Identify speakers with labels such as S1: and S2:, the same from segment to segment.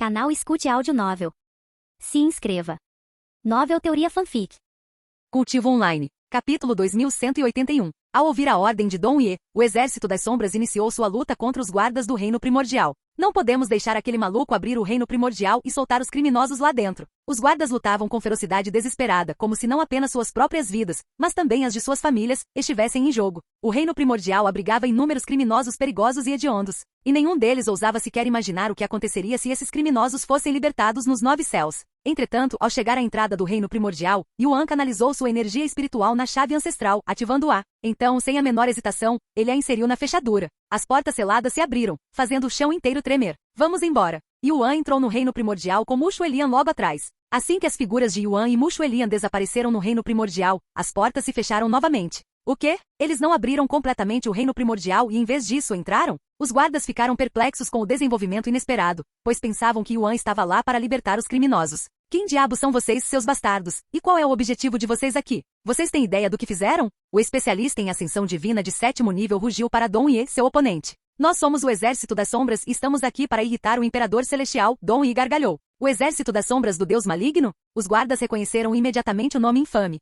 S1: Canal Escute Áudio Novel. Se inscreva. Novel Teoria Fanfic.
S2: Cultivo Online. Capítulo 2181. Ao ouvir a ordem de Dong Ye, o Exército das Sombras iniciou sua luta contra os guardas do Reino Primordial. Não podemos deixar aquele maluco abrir o Reino Primordial e soltar os criminosos lá dentro. Os guardas lutavam com ferocidade desesperada, como se não apenas suas próprias vidas, mas também as de suas famílias, estivessem em jogo. O Reino Primordial abrigava inúmeros criminosos perigosos e hediondos, e nenhum deles ousava sequer imaginar o que aconteceria se esses criminosos fossem libertados nos 9 céus. Entretanto, ao chegar à entrada do Reino Primordial, Yuan canalizou sua energia espiritual na chave ancestral, ativando-a. Então, sem a menor hesitação, ele a inseriu na fechadura. As portas seladas se abriram, fazendo o chão inteiro tremer. Vamos embora. Yuan entrou no Reino Primordial com Mu Xuelian logo atrás. Assim que as figuras de Yuan e Mu Xuelian desapareceram no Reino Primordial, as portas se fecharam novamente. O quê? Eles não abriram completamente o Reino Primordial e em vez disso entraram? Os guardas ficaram perplexos com o desenvolvimento inesperado, pois pensavam que Yuan estava lá para libertar os criminosos. Quem diabos são vocês, seus bastardos? E qual é o objetivo de vocês aqui? Vocês têm ideia do que fizeram? O especialista em ascensão divina de 7º nível rugiu para Dong Ye, seu oponente. Nós somos o Exército das Sombras e estamos aqui para irritar o Imperador Celestial, Dong Ye gargalhou. O Exército das Sombras do Deus Maligno? Os guardas reconheceram imediatamente o nome infame.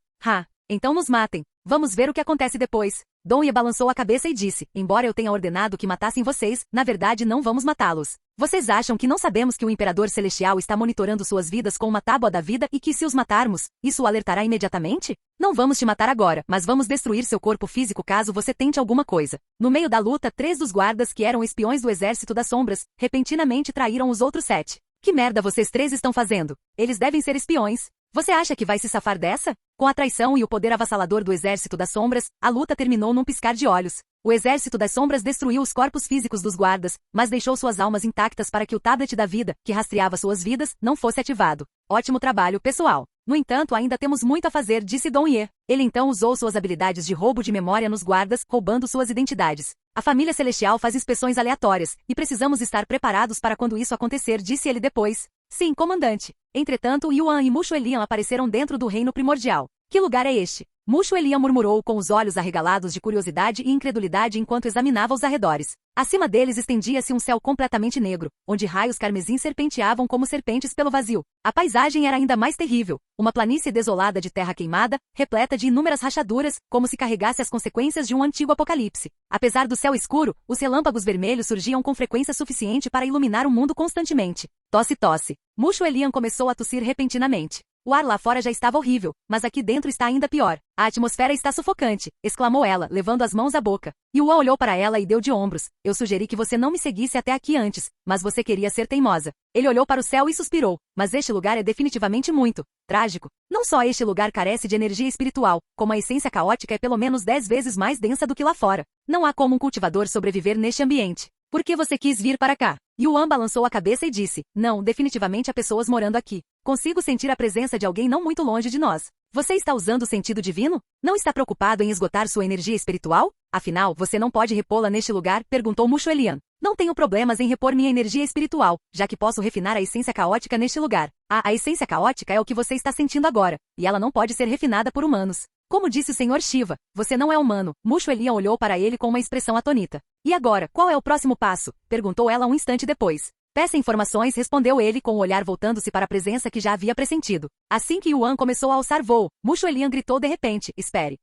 S2: Então nos matem. Vamos ver o que acontece depois. Dong Ye balançou a cabeça e disse, embora eu tenha ordenado que matassem vocês, na verdade não vamos matá-los. Vocês acham que não sabemos que o Imperador Celestial está monitorando suas vidas com uma tábua da vida e que se os matarmos, isso o alertará imediatamente? Não vamos te matar agora, mas vamos destruir seu corpo físico caso você tente alguma coisa. No meio da luta, 3 dos guardas que eram espiões do Exército das Sombras, repentinamente traíram os outros 7. Que merda vocês 3 estão fazendo? Eles devem ser espiões. Você acha que vai se safar dessa? Com a traição e o poder avassalador do Exército das Sombras, a luta terminou num piscar de olhos. O Exército das Sombras destruiu os corpos físicos dos guardas, mas deixou suas almas intactas para que o tablet da vida, que rastreava suas vidas, não fosse ativado. Ótimo trabalho, pessoal. No entanto, ainda temos muito a fazer, disse Dong Ye. Ele então usou suas habilidades de roubo de memória nos guardas, roubando suas identidades. A família celestial faz inspeções aleatórias, e precisamos estar preparados para quando isso acontecer, disse ele depois. Sim, comandante. Entretanto, Yuan e Mu Xuelian apareceram dentro do Reino Primordial. Que lugar é este? Mu Xuelian murmurou com os olhos arregalados de curiosidade e incredulidade enquanto examinava os arredores. Acima deles estendia-se um céu completamente negro, onde raios carmesim serpenteavam como serpentes pelo vazio. A paisagem era ainda mais terrível, uma planície desolada de terra queimada, repleta de inúmeras rachaduras, como se carregasse as consequências de um antigo apocalipse. Apesar do céu escuro, os relâmpagos vermelhos surgiam com frequência suficiente para iluminar o mundo constantemente. Tosse, tosse. Mu Xuelian começou a tossir repentinamente. O ar lá fora já estava horrível, mas aqui dentro está ainda pior. A atmosfera está sufocante, exclamou ela, levando as mãos à boca. Yuan olhou para ela e deu de ombros. Eu sugeri que você não me seguisse até aqui antes, mas você queria ser teimosa. Ele olhou para o céu e suspirou. Mas este lugar é definitivamente muito trágico. Não só este lugar carece de energia espiritual, como a essência caótica é pelo menos 10 vezes mais densa do que lá fora. Não há como um cultivador sobreviver neste ambiente. Por que você quis vir para cá? Yuan balançou a cabeça e disse, não, definitivamente há pessoas morando aqui. Consigo sentir a presença de alguém não muito longe de nós. Você está usando o sentido divino? Não está preocupado em esgotar sua energia espiritual? Afinal, você não pode repô-la neste lugar? Perguntou Mu Xuelian. Não tenho problemas em repor minha energia espiritual, já que posso refinar a essência caótica neste lugar. A essência caótica é o que você está sentindo agora, e ela não pode ser refinada por humanos. Como disse o Sr. Shiva, você não é humano. Mu Xuelian olhou para ele com uma expressão atônita. E agora, qual é o próximo passo? Perguntou ela um instante depois. Peça informações, respondeu ele com o olhar voltando-se para a presença que já havia pressentido. Assim que Yuan começou a alçar voo, Mu Xuelian gritou de repente, espere.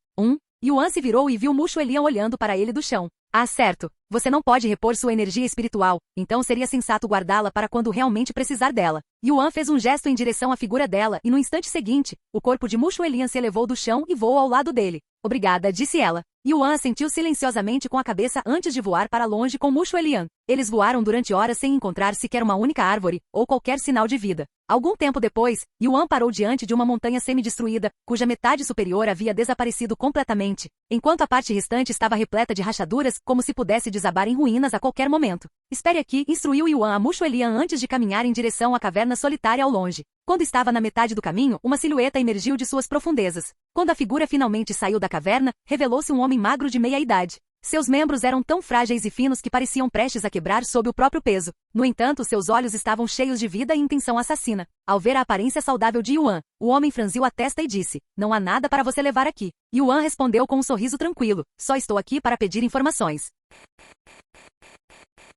S2: Yuan se virou e viu Mu Xuelian olhando para ele do chão. Ah, certo. Você não pode repor sua energia espiritual, então seria sensato guardá-la para quando realmente precisar dela. Yuan fez um gesto em direção à figura dela e no instante seguinte, o corpo de Mu Xuelian se elevou do chão e voou ao lado dele. Obrigada, disse ela. Yuan assentiu silenciosamente com a cabeça antes de voar para longe com Mu Xuelian. Eles voaram durante horas sem encontrar sequer uma única árvore, ou qualquer sinal de vida. Algum tempo depois, Yuan parou diante de uma montanha semi-destruída, cuja metade superior havia desaparecido completamente, enquanto a parte restante estava repleta de rachaduras, como se pudesse desabar em ruínas a qualquer momento. Espere aqui, instruiu Yuan a Mu Xuelian antes de caminhar em direção à caverna solitária ao longe. Quando estava na metade do caminho, uma silhueta emergiu de suas profundezas. Quando a figura finalmente saiu da caverna, revelou-se um homem magro de meia idade. Seus membros eram tão frágeis e finos que pareciam prestes a quebrar sob o próprio peso. No entanto, seus olhos estavam cheios de vida e intenção assassina. Ao ver a aparência saudável de Yuan, o homem franziu a testa e disse, não há nada para você levar aqui. Yuan respondeu com um sorriso tranquilo, só estou aqui para pedir informações.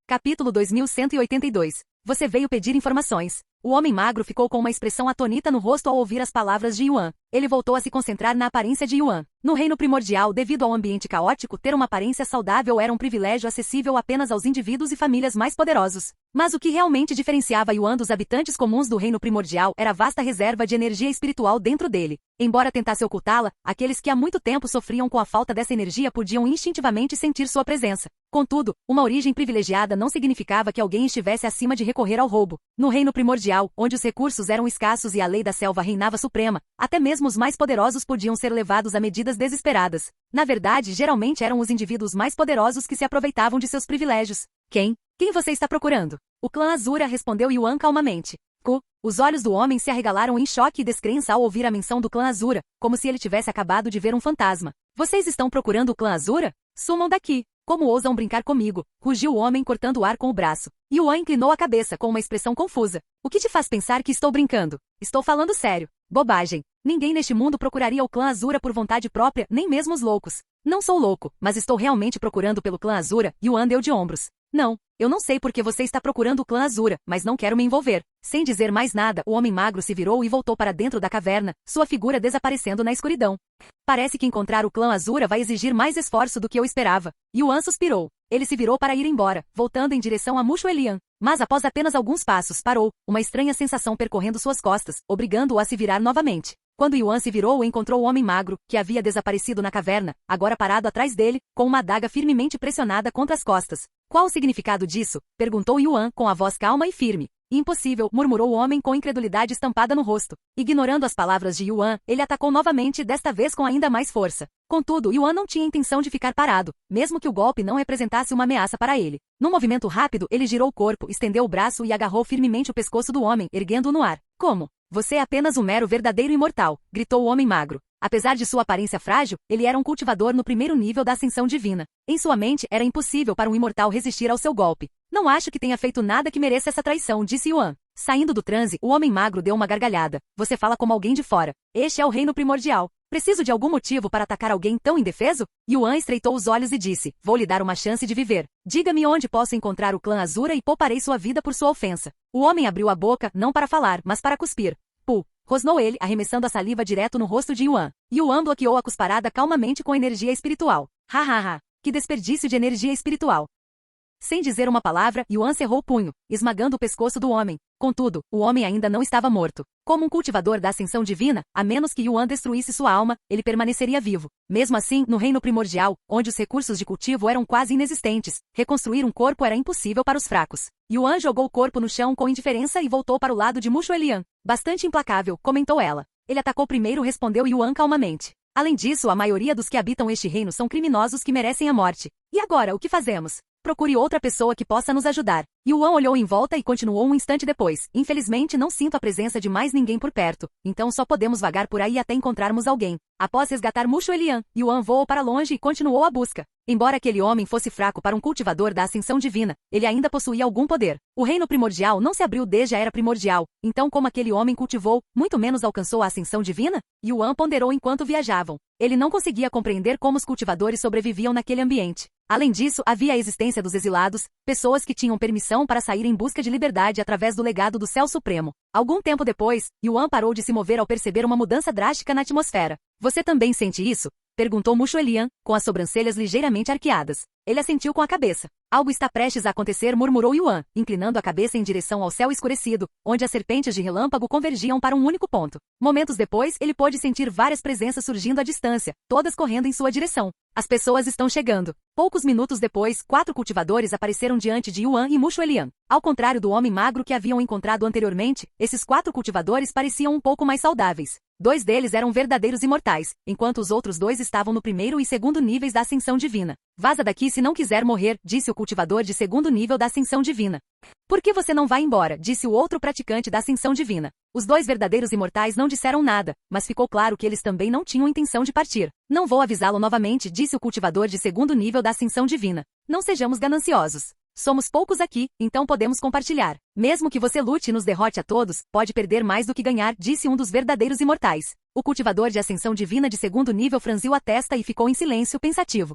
S2: Capítulo 2182. Você veio pedir informações. O homem magro ficou com uma expressão atônita no rosto ao ouvir as palavras de Yuan. Ele voltou a se concentrar na aparência de Yuan. No reino primordial, devido ao ambiente caótico, ter uma aparência saudável era um privilégio acessível apenas aos indivíduos e famílias mais poderosos. Mas o que realmente diferenciava Yuan dos habitantes comuns do reino primordial era a vasta reserva de energia espiritual dentro dele. Embora tentasse ocultá-la, aqueles que há muito tempo sofriam com a falta dessa energia podiam instintivamente sentir sua presença. Contudo, uma origem privilegiada não significava que alguém estivesse acima de recorrer ao roubo. No reino primordial, onde os recursos eram escassos e a lei da selva reinava suprema, até mesmo os mais poderosos podiam ser levados a medidas desesperadas. Na verdade, geralmente eram os indivíduos mais poderosos que se aproveitavam de seus privilégios. Quem você está procurando? O clã Azura, respondeu Yuan calmamente. Os olhos do homem se arregalaram em choque e descrença ao ouvir a menção do clã Azura, como se ele tivesse acabado de ver um fantasma. Vocês estão procurando o clã Azura? Sumam daqui! Como ousam brincar comigo? Rugiu o homem cortando o ar com o braço. Yuan inclinou a cabeça com uma expressão confusa. O que te faz pensar que estou brincando? Estou falando sério. Bobagem. Ninguém neste mundo procuraria o clã Azura por vontade própria, nem mesmo os loucos. Não sou louco, mas estou realmente procurando pelo clã Azura. Yuan deu de ombros. Não, eu não sei por que você está procurando o clã Azura, mas não quero me envolver. Sem dizer mais nada, o homem magro se virou e voltou para dentro da caverna, sua figura desaparecendo na escuridão. Parece que encontrar o clã Azura vai exigir mais esforço do que eu esperava. Yuan suspirou. Ele se virou para ir embora, voltando em direção a Mushu Elian. Mas após apenas alguns passos, parou, uma estranha sensação percorrendo suas costas, obrigando-o a se virar novamente. Quando Yuan se virou, encontrou o homem magro, que havia desaparecido na caverna, agora parado atrás dele, com uma adaga firmemente pressionada contra as costas. Qual o significado disso? Perguntou Yuan, com a voz calma e firme. Impossível, murmurou o homem com incredulidade estampada no rosto. Ignorando as palavras de Yuan, ele atacou novamente, desta vez com ainda mais força. Contudo, Yuan não tinha intenção de ficar parado, mesmo que o golpe não representasse uma ameaça para ele. Num movimento rápido, ele girou o corpo, estendeu o braço e agarrou firmemente o pescoço do homem, erguendo-o no ar. Como? Você é apenas um mero verdadeiro imortal, gritou o homem magro. Apesar de sua aparência frágil, ele era um cultivador no primeiro nível da ascensão divina. Em sua mente, era impossível para um imortal resistir ao seu golpe. Não acho que tenha feito nada que mereça essa traição, disse Yuan. Saindo do transe, o homem magro deu uma gargalhada. Você fala como alguém de fora. Este é o reino primordial. Preciso de algum motivo para atacar alguém tão indefeso? Yuan estreitou os olhos e disse, vou lhe dar uma chance de viver. Diga-me onde posso encontrar o clã Azura e pouparei sua vida por sua ofensa. O homem abriu a boca, não para falar, mas para cuspir. Rosnou ele, arremessando a saliva direto no rosto de Yuan. Yuan bloqueou a cusparada calmamente com energia espiritual. Que desperdício de energia espiritual. Sem dizer uma palavra, Yuan cerrou o punho, esmagando o pescoço do homem. Contudo, o homem ainda não estava morto. Como um cultivador da ascensão divina, a menos que Yuan destruísse sua alma, ele permaneceria vivo. Mesmo assim, no reino primordial, onde os recursos de cultivo eram quase inexistentes, reconstruir um corpo era impossível para os fracos. Yuan jogou o corpo no chão com indiferença e voltou para o lado de Mushu Elian. Bastante implacável, comentou ela. Ele atacou primeiro, respondeu Yuan calmamente. Além disso, a maioria dos que habitam este reino são criminosos que merecem a morte. E agora, o que fazemos? Procure outra pessoa que possa nos ajudar. Yuan olhou em volta e continuou um instante depois. Infelizmente não sinto a presença de mais ninguém por perto, então só podemos vagar por aí até encontrarmos alguém. Após resgatar Mushu Elian, Yuan voou para longe e continuou a busca. Embora aquele homem fosse fraco para um cultivador da ascensão divina, ele ainda possuía algum poder. O reino primordial não se abriu desde a era primordial, então como aquele homem cultivou, muito menos alcançou a ascensão divina? Yuan ponderou enquanto viajavam. Ele não conseguia compreender como os cultivadores sobreviviam naquele ambiente. Além disso, havia a existência dos exilados, pessoas que tinham permissão para sair em busca de liberdade através do legado do Céu Supremo. Algum tempo depois, Yuan parou de se mover ao perceber uma mudança drástica na atmosfera. Você também sente isso? Perguntou Mushu Elian, com as sobrancelhas ligeiramente arqueadas. Ele assentiu com a cabeça. Algo está prestes a acontecer, murmurou Yuan, inclinando a cabeça em direção ao céu escurecido, onde as serpentes de relâmpago convergiam para um único ponto. Momentos depois, ele pôde sentir várias presenças surgindo à distância, todas correndo em sua direção. As pessoas estão chegando. Poucos minutos depois, 4 cultivadores apareceram diante de Yuan e Mushu Elian. Ao contrário do homem magro que haviam encontrado anteriormente, esses 4 cultivadores pareciam um pouco mais saudáveis. 2 deles eram verdadeiros imortais, enquanto os outros 2 estavam no primeiro e segundo níveis da ascensão divina. Vaza daqui se não quiser morrer, disse o cultivador de segundo nível da ascensão divina. Por que você não vai embora, disse o outro praticante da ascensão divina. Os 2 verdadeiros imortais não disseram nada, mas ficou claro que eles também não tinham intenção de partir. Não vou avisá-lo novamente, disse o cultivador de segundo nível da ascensão divina. Não sejamos gananciosos. Somos poucos aqui, então podemos compartilhar. Mesmo que você lute e nos derrote a todos, pode perder mais do que ganhar, disse um dos verdadeiros imortais. O cultivador de ascensão divina de segundo nível franziu a testa e ficou em silêncio pensativo.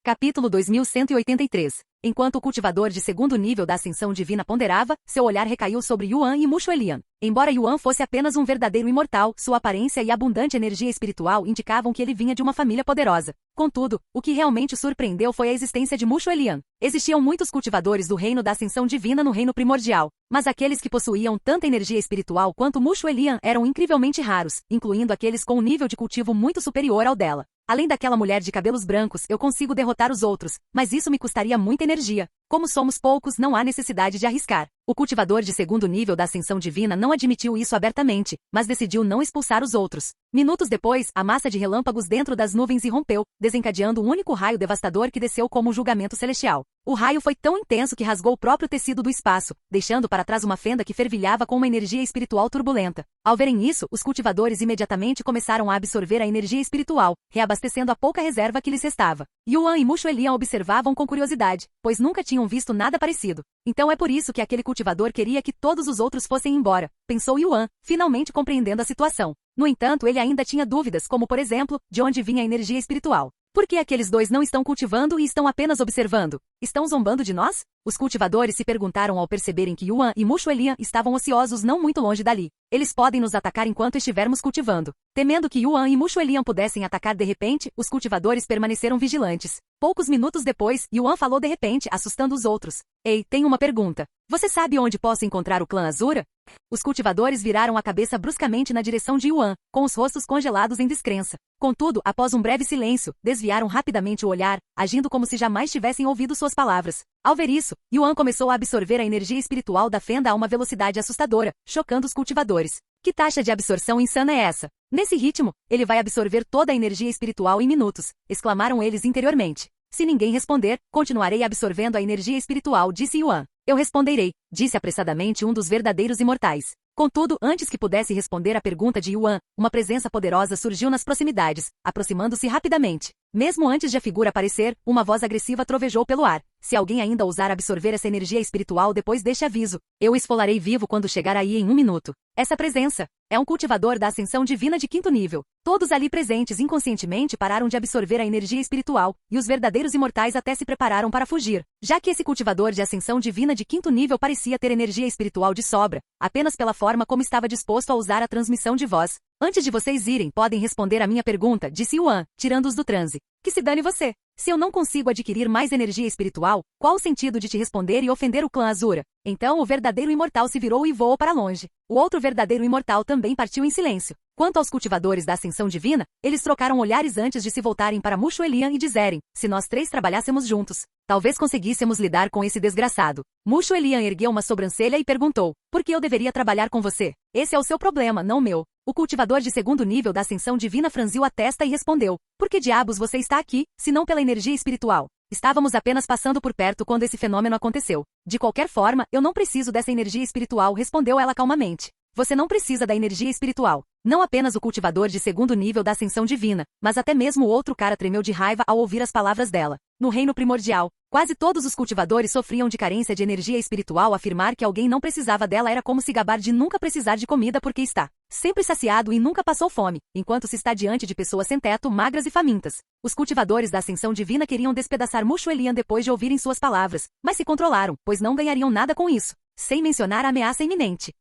S2: Capítulo 2183. Enquanto o cultivador de segundo nível da ascensão divina ponderava, seu olhar recaiu sobre Yuan e Mushuelian. Embora Yuan fosse apenas um verdadeiro imortal, sua aparência e abundante energia espiritual indicavam que ele vinha de uma família poderosa. Contudo, o que realmente o surpreendeu foi a existência de Mushuelian. Existiam muitos cultivadores do reino da ascensão divina no reino primordial, mas aqueles que possuíam tanta energia espiritual quanto Mushuelian eram incrivelmente raros, incluindo aqueles com um nível de cultivo muito superior ao dela. Além daquela mulher de cabelos brancos, eu consigo derrotar os outros, mas isso me custaria muita energia. Como somos poucos, não há necessidade de arriscar. O cultivador de segundo nível da ascensão divina não admitiu isso abertamente, mas decidiu não expulsar os outros. Minutos depois, a massa de relâmpagos dentro das nuvens irrompeu, desencadeando um único raio devastador que desceu como um julgamento celestial. O raio foi tão intenso que rasgou o próprio tecido do espaço, deixando para trás uma fenda que fervilhava com uma energia espiritual turbulenta. Ao verem isso, os cultivadores imediatamente começaram a absorver a energia espiritual, reabastecendo a pouca reserva que lhes restava. Yuan e Mushuelian observavam com curiosidade, pois nunca tinham visto nada parecido. Então é por isso que aquele cultivador queria que todos os outros fossem embora, pensou Yuan, finalmente compreendendo a situação. No entanto, ele ainda tinha dúvidas, como por exemplo, de onde vinha a energia espiritual. Por que aqueles dois não estão cultivando e estão apenas observando? Estão zombando de nós? Os cultivadores se perguntaram ao perceberem que Yuan e Mushuelian estavam ociosos não muito longe dali. Eles podem nos atacar enquanto estivermos cultivando. Temendo que Yuan e Mushuelian pudessem atacar de repente, os cultivadores permaneceram vigilantes. Poucos minutos depois, Yuan falou de repente, assustando os outros. Ei, tenho uma pergunta. Você sabe onde posso encontrar o clã Azura? Os cultivadores viraram a cabeça bruscamente na direção de Yuan, com os rostos congelados em descrença. Contudo, após um breve silêncio, desviaram rapidamente o olhar, agindo como se jamais tivessem ouvido suas palavras. Ao ver isso, Yuan começou a absorver a energia espiritual da fenda a uma velocidade assustadora, chocando os cultivadores. Que taxa de absorção insana é essa? Nesse ritmo, ele vai absorver toda a energia espiritual em minutos, exclamaram eles interiormente. Se ninguém responder, continuarei absorvendo a energia espiritual, disse Yuan. Eu responderei, disse apressadamente um dos verdadeiros imortais. Contudo, antes que pudesse responder à pergunta de Yuan, uma presença poderosa surgiu nas proximidades, aproximando-se rapidamente. Mesmo antes de a figura aparecer, uma voz agressiva trovejou pelo ar. Se alguém ainda ousar absorver essa energia espiritual depois deste aviso, eu o esfolarei vivo quando chegar aí em 1 minuto. Essa presença é um cultivador da ascensão divina de 5º nível. Todos ali presentes inconscientemente pararam de absorver a energia espiritual, e os verdadeiros imortais até se prepararam para fugir, já que esse cultivador de ascensão divina de 5º nível parecia ter energia espiritual de sobra, apenas pela forma como estava disposto a usar a transmissão de voz. Antes de vocês irem, podem responder a minha pergunta, disse Yuan, tirando-os do transe. Que se dane você. Se eu não consigo adquirir mais energia espiritual, qual o sentido de te responder e ofender o clã Azura? Então o verdadeiro imortal se virou e voou para longe. O outro verdadeiro imortal também partiu em silêncio. Quanto aos cultivadores da ascensão divina, eles trocaram olhares antes de se voltarem para Mushuelian e dizerem, se nós três trabalhássemos juntos, talvez conseguíssemos lidar com esse desgraçado. Mushuelian ergueu uma sobrancelha e perguntou, por que eu deveria trabalhar com você? Esse é o seu problema, não o meu. O cultivador de segundo nível da ascensão divina franziu a testa e respondeu, por que diabos você está aqui, se não pela energia espiritual? Estávamos apenas passando por perto quando esse fenômeno aconteceu. De qualquer forma, eu não preciso dessa energia espiritual, respondeu ela calmamente. Você não precisa da energia espiritual. Não apenas o cultivador de segundo nível da ascensão divina, mas até mesmo o outro cara tremeu de raiva ao ouvir as palavras dela. No reino primordial, quase todos os cultivadores sofriam de carência de energia espiritual. Afirmar que alguém não precisava dela era como se gabar de nunca precisar de comida porque está sempre saciado e nunca passou fome, enquanto se está diante de pessoas sem teto, magras e famintas. Os cultivadores da ascensão divina queriam despedaçar Mushuelian depois de ouvirem suas palavras, mas se controlaram, pois não ganhariam nada com isso, sem mencionar a ameaça iminente.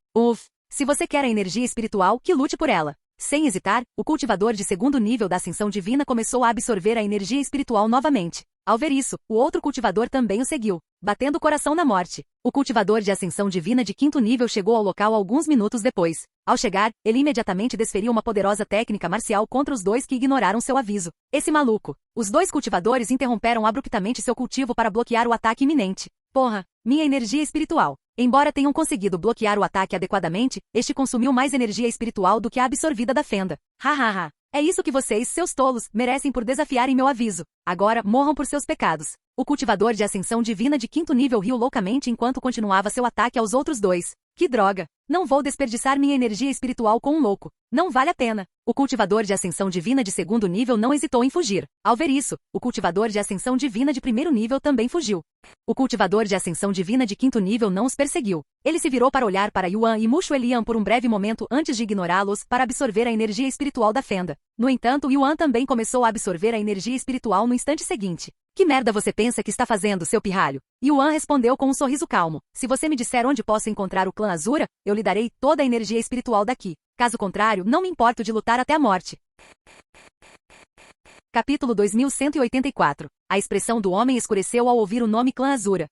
S2: Se você quer a energia espiritual, que lute por ela. Sem hesitar, o cultivador de segundo nível da ascensão divina começou a absorver a energia espiritual novamente. Ao ver isso, o outro cultivador também o seguiu, batendo o coração na morte. O cultivador de ascensão divina de 5º nível chegou ao local alguns minutos depois. Ao chegar, ele imediatamente desferiu uma poderosa técnica marcial contra os dois que ignoraram seu aviso. Esse maluco. Os dois cultivadores interromperam abruptamente seu cultivo para bloquear o ataque iminente. Porra, minha energia espiritual. Embora tenham conseguido bloquear o ataque adequadamente, este consumiu mais energia espiritual do que a absorvida da fenda. Hahaha. É isso que vocês, seus tolos, merecem por desafiarem meu aviso. Agora, morram por seus pecados. O cultivador de ascensão divina de 5º nível riu loucamente enquanto continuava seu ataque aos outros dois. Que droga! Não vou desperdiçar minha energia espiritual com um louco. Não vale a pena. O cultivador de ascensão divina de 2º nível não hesitou em fugir. Ao ver isso, o cultivador de ascensão divina de 1º nível também fugiu. O cultivador de ascensão divina de 5º nível não os perseguiu. Ele se virou para olhar para Yuan e Mushuelian por um breve momento antes de ignorá-los para absorver a energia espiritual da fenda. No entanto, Yuan também começou a absorver a energia espiritual no instante seguinte. Que merda você pensa que está fazendo, seu pirralho? Yuan respondeu com um sorriso calmo. Se você me disser onde posso encontrar o clã Azura, eu lhe darei toda a energia espiritual daqui. Caso contrário, não me importo de lutar até a morte. Capítulo 2184. A expressão do homem escureceu ao ouvir o nome clã Azura.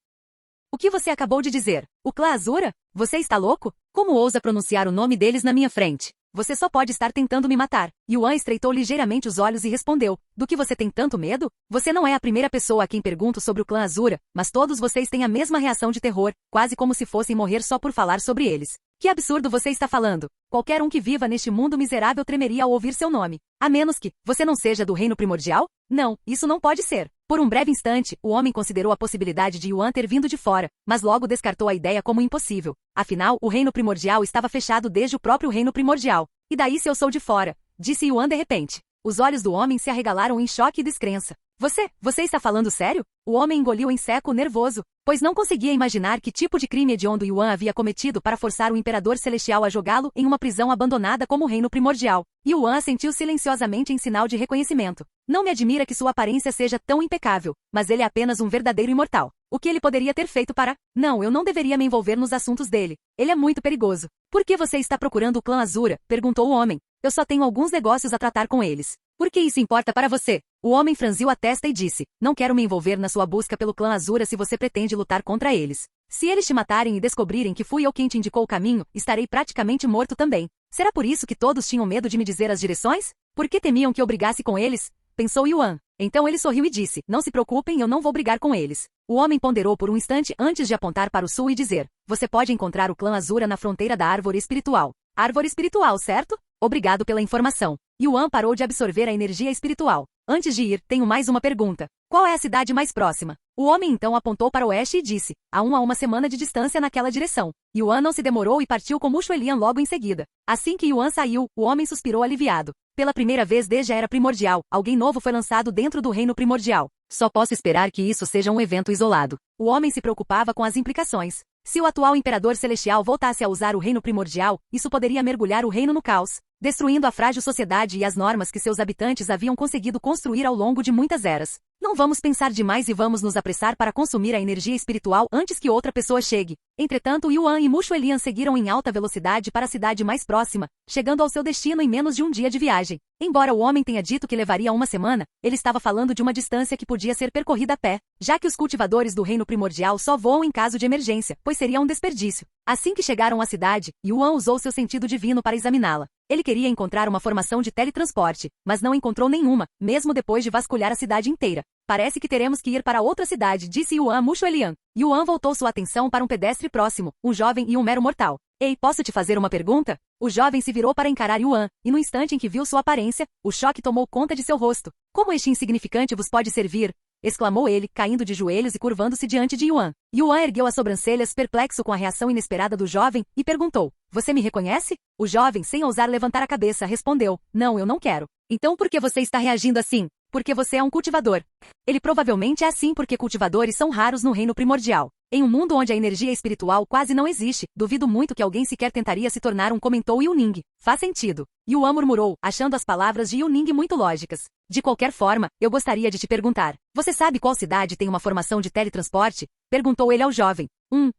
S2: O que você acabou de dizer? O clã Azura? Você está louco? Como ousa pronunciar o nome deles na minha frente? Você só pode estar tentando me matar. Yuan estreitou ligeiramente os olhos e respondeu. Do que você tem tanto medo? Você não é a primeira pessoa a quem pergunto sobre o clã Azura, mas todos vocês têm a mesma reação de terror, quase como se fossem morrer só por falar sobre eles. Que absurdo você está falando? Qualquer um que viva neste mundo miserável tremeria ao ouvir seu nome. A menos que você não seja do reino primordial? Não, isso não pode ser. Por um breve instante, o homem considerou a possibilidade de Yuan ter vindo de fora, mas logo descartou a ideia como impossível. Afinal, o reino primordial estava fechado desde o próprio reino primordial. E daí se eu sou de fora? Disse Yuan de repente. Os olhos do homem se arregalaram em choque e descrença. Você está falando sério? O homem engoliu em seco, nervoso, pois não conseguia imaginar que tipo de crime hediondo Yuan havia cometido para forçar o Imperador Celestial a jogá-lo em uma prisão abandonada como o reino primordial. Yuan assentiu silenciosamente em sinal de reconhecimento. Não me admira que sua aparência seja tão impecável, mas ele é apenas um verdadeiro imortal. O que ele poderia ter feito para... Não, eu não deveria me envolver nos assuntos dele. Ele é muito perigoso. Por que você está procurando o clã Azura? Perguntou o homem. Eu só tenho alguns negócios a tratar com eles. Por que isso importa para você? O homem franziu a testa e disse, não quero me envolver na sua busca pelo clã Azura se você pretende lutar contra eles. Se eles te matarem e descobrirem que fui eu quem te indicou o caminho, estarei praticamente morto também. Será por isso que todos tinham medo de me dizer as direções? Por que temiam que eu brigasse com eles? Pensou Yuan. Então ele sorriu e disse, não se preocupem, eu não vou brigar com eles. O homem ponderou por um instante antes de apontar para o sul e dizer, você pode encontrar o clã Azura na fronteira da árvore espiritual. Árvore espiritual, certo? Obrigado pela informação. Yuan parou de absorver a energia espiritual. Antes de ir, tenho mais uma pergunta. Qual é a cidade mais próxima? O homem então apontou para o oeste e disse, há uma semana de distância naquela direção. Yuan não se demorou e partiu com Mushu Elian logo em seguida. Assim que Yuan saiu, o homem suspirou aliviado. Pela primeira vez desde a Era Primordial, alguém novo foi lançado dentro do Reino Primordial. Só posso esperar que isso seja um evento isolado. O homem se preocupava com as implicações. Se o atual Imperador Celestial voltasse a usar o Reino Primordial, isso poderia mergulhar o reino no caos, destruindo a frágil sociedade e as normas que seus habitantes haviam conseguido construir ao longo de muitas eras. Não vamos pensar demais e vamos nos apressar para consumir a energia espiritual antes que outra pessoa chegue. Entretanto, Yuan e Mushu Elian seguiram em alta velocidade para a cidade mais próxima, chegando ao seu destino em menos de um dia de viagem. Embora o homem tenha dito que levaria uma semana, ele estava falando de uma distância que podia ser percorrida a pé, já que os cultivadores do reino primordial só voam em caso de emergência, pois seria um desperdício. Assim que chegaram à cidade, Yuan usou seu sentido divino para examiná-la. Ele queria encontrar uma formação de teletransporte, mas não encontrou nenhuma, mesmo depois de vasculhar a cidade inteira. Parece que teremos que ir para outra cidade, disse Yuan a Mushu Elian. Yuan voltou sua atenção para um pedestre próximo, um jovem e um mero mortal. Ei, posso te fazer uma pergunta? O jovem se virou para encarar Yuan, e no instante em que viu sua aparência, o choque tomou conta de seu rosto. Como este insignificante vos pode servir? Exclamou ele, caindo de joelhos e curvando-se diante de Yuan. Yuan ergueu as sobrancelhas, perplexo com a reação inesperada do jovem, e perguntou, você me reconhece? O jovem, sem ousar levantar a cabeça, respondeu, não, eu não quero. Então por que você está reagindo assim? Porque você é um cultivador. Ele provavelmente é assim porque cultivadores são raros no reino primordial. Em um mundo onde a energia espiritual quase não existe, duvido muito que alguém sequer tentaria se tornar um, comentou Yuning. Faz sentido. Yuan murmurou, achando as palavras de Yuning muito lógicas. De qualquer forma, eu gostaria de te perguntar. Você sabe qual cidade tem uma formação de teletransporte? Perguntou ele ao jovem.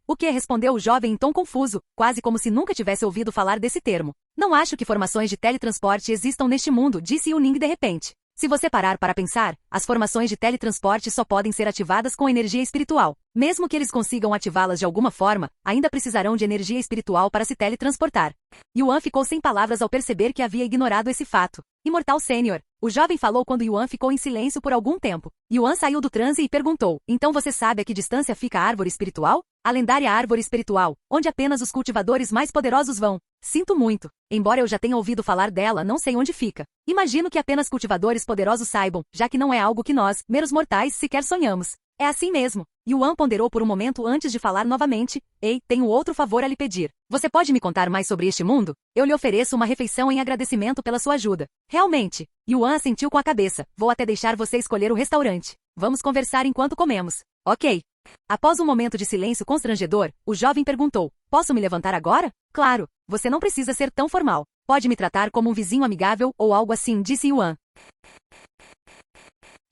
S2: O que? Respondeu o jovem em tom confuso, quase como se nunca tivesse ouvido falar desse termo. Não acho que formações de teletransporte existam neste mundo, disse Yuning de repente. Se você parar para pensar, as formações de teletransporte só podem ser ativadas com energia espiritual. Mesmo que eles consigam ativá-las de alguma forma, ainda precisarão de energia espiritual para se teletransportar. Yuan ficou sem palavras ao perceber que havia ignorado esse fato. Imortal Sênior. O jovem falou quando Yuan ficou em silêncio por algum tempo. Yuan saiu do transe e perguntou, então você sabe a que distância fica a árvore espiritual? A lendária árvore espiritual, onde apenas os cultivadores mais poderosos vão. Sinto muito. Embora eu já tenha ouvido falar dela, não sei onde fica. Imagino que apenas cultivadores poderosos saibam, já que não é algo que nós, meros mortais, sequer sonhamos. É assim mesmo. Yuan ponderou por um momento antes de falar novamente. Ei, tenho outro favor a lhe pedir. Você pode me contar mais sobre este mundo? Eu lhe ofereço uma refeição em agradecimento pela sua ajuda. Realmente. Yuan assentiu com a cabeça. Vou até deixar você escolher o restaurante. Vamos conversar enquanto comemos. Ok. Após um momento de silêncio constrangedor, o jovem perguntou, posso me levantar agora? Claro. Você não precisa ser tão formal. Pode me tratar como um vizinho amigável ou algo assim, disse Yuan.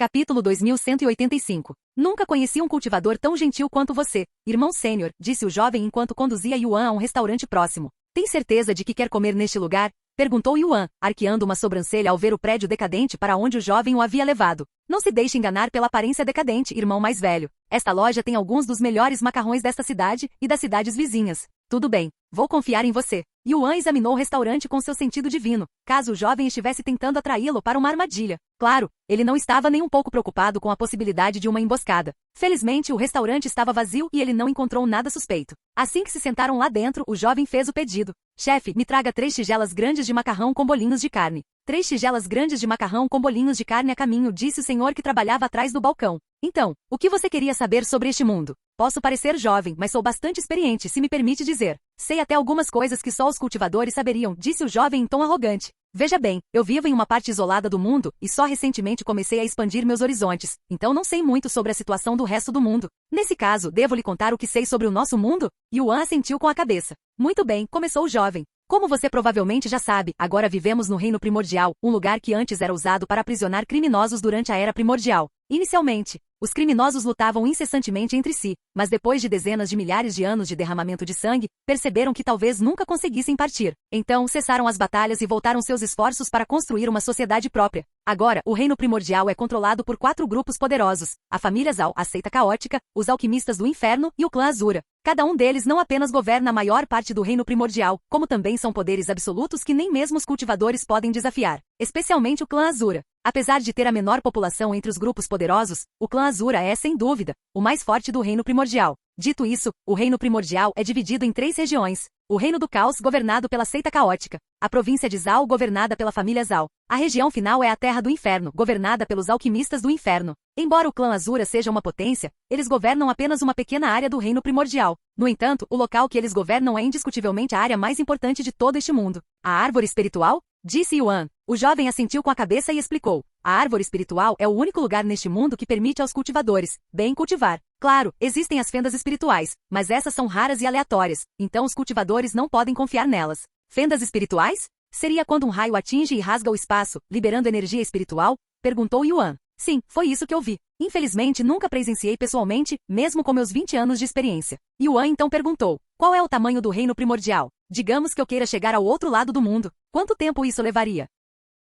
S2: Capítulo 2185. Nunca conheci um cultivador tão gentil quanto você, irmão sênior, disse o jovem enquanto conduzia Yuan a um restaurante próximo. Tem certeza de que quer comer neste lugar? Perguntou Yuan, arqueando uma sobrancelha ao ver o prédio decadente para onde o jovem o havia levado. Não se deixe enganar pela aparência decadente, irmão mais velho. Esta loja tem alguns dos melhores macarrões desta cidade e das cidades vizinhas. Tudo bem, vou confiar em você. Yuan examinou o restaurante com seu sentido divino, caso o jovem estivesse tentando atraí-lo para uma armadilha. Claro, ele não estava nem um pouco preocupado com a possibilidade de uma emboscada. Felizmente, o restaurante estava vazio e ele não encontrou nada suspeito. Assim que se sentaram lá dentro, o jovem fez o pedido. Chefe, me traga 3 tigelas grandes de macarrão com bolinhos de carne. 3 tigelas grandes de macarrão com bolinhos de carne a caminho, disse o senhor que trabalhava atrás do balcão. Então, o que você queria saber sobre este mundo? Posso parecer jovem, mas sou bastante experiente, se me permite dizer. Sei até algumas coisas que só os cultivadores saberiam, disse o jovem em tom arrogante. Veja bem, eu vivo em uma parte isolada do mundo, e só recentemente comecei a expandir meus horizontes, então não sei muito sobre a situação do resto do mundo. Nesse caso, devo lhe contar o que sei sobre o nosso mundo? Yuan assentiu com a cabeça. Muito bem, começou o jovem. Como você provavelmente já sabe, agora vivemos no Reino Primordial, um lugar que antes era usado para aprisionar criminosos durante a Era Primordial. Inicialmente, os criminosos lutavam incessantemente entre si, mas depois de dezenas de milhares de anos de derramamento de sangue, perceberam que talvez nunca conseguissem partir. Então, cessaram as batalhas e voltaram seus esforços para construir uma sociedade própria. Agora, o Reino Primordial é controlado por 4 grupos poderosos: a família Zal, a seita caótica, os alquimistas do inferno e o clã Azura. Cada um deles não apenas governa a maior parte do Reino Primordial, como também são poderes absolutos que nem mesmo os cultivadores podem desafiar, especialmente o clã Azura. Apesar de ter a menor população entre os grupos poderosos, o clã Azura é, sem dúvida, o mais forte do Reino Primordial. Dito isso, o Reino Primordial é dividido em 3 regiões. O Reino do Caos, governado pela seita caótica. A província de Zal, governada pela família Zal. A região final é a Terra do Inferno, governada pelos alquimistas do inferno. Embora o clã Azura seja uma potência, eles governam apenas uma pequena área do Reino Primordial. No entanto, o local que eles governam é indiscutivelmente a área mais importante de todo este mundo. A árvore espiritual? Disse Yuan. O jovem assentiu com a cabeça e explicou. A árvore espiritual é o único lugar neste mundo que permite aos cultivadores, bem cultivar. Claro, existem as fendas espirituais, mas essas são raras e aleatórias, então os cultivadores não podem confiar nelas. Fendas espirituais? Seria quando um raio atinge e rasga o espaço, liberando energia espiritual? Perguntou Yuan. Sim, foi isso que eu vi. Infelizmente, nunca presenciei pessoalmente, mesmo com meus 20 anos de experiência. Yuan então perguntou. Qual é o tamanho do reino primordial? Digamos que eu queira chegar ao outro lado do mundo. Quanto tempo isso levaria?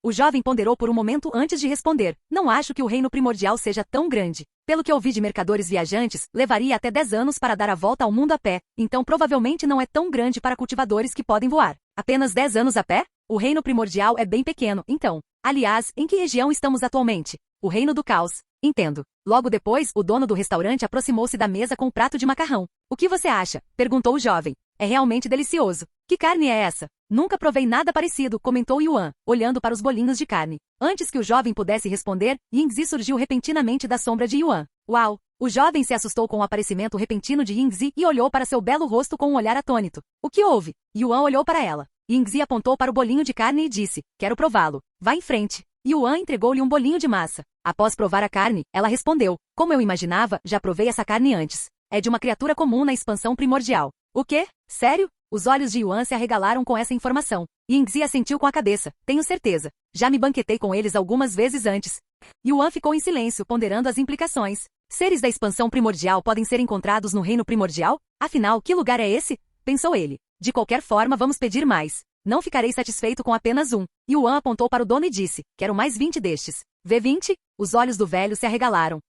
S2: O jovem ponderou por um momento antes de responder. Não acho que o reino primordial seja tão grande. Pelo que ouvi de mercadores viajantes, levaria até 10 anos para dar a volta ao mundo a pé, então provavelmente não é tão grande para cultivadores que podem voar. Apenas 10 anos a pé? O reino primordial é bem pequeno, então. Aliás, em que região estamos atualmente? O reino do caos. Entendo. Logo depois, o dono do restaurante aproximou-se da mesa com um prato de macarrão. O que você acha? Perguntou o jovem. É realmente delicioso. Que carne é essa? Nunca provei nada parecido, comentou Yuan, olhando para os bolinhos de carne. Antes que o jovem pudesse responder, Yingzi surgiu repentinamente da sombra de Yuan. Uau! O jovem se assustou com o aparecimento repentino de Yingzi e olhou para seu belo rosto com um olhar atônito. O que houve? Yuan olhou para ela. Yingzi apontou para o bolinho de carne e disse, quero prová-lo. Vá em frente. Yuan entregou-lhe um bolinho de massa. Após provar a carne, ela respondeu, como eu imaginava, já provei essa carne antes. É de uma criatura comum na expansão primordial. O quê? Sério? Os olhos de Yuan se arregalaram com essa informação. Yingzi assentiu com a cabeça. Tenho certeza. Já me banquetei com eles algumas vezes antes. Yuan ficou em silêncio, ponderando as implicações. Seres da expansão primordial podem ser encontrados no reino primordial? Afinal, que lugar é esse? Pensou ele. De qualquer forma, vamos pedir mais. Não ficarei satisfeito com apenas um. Yuan apontou para o dono e disse, quero mais 20 destes. Vê 20? Os olhos do velho se arregalaram.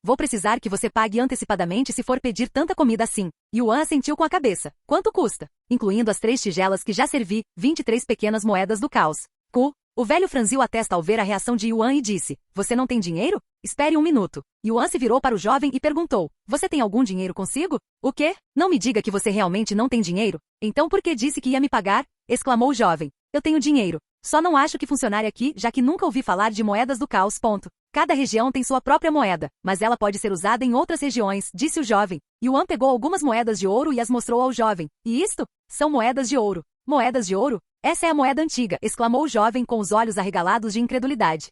S2: Vou precisar que você pague antecipadamente se for pedir tanta comida assim. Yuan assentiu com a cabeça. Quanto custa? Incluindo as 3 tigelas que já servi, 23 pequenas moedas do caos. O velho franziu a testa ao ver a reação de Yuan e disse, você não tem dinheiro? Espere um minuto. Yuan se virou para o jovem e perguntou, você tem algum dinheiro consigo? O quê? Não me diga que você realmente não tem dinheiro? Então por que disse que ia me pagar? Exclamou o jovem. Eu tenho dinheiro. Só não acho que funcionaria aqui, já que nunca ouvi falar de moedas do caos. Cada região tem sua própria moeda, mas ela pode ser usada em outras regiões, disse o jovem. Yuan pegou algumas moedas de ouro e as mostrou ao jovem. E isto? São moedas de ouro. Moedas de ouro? Essa é a moeda antiga, exclamou o jovem com os olhos arregalados de incredulidade.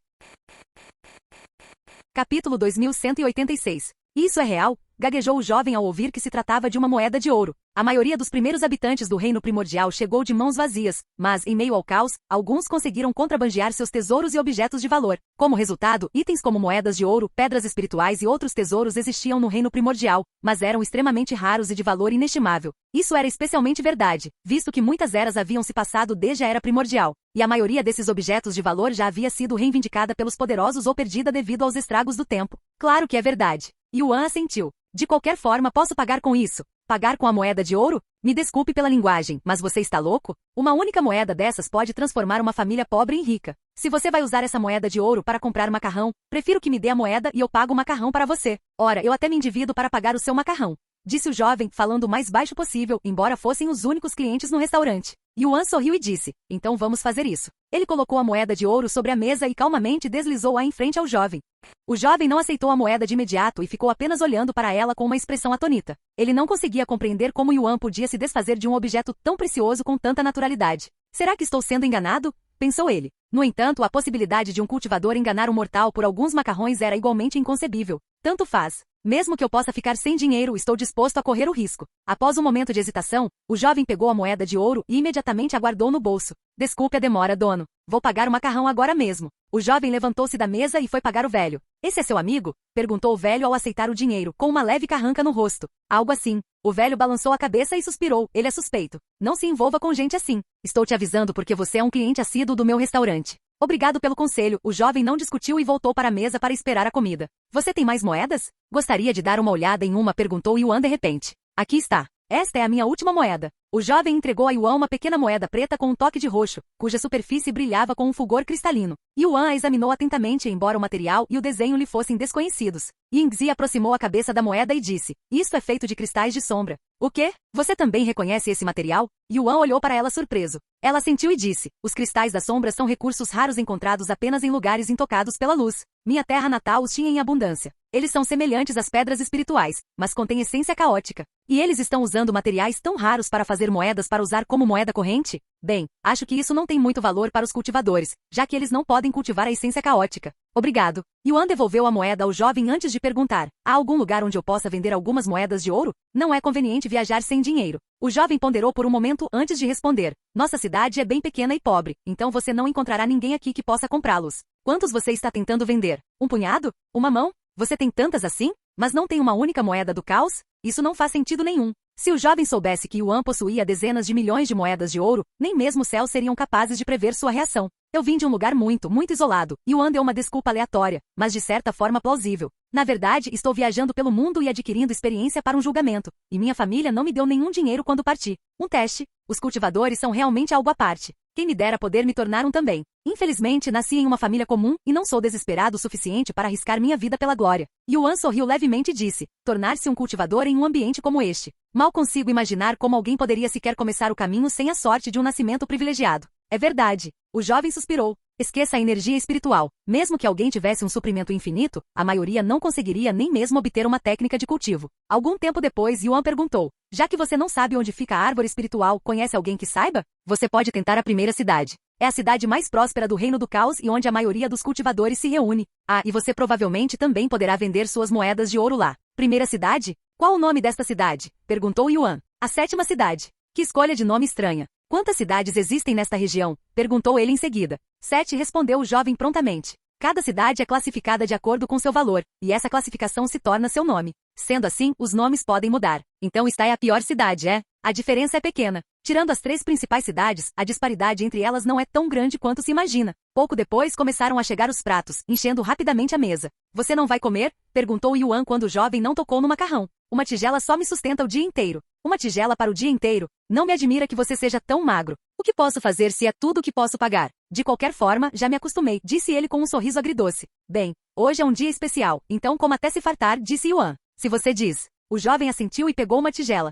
S2: Capítulo 2186. Isso é real? gaguejou o jovem ao ouvir que se tratava de uma moeda de ouro. A maioria dos primeiros habitantes do reino primordial chegou de mãos vazias, mas, em meio ao caos, alguns conseguiram contrabandear seus tesouros e objetos de valor. Como resultado, itens como moedas de ouro, pedras espirituais e outros tesouros existiam no reino primordial, mas eram extremamente raros e de valor inestimável. Isso era especialmente verdade, visto que muitas eras haviam se passado desde a era primordial, e a maioria desses objetos de valor já havia sido reivindicada pelos poderosos ou perdida devido aos estragos do tempo. Claro que é verdade. Yuan assentiu. De qualquer forma, posso pagar com isso. Pagar com a moeda de ouro? Me desculpe pela linguagem, mas você está louco? Uma única moeda dessas pode transformar uma família pobre em rica. Se você vai usar essa moeda de ouro para comprar macarrão, prefiro que me dê a moeda e eu pago o macarrão para você. Ora, eu até me endivido para pagar o seu macarrão, disse o jovem, falando o mais baixo possível, embora fossem os únicos clientes no restaurante. Yuan sorriu e disse, então vamos fazer isso. Ele colocou a moeda de ouro sobre a mesa e calmamente deslizou-a em frente ao jovem. O jovem não aceitou a moeda de imediato e ficou apenas olhando para ela com uma expressão atônita. Ele não conseguia compreender como Yuan podia se desfazer de um objeto tão precioso com tanta naturalidade. Será que estou sendo enganado? Pensou ele. No entanto, a possibilidade de um cultivador enganar um mortal por alguns macarrões era igualmente inconcebível. Tanto faz. Mesmo que eu possa ficar sem dinheiro, estou disposto a correr o risco. Após um momento de hesitação, o jovem pegou a moeda de ouro e imediatamente a guardou no bolso. Desculpe a demora, dono. Vou pagar o macarrão agora mesmo. O jovem levantou-se da mesa e foi pagar o velho. Esse é seu amigo? Perguntou o velho ao aceitar o dinheiro, com uma leve carranca no rosto. Algo assim. O velho balançou a cabeça e suspirou. Ele é suspeito. Não se envolva com gente assim. Estou te avisando porque você é um cliente assíduo do meu restaurante. Obrigado pelo conselho. O jovem não discutiu e voltou para a mesa para esperar a comida. Você tem mais moedas? Gostaria de dar uma olhada em uma, perguntou Yuan de repente. Aqui está. Esta é a minha última moeda. O jovem entregou a Yuan uma pequena moeda preta com um toque de roxo, cuja superfície brilhava com um fulgor cristalino. Yuan a examinou atentamente, embora o material e o desenho lhe fossem desconhecidos. Yingzi aproximou a cabeça da moeda e disse, isto é feito de cristais de sombra. O quê? Você também reconhece esse material? Yuan olhou para ela surpreso. Ela assentiu e disse, os cristais da sombra são recursos raros encontrados apenas em lugares intocados pela luz. Minha terra natal os tinha em abundância. Eles são semelhantes às pedras espirituais, mas contêm essência caótica. E eles estão usando materiais tão raros para fazer moedas para usar como moeda corrente? Bem, acho que isso não tem muito valor para os cultivadores, já que eles não podem cultivar a essência caótica. Obrigado. Yuan devolveu a moeda ao jovem antes de perguntar, há algum lugar onde eu possa vender algumas moedas de ouro? Não é conveniente viajar sem dinheiro. O jovem ponderou por um momento antes de responder. Nossa cidade é bem pequena e pobre, então você não encontrará ninguém aqui que possa comprá-los. Quantos você está tentando vender? Um punhado? Uma mão? Você tem tantas assim? Mas não tem uma única moeda do caos? Isso não faz sentido nenhum. Se o jovem soubesse que Yuan possuía dezenas de milhões de moedas de ouro, nem mesmo os céus seriam capazes de prever sua reação. Eu vim de um lugar muito isolado. Yuan deu uma desculpa aleatória, mas de certa forma plausível. Na verdade, estou viajando pelo mundo e adquirindo experiência para um julgamento, e minha família não me deu nenhum dinheiro quando parti. Um teste. Os cultivadores são realmente algo à parte. Quem me dera poder me tornar um também. Infelizmente, nasci em uma família comum e não sou desesperado o suficiente para arriscar minha vida pela glória. Yuan sorriu levemente e disse, tornar-se um cultivador em um ambiente como este. Mal consigo imaginar como alguém poderia sequer começar o caminho sem a sorte de um nascimento privilegiado. É verdade. O jovem suspirou. Esqueça a energia espiritual. Mesmo que alguém tivesse um suprimento infinito, a maioria não conseguiria nem mesmo obter uma técnica de cultivo. Algum tempo depois, Yuan perguntou, já que você não sabe onde fica a árvore espiritual, conhece alguém que saiba? Você pode tentar a primeira cidade. É a cidade mais próspera do reino do caos e onde a maioria dos cultivadores se reúne. Ah, e você provavelmente também poderá vender suas moedas de ouro lá. Primeira cidade? Qual o nome desta cidade? Perguntou Yuan. A sétima cidade. Que escolha de nome estranha. Quantas cidades existem nesta região? Perguntou ele em seguida. 7, respondeu o jovem prontamente. Cada cidade é classificada de acordo com seu valor, e essa classificação se torna seu nome. Sendo assim, os nomes podem mudar. Então esta é a pior cidade, é? A diferença é pequena. Tirando as 3 principais cidades, a disparidade entre elas não é tão grande quanto se imagina. Pouco depois começaram a chegar os pratos, enchendo rapidamente a mesa. Você não vai comer? Perguntou Yuan quando o jovem não tocou no macarrão. Uma tigela só me sustenta o dia inteiro. Uma tigela para o dia inteiro? Não me admira que você seja tão magro. O que posso fazer se é tudo o que posso pagar? De qualquer forma, já me acostumei, disse ele com um sorriso agridoce. Bem, hoje é um dia especial, então coma até se fartar, disse Yuan. Se você diz. O jovem assentiu e pegou uma tigela.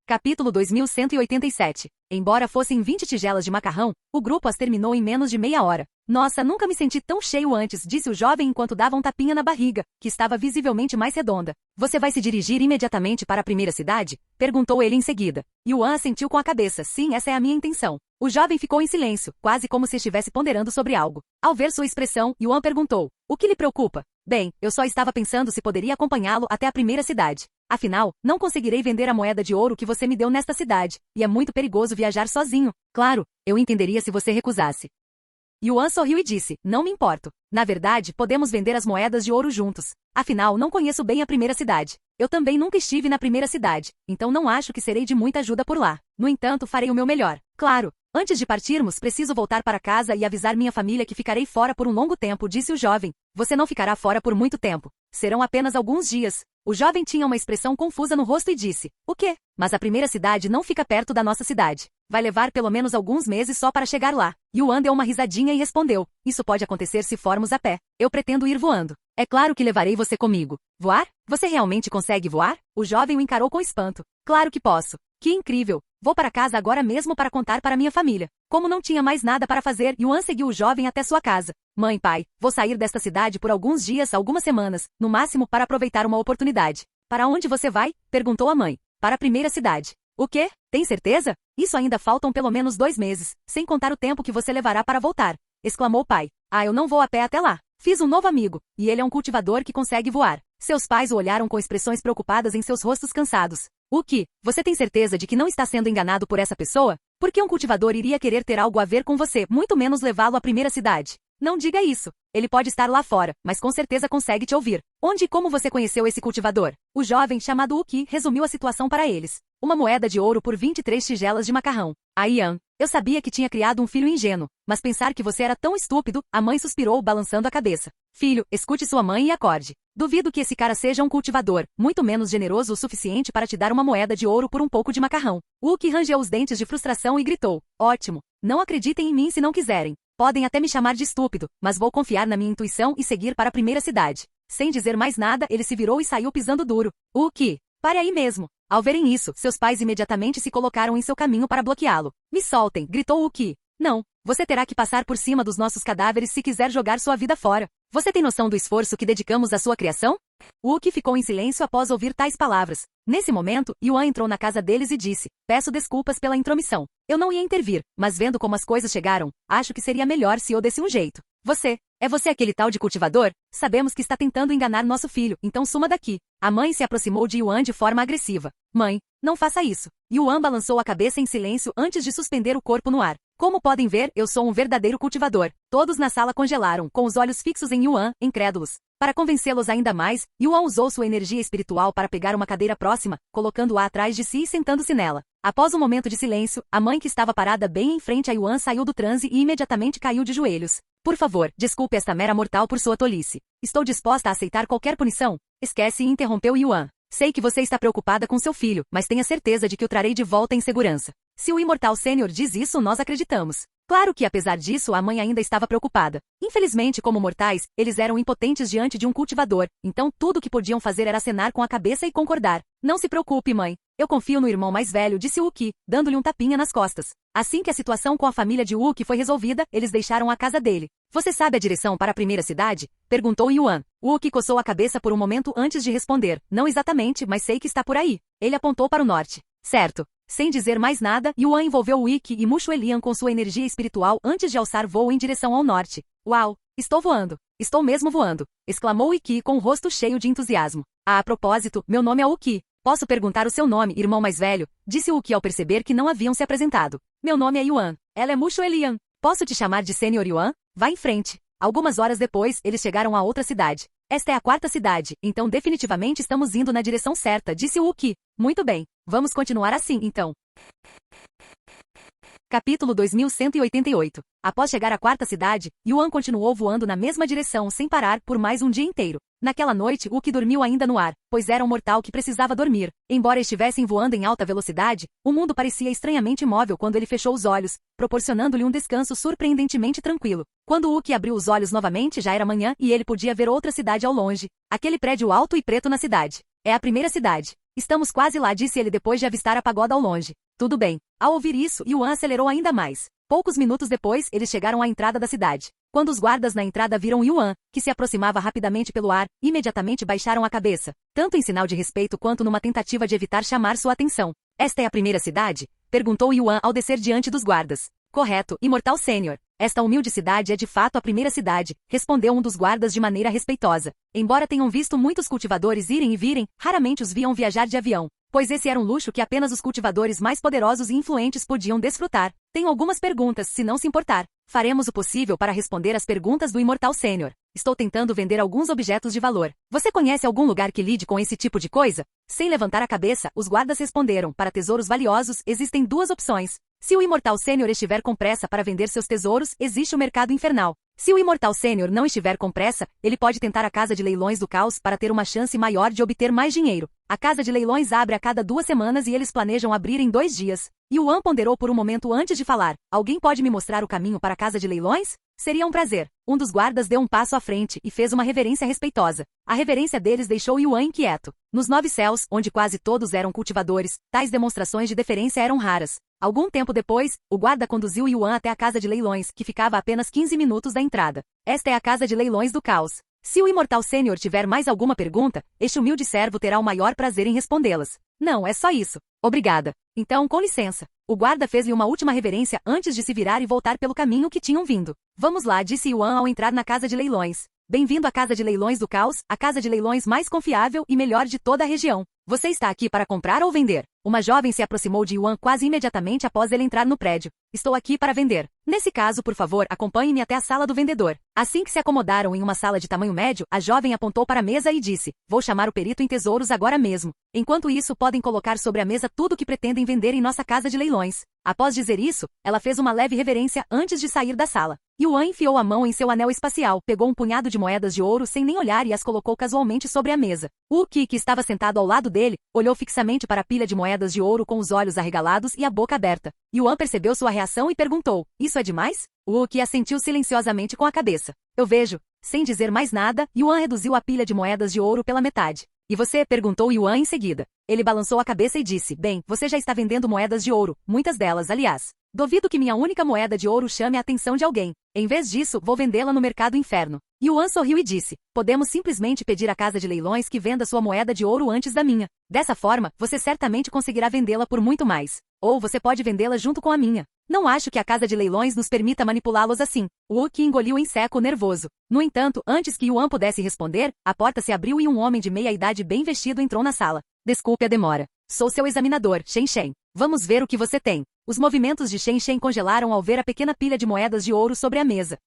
S2: Capítulo 2187. Embora fossem 20 tigelas de macarrão, o grupo as terminou em menos de meia hora. Nossa, nunca me senti tão cheio antes, disse o jovem enquanto dava um tapinha na barriga, que estava visivelmente mais redonda. Você vai se dirigir imediatamente para a primeira cidade? Perguntou ele em seguida. Yuan assentiu com a cabeça. Sim, essa é a minha intenção. O jovem ficou em silêncio, quase como se estivesse ponderando sobre algo. Ao ver sua expressão, Yuan perguntou. O que lhe preocupa? Bem, eu só estava pensando se poderia acompanhá-lo até a primeira cidade. Afinal, não conseguirei vender a moeda de ouro que você me deu nesta cidade, e é muito perigoso viajar sozinho. Claro, eu entenderia se você recusasse. Yuan sorriu e disse, não me importo. Na verdade, podemos vender as moedas de ouro juntos. Afinal, não conheço bem a primeira cidade. Eu também nunca estive na primeira cidade, então não acho que serei de muita ajuda por lá. No entanto, farei o meu melhor. Claro. Antes de partirmos, preciso voltar para casa e avisar minha família que ficarei fora por um longo tempo, disse o jovem. Você não ficará fora por muito tempo. Serão apenas alguns dias. O jovem tinha uma expressão confusa no rosto e disse, o quê? Mas a primeira cidade não fica perto da nossa cidade. Vai levar pelo menos alguns meses só para chegar lá. Yuan deu uma risadinha e respondeu, isso pode acontecer se formos a pé. Eu pretendo ir voando. É claro que levarei você comigo. Voar? Você realmente consegue voar? O jovem o encarou com espanto. Claro que posso. Que incrível! Vou para casa agora mesmo para contar para minha família. Como não tinha mais nada para fazer, Yuan seguiu o jovem até sua casa. Mãe, pai, vou sair desta cidade por alguns dias, algumas semanas, no máximo para aproveitar uma oportunidade. Para onde você vai? Perguntou a mãe. Para a primeira cidade. O quê? Tem certeza? Isso ainda faltam pelo menos 2 meses, sem contar o tempo que você levará para voltar. Exclamou o pai. Ah, eu não vou a pé até lá. Fiz um novo amigo, e ele é um cultivador que consegue voar. Seus pais o olharam com expressões preocupadas em seus rostos cansados. O que? Você tem certeza de que não está sendo enganado por essa pessoa? Por que um cultivador iria querer ter algo a ver com você, muito menos levá-lo à primeira cidade? Não diga isso. Ele pode estar lá fora, mas com certeza consegue te ouvir. Onde e como você conheceu esse cultivador? O jovem, chamado Uki, resumiu a situação para eles. Uma moeda de ouro por 23 tigelas de macarrão. Ah, Yan, eu sabia que tinha criado um filho ingênuo, mas pensar que você era tão estúpido, a mãe suspirou, balançando a cabeça. Filho, escute sua mãe e acorde. Duvido que esse cara seja um cultivador, muito menos generoso o suficiente para te dar uma moeda de ouro por um pouco de macarrão. Uki rangeu os dentes de frustração e gritou. Ótimo. Não acreditem em mim se não quiserem. Podem até me chamar de estúpido, mas vou confiar na minha intuição e seguir para a primeira cidade. Sem dizer mais nada, ele se virou e saiu pisando duro. Uki, pare aí mesmo. Ao verem isso, seus pais imediatamente se colocaram em seu caminho para bloqueá-lo. Me soltem, gritou Uki. Não, você terá que passar por cima dos nossos cadáveres se quiser jogar sua vida fora. Você tem noção do esforço que dedicamos à sua criação? Uki ficou em silêncio após ouvir tais palavras. Nesse momento, Yuan entrou na casa deles e disse, peço desculpas pela intromissão. Eu não ia intervir, mas vendo como as coisas chegaram, acho que seria melhor se eu desse um jeito. É você aquele tal de cultivador? Sabemos que está tentando enganar nosso filho, então suma daqui. A mãe se aproximou de Yuan de forma agressiva. Mãe, não faça isso. Yuan balançou a cabeça em silêncio antes de suspender o corpo no ar. Como podem ver, eu sou um verdadeiro cultivador. Todos na sala congelaram, com os olhos fixos em Yuan, incrédulos. Para convencê-los ainda mais, Yuan usou sua energia espiritual para pegar uma cadeira próxima, colocando-a atrás de si e sentando-se nela. Após um momento de silêncio, a mãe que estava parada bem em frente a Yuan saiu do transe e imediatamente caiu de joelhos. Por favor, desculpe esta mera mortal por sua tolice. Estou disposta a aceitar qualquer punição. Esquece e interrompeu Yuan. Sei que você está preocupada com seu filho, mas tenha certeza de que o trarei de volta em segurança. Se o Imortal Sênior diz isso, nós acreditamos. Claro que apesar disso, a mãe ainda estava preocupada. Infelizmente, como mortais, eles eram impotentes diante de um cultivador, então tudo o que podiam fazer era acenar com a cabeça e concordar. Não se preocupe, mãe. Eu confio no irmão mais velho, disse Uki, dando-lhe um tapinha nas costas. Assim que a situação com a família de Uki foi resolvida, eles deixaram a casa dele. Você sabe a direção para a primeira cidade? Perguntou Yuan. Uki coçou a cabeça por um momento antes de responder. Não exatamente, mas sei que está por aí. Ele apontou para o norte. Certo. Sem dizer mais nada, Yuan envolveu Uki e Mushu Elian com sua energia espiritual antes de alçar voo em direção ao norte. Uau! Estou voando! Estou mesmo voando! Exclamou Uki com o rosto cheio de entusiasmo. Ah, a propósito, meu nome é Uki. Posso perguntar o seu nome, irmão mais velho? Disse Uki ao perceber que não haviam se apresentado. Meu nome é Yuan. Ela é Mushu Elian. Posso te chamar de Sênior Yuan? Vá em frente. Algumas horas depois, eles chegaram a outra cidade. Esta é a 4ª cidade, então definitivamente estamos indo na direção certa, disse Uki. Muito bem. Vamos continuar assim, então. Capítulo 2188. Após chegar à 4ª cidade, Yuan continuou voando na mesma direção sem parar por mais um dia inteiro. Naquela noite, Uki dormiu ainda no ar, pois era um mortal que precisava dormir. Embora estivessem voando em alta velocidade, o mundo parecia estranhamente imóvel quando ele fechou os olhos, proporcionando-lhe um descanso surpreendentemente tranquilo. Quando Uki abriu os olhos novamente, já era manhã e ele podia ver outra cidade ao longe. Aquele prédio alto e preto na cidade. É a primeira cidade. Estamos quase lá, disse ele depois de avistar a pagoda ao longe. Tudo bem. Ao ouvir isso, Yuan acelerou ainda mais. Poucos minutos depois, eles chegaram à entrada da cidade. Quando os guardas na entrada viram Yuan, que se aproximava rapidamente pelo ar, imediatamente baixaram a cabeça, tanto em sinal de respeito quanto numa tentativa de evitar chamar sua atenção. Esta é a primeira cidade? Perguntou Yuan ao descer diante dos guardas. Correto, Imortal Sênior. Esta humilde cidade é de fato a primeira cidade, respondeu um dos guardas de maneira respeitosa. Embora tenham visto muitos cultivadores irem e virem, raramente os viam viajar de avião, pois esse era um luxo que apenas os cultivadores mais poderosos e influentes podiam desfrutar. Tenho algumas perguntas, se não se importar. Faremos o possível para responder às perguntas do Imortal Sênior. Estou tentando vender alguns objetos de valor. Você conhece algum lugar que lide com esse tipo de coisa? Sem levantar a cabeça, os guardas responderam. Para tesouros valiosos, existem duas opções. Se o Imortal Sênior estiver com pressa para vender seus tesouros, existe o mercado infernal. Se o Imortal Sênior não estiver com pressa, ele pode tentar a Casa de Leilões do Caos para ter uma chance maior de obter mais dinheiro. A Casa de Leilões abre a cada 2 semanas e eles planejam abrir em 2 dias. Yuan ponderou por um momento antes de falar. Alguém pode me mostrar o caminho para a Casa de Leilões? Seria um prazer. Um dos guardas deu um passo à frente e fez uma reverência respeitosa. A reverência deles deixou Yuan inquieto. Nos 9 céus, onde quase todos eram cultivadores, tais demonstrações de deferência eram raras. Algum tempo depois, o guarda conduziu Yuan até a Casa de Leilões, que ficava a apenas 15 minutos da entrada. Esta é a Casa de Leilões do Caos. Se o Imortal Sênior tiver mais alguma pergunta, este humilde servo terá o maior prazer em respondê-las. Não, é só isso. Obrigada. Então, com licença. O guarda fez-lhe uma última reverência antes de se virar e voltar pelo caminho que tinham vindo. Vamos lá, disse Yuan ao entrar na Casa de Leilões. Bem-vindo à Casa de Leilões do Caos, a Casa de Leilões mais confiável e melhor de toda a região. Você está aqui para comprar ou vender? Uma jovem se aproximou de Yuan quase imediatamente após ele entrar no prédio. Estou aqui para vender. Nesse caso, por favor, acompanhe-me até a sala do vendedor. Assim que se acomodaram em uma sala de tamanho médio, a jovem apontou para a mesa e disse, vou chamar o perito em tesouros agora mesmo. Enquanto isso, podem colocar sobre a mesa tudo o que pretendem vender em nossa Casa de Leilões. Após dizer isso, ela fez uma leve reverência antes de sair da sala. Yuan enfiou a mão em seu anel espacial, pegou um punhado de moedas de ouro sem nem olhar e as colocou casualmente sobre a mesa. Wu Qi, que estava sentado ao lado dele, olhou fixamente para a pilha de moedas de ouro com os olhos arregalados e a boca aberta. Yuan percebeu sua reação e perguntou, isso é demais? Wu Qi assentiu silenciosamente com a cabeça. Eu vejo. Sem dizer mais nada, Yuan reduziu a pilha de moedas de ouro pela metade. E você? Perguntou Yuan em seguida. Ele balançou a cabeça e disse, bem, você já está vendendo moedas de ouro, muitas delas, aliás. Duvido que minha única moeda de ouro chame a atenção de alguém. Em vez disso, vou vendê-la no mercado inferno. Yuan sorriu e disse, podemos simplesmente pedir à Casa de Leilões que venda sua moeda de ouro antes da minha. Dessa forma, você certamente conseguirá vendê-la por muito mais. Ou você pode vendê-la junto com a minha. Não acho que a Casa de Leilões nos permita manipulá-los assim. Wu Qi engoliu em seco nervoso. No entanto, antes que Yuan pudesse responder, a porta se abriu e um homem de meia-idade bem vestido entrou na sala. Desculpe a demora. Sou seu examinador, Shen Shen. Vamos ver o que você tem. Os movimentos de Shen Shen congelaram ao ver a pequena pilha de moedas de ouro sobre a mesa.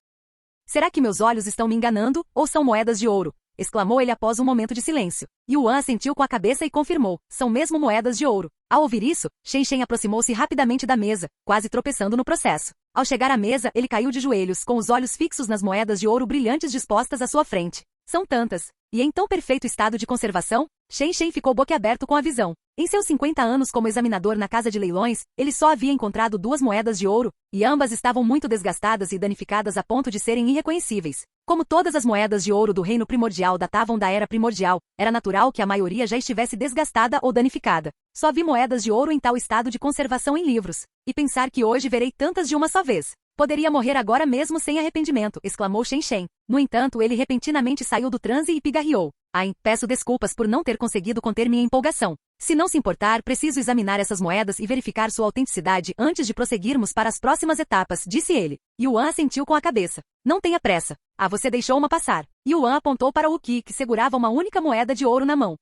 S2: Será que meus olhos estão me enganando, ou são moedas de ouro? Exclamou ele após um momento de silêncio. Yuan assentiu com a cabeça e confirmou. São mesmo moedas de ouro. Ao ouvir isso, Shen Shen aproximou-se rapidamente da mesa, quase tropeçando no processo. Ao chegar à mesa, ele caiu de joelhos, com os olhos fixos nas moedas de ouro brilhantes dispostas à sua frente. São tantas. E em tão perfeito estado de conservação? Shen Shen ficou boquiaberto com a visão. Em seus 50 anos como examinador na Casa de Leilões, ele só havia encontrado 2 moedas de ouro, e ambas estavam muito desgastadas e danificadas a ponto de serem irreconhecíveis. Como todas as moedas de ouro do Reino Primordial datavam da Era Primordial, era natural que a maioria já estivesse desgastada ou danificada. Só vi moedas de ouro em tal estado de conservação em livros. E pensar que hoje verei tantas de uma só vez. Poderia morrer agora mesmo sem arrependimento, exclamou Shen Shen. No entanto, ele repentinamente saiu do transe e pigarreou. Ai, peço desculpas por não ter conseguido conter minha empolgação. Se não se importar, preciso examinar essas moedas e verificar sua autenticidade antes de prosseguirmos para as próximas etapas, disse ele. Yuan assentiu com a cabeça. Não tenha pressa. Ah, você deixou uma passar. Yuan apontou para Wu Qi, que segurava uma única moeda de ouro na mão.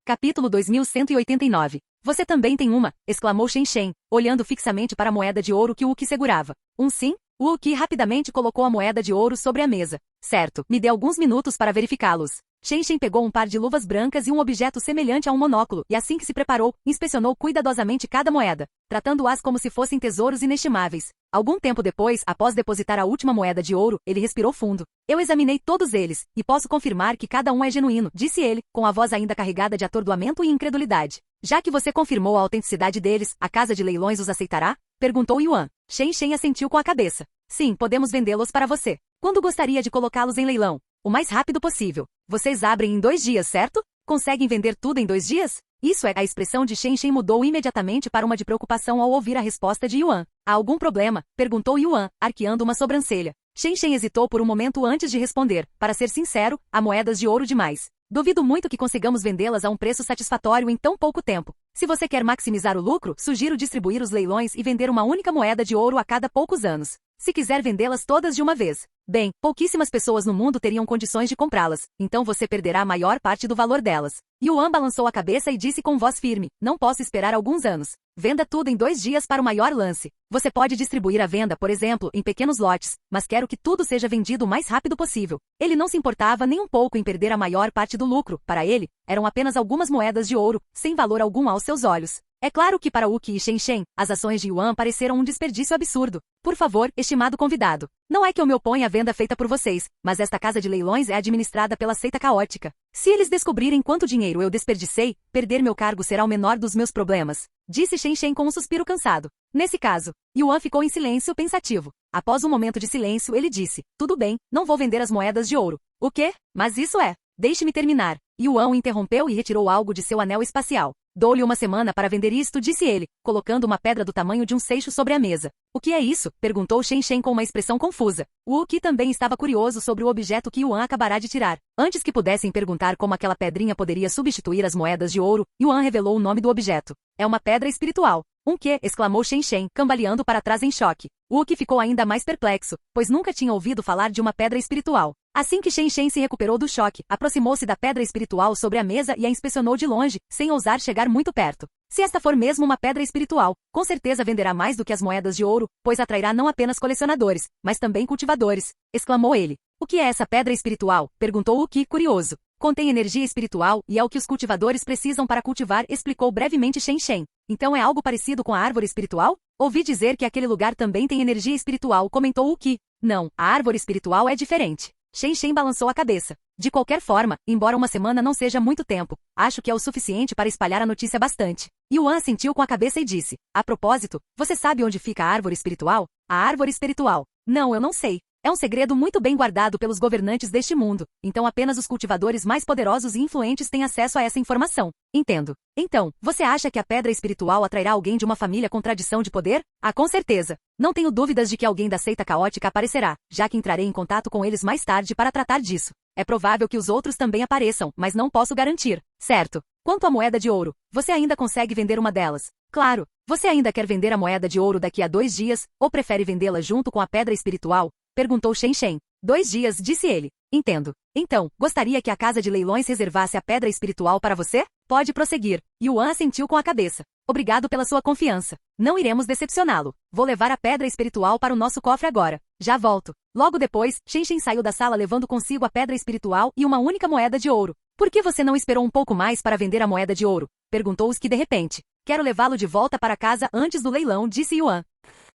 S2: Capítulo 2189. Você também tem uma, exclamou Shen Shen, olhando fixamente para a moeda de ouro que Wu Qi segurava. Sim? Wu Qi rapidamente colocou a moeda de ouro sobre a mesa. Certo, me dê alguns minutos para verificá-los. Shen Shen pegou um par de luvas brancas e um objeto semelhante a um monóculo, e assim que se preparou, inspecionou cuidadosamente cada moeda, tratando-as como se fossem tesouros inestimáveis. Algum tempo depois, após depositar a última moeda de ouro, ele respirou fundo. Eu examinei todos eles, e posso confirmar que cada um é genuíno, disse ele, com a voz ainda carregada de atordoamento e incredulidade. Já que você confirmou a autenticidade deles, a Casa de Leilões os aceitará? Perguntou Yuan. Shen Shen assentiu com a cabeça. Sim, podemos vendê-los para você. Quando gostaria de colocá-los em leilão? O mais rápido possível. Vocês abrem em 2 dias, certo? Conseguem vender tudo em 2 dias? Isso é, a expressão de Shen Shen mudou imediatamente para uma de preocupação ao ouvir a resposta de Yuan. Há algum problema? Perguntou Yuan, arqueando uma sobrancelha. Shen Shen hesitou por um momento antes de responder. Para ser sincero, há moedas de ouro demais. Duvido muito que consigamos vendê-las a um preço satisfatório em tão pouco tempo. Se você quer maximizar o lucro, sugiro distribuir os leilões e vender uma única moeda de ouro a cada poucos anos. Se quiser vendê-las todas de uma vez. Bem, pouquíssimas pessoas no mundo teriam condições de comprá-las, então você perderá a maior parte do valor delas. Yuan balançou a cabeça e disse com voz firme, não posso esperar alguns anos. Venda tudo em 2 dias para o maior lance. Você pode distribuir a venda, por exemplo, em pequenos lotes, mas quero que tudo seja vendido o mais rápido possível. Ele não se importava nem um pouco em perder a maior parte do lucro. Para ele, eram apenas algumas moedas de ouro, sem valor algum aos seus olhos. É claro que para Uki e Shen, as ações de Yuan pareceram um desperdício absurdo. Por favor, estimado convidado. Não é que eu me oponha à venda feita por vocês, mas esta casa de leilões é administrada pela seita caótica. Se eles descobrirem quanto dinheiro eu desperdicei, perder meu cargo será o menor dos meus problemas. Disse Shen com um suspiro cansado. Nesse caso, Yuan ficou em silêncio pensativo. Após um momento de silêncio, ele disse, tudo bem, não vou vender as moedas de ouro. O quê? Mas isso é. Deixe-me terminar. Yuan o interrompeu e retirou algo de seu anel espacial. Dou-lhe uma semana para vender isto, disse ele, colocando uma pedra do tamanho de um seixo sobre a mesa. O que é isso? Perguntou Shen com uma expressão confusa. Uki também estava curioso sobre o objeto que Yuan acabará de tirar. Antes que pudessem perguntar como aquela pedrinha poderia substituir as moedas de ouro, Yuan revelou o nome do objeto. É uma pedra espiritual. Um quê? Exclamou Shen, cambaleando para trás em choque. Uki ficou ainda mais perplexo, pois nunca tinha ouvido falar de uma pedra espiritual. Assim que Shen se recuperou do choque, aproximou-se da pedra espiritual sobre a mesa e a inspecionou de longe, sem ousar chegar muito perto. Se esta for mesmo uma pedra espiritual, com certeza venderá mais do que as moedas de ouro, pois atrairá não apenas colecionadores, mas também cultivadores, exclamou ele. O que é essa pedra espiritual? Perguntou Uki, curioso. Contém energia espiritual e é o que os cultivadores precisam para cultivar, explicou brevemente Shen. Então é algo parecido com a árvore espiritual? Ouvi dizer que aquele lugar também tem energia espiritual, comentou Uki. Não, a árvore espiritual é diferente. Shen balançou a cabeça. De qualquer forma, embora uma semana não seja muito tempo, acho que é o suficiente para espalhar a notícia bastante. Yuan assentiu com a cabeça e disse, a propósito, você sabe onde fica a árvore espiritual? A árvore espiritual. Não, eu não sei. É um segredo muito bem guardado pelos governantes deste mundo, então apenas os cultivadores mais poderosos e influentes têm acesso a essa informação. Entendo. Então, você acha que a pedra espiritual atrairá alguém de uma família com tradição de poder? Ah, com certeza. Não tenho dúvidas de que alguém da seita caótica aparecerá, já que entrarei em contato com eles mais tarde para tratar disso. É provável que os outros também apareçam, mas não posso garantir. Certo. Quanto à moeda de ouro, você ainda consegue vender uma delas? Claro. Você ainda quer vender a moeda de ouro daqui a 2 dias, ou prefere vendê-la junto com a pedra espiritual? Perguntou Shen. 2 dias, disse ele. Entendo. Então, gostaria que a casa de leilões reservasse a pedra espiritual para você? Pode prosseguir. Yuan assentiu com a cabeça. Obrigado pela sua confiança. Não iremos decepcioná-lo. Vou levar a pedra espiritual para o nosso cofre agora. Já volto. Logo depois, Shen saiu da sala levando consigo a pedra espiritual e uma única moeda de ouro. Por que você não esperou um pouco mais para vender a moeda de ouro? Perguntou Uki de repente. Quero levá-lo de volta para casa antes do leilão, disse Yuan.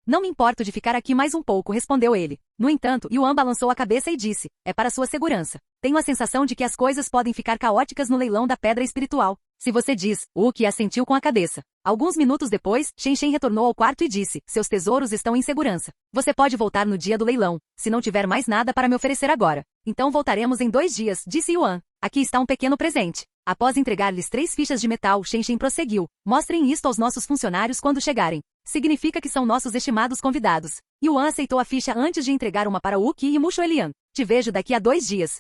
S2: Não me importo de ficar aqui mais um pouco, respondeu ele. No entanto, Yuan balançou a cabeça e disse, é para sua segurança. Tenho a sensação de que as coisas podem ficar caóticas no leilão da pedra espiritual. Se você diz, Uki assentiu com a cabeça. Alguns minutos depois, Shen retornou ao quarto e disse, seus tesouros estão em segurança. Você pode voltar no dia do leilão, se não tiver mais nada para me oferecer agora. Então voltaremos em 2 dias, disse Yuan. Aqui está um pequeno presente. Após entregar-lhes 3 fichas de metal, Shen prosseguiu. Mostrem isto aos nossos funcionários quando chegarem. Significa que são nossos estimados convidados. Yuan aceitou a ficha antes de entregar uma para Uki e Mushuelian. Te vejo daqui a 2 dias.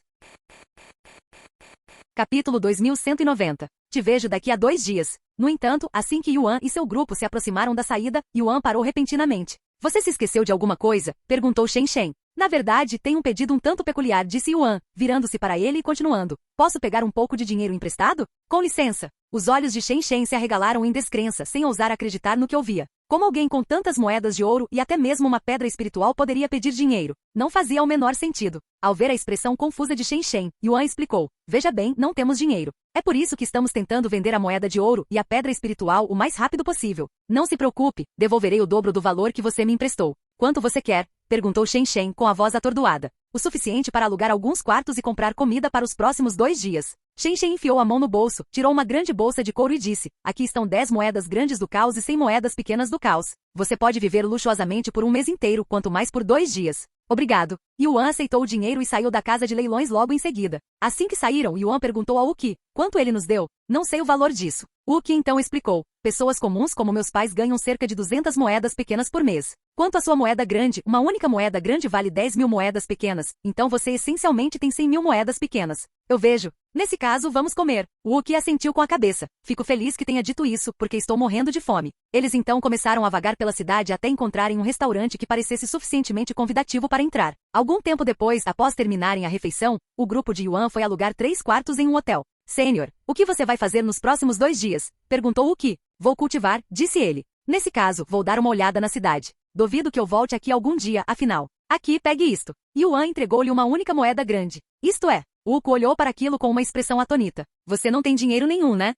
S2: Capítulo 2190. Te vejo daqui a 2 dias. No entanto, assim que Yuan e seu grupo se aproximaram da saída, Yuan parou repentinamente. Você se esqueceu de alguma coisa? Perguntou Shen. Na verdade, tem um pedido um tanto peculiar, disse Yuan, virando-se para ele e continuando. Posso pegar um pouco de dinheiro emprestado? Com licença. Os olhos de Shen se arregalaram em descrença, sem ousar acreditar no que ouvia. Como alguém com tantas moedas de ouro e até mesmo uma pedra espiritual poderia pedir dinheiro? Não fazia o menor sentido. Ao ver a expressão confusa de Shen, Yuan explicou. Veja bem, não temos dinheiro. É por isso que estamos tentando vender a moeda de ouro e a pedra espiritual o mais rápido possível. Não se preocupe, devolverei o dobro do valor que você me emprestou. Quanto você quer? Perguntou Shen com a voz atordoada. O suficiente para alugar alguns quartos e comprar comida para os próximos 2 dias. Shen enfiou a mão no bolso, tirou uma grande bolsa de couro e disse, aqui estão 10 moedas grandes do caos e 100 moedas pequenas do caos. Você pode viver luxuosamente por um mês inteiro, quanto mais por 2 dias. Obrigado. Yuan aceitou o dinheiro e saiu da casa de leilões logo em seguida. Assim que saíram, Yuan perguntou a Uki, quanto ele nos deu? Não sei o valor disso. Uki então explicou, pessoas comuns como meus pais ganham cerca de 200 moedas pequenas por mês. Quanto à sua moeda grande, uma única moeda grande vale 10.000 moedas pequenas, então você essencialmente tem 100.000 moedas pequenas. Eu vejo. Nesse caso, vamos comer. Wookie assentiu com a cabeça. Fico feliz que tenha dito isso, porque estou morrendo de fome. Eles então começaram a vagar pela cidade até encontrarem um restaurante que parecesse suficientemente convidativo para entrar. Algum tempo depois, após terminarem a refeição, o grupo de Yuan foi alugar 3 quartos em um hotel. Sênior, o que você vai fazer nos próximos 2 dias? Perguntou Wookie. Vou cultivar, disse ele. Nesse caso, vou dar uma olhada na cidade. Duvido que eu volte aqui algum dia, afinal. Aqui, pegue isto. Yuan entregou-lhe uma única moeda grande. Isto é. Wookie olhou para aquilo com uma expressão atonita. Você não tem dinheiro nenhum, né?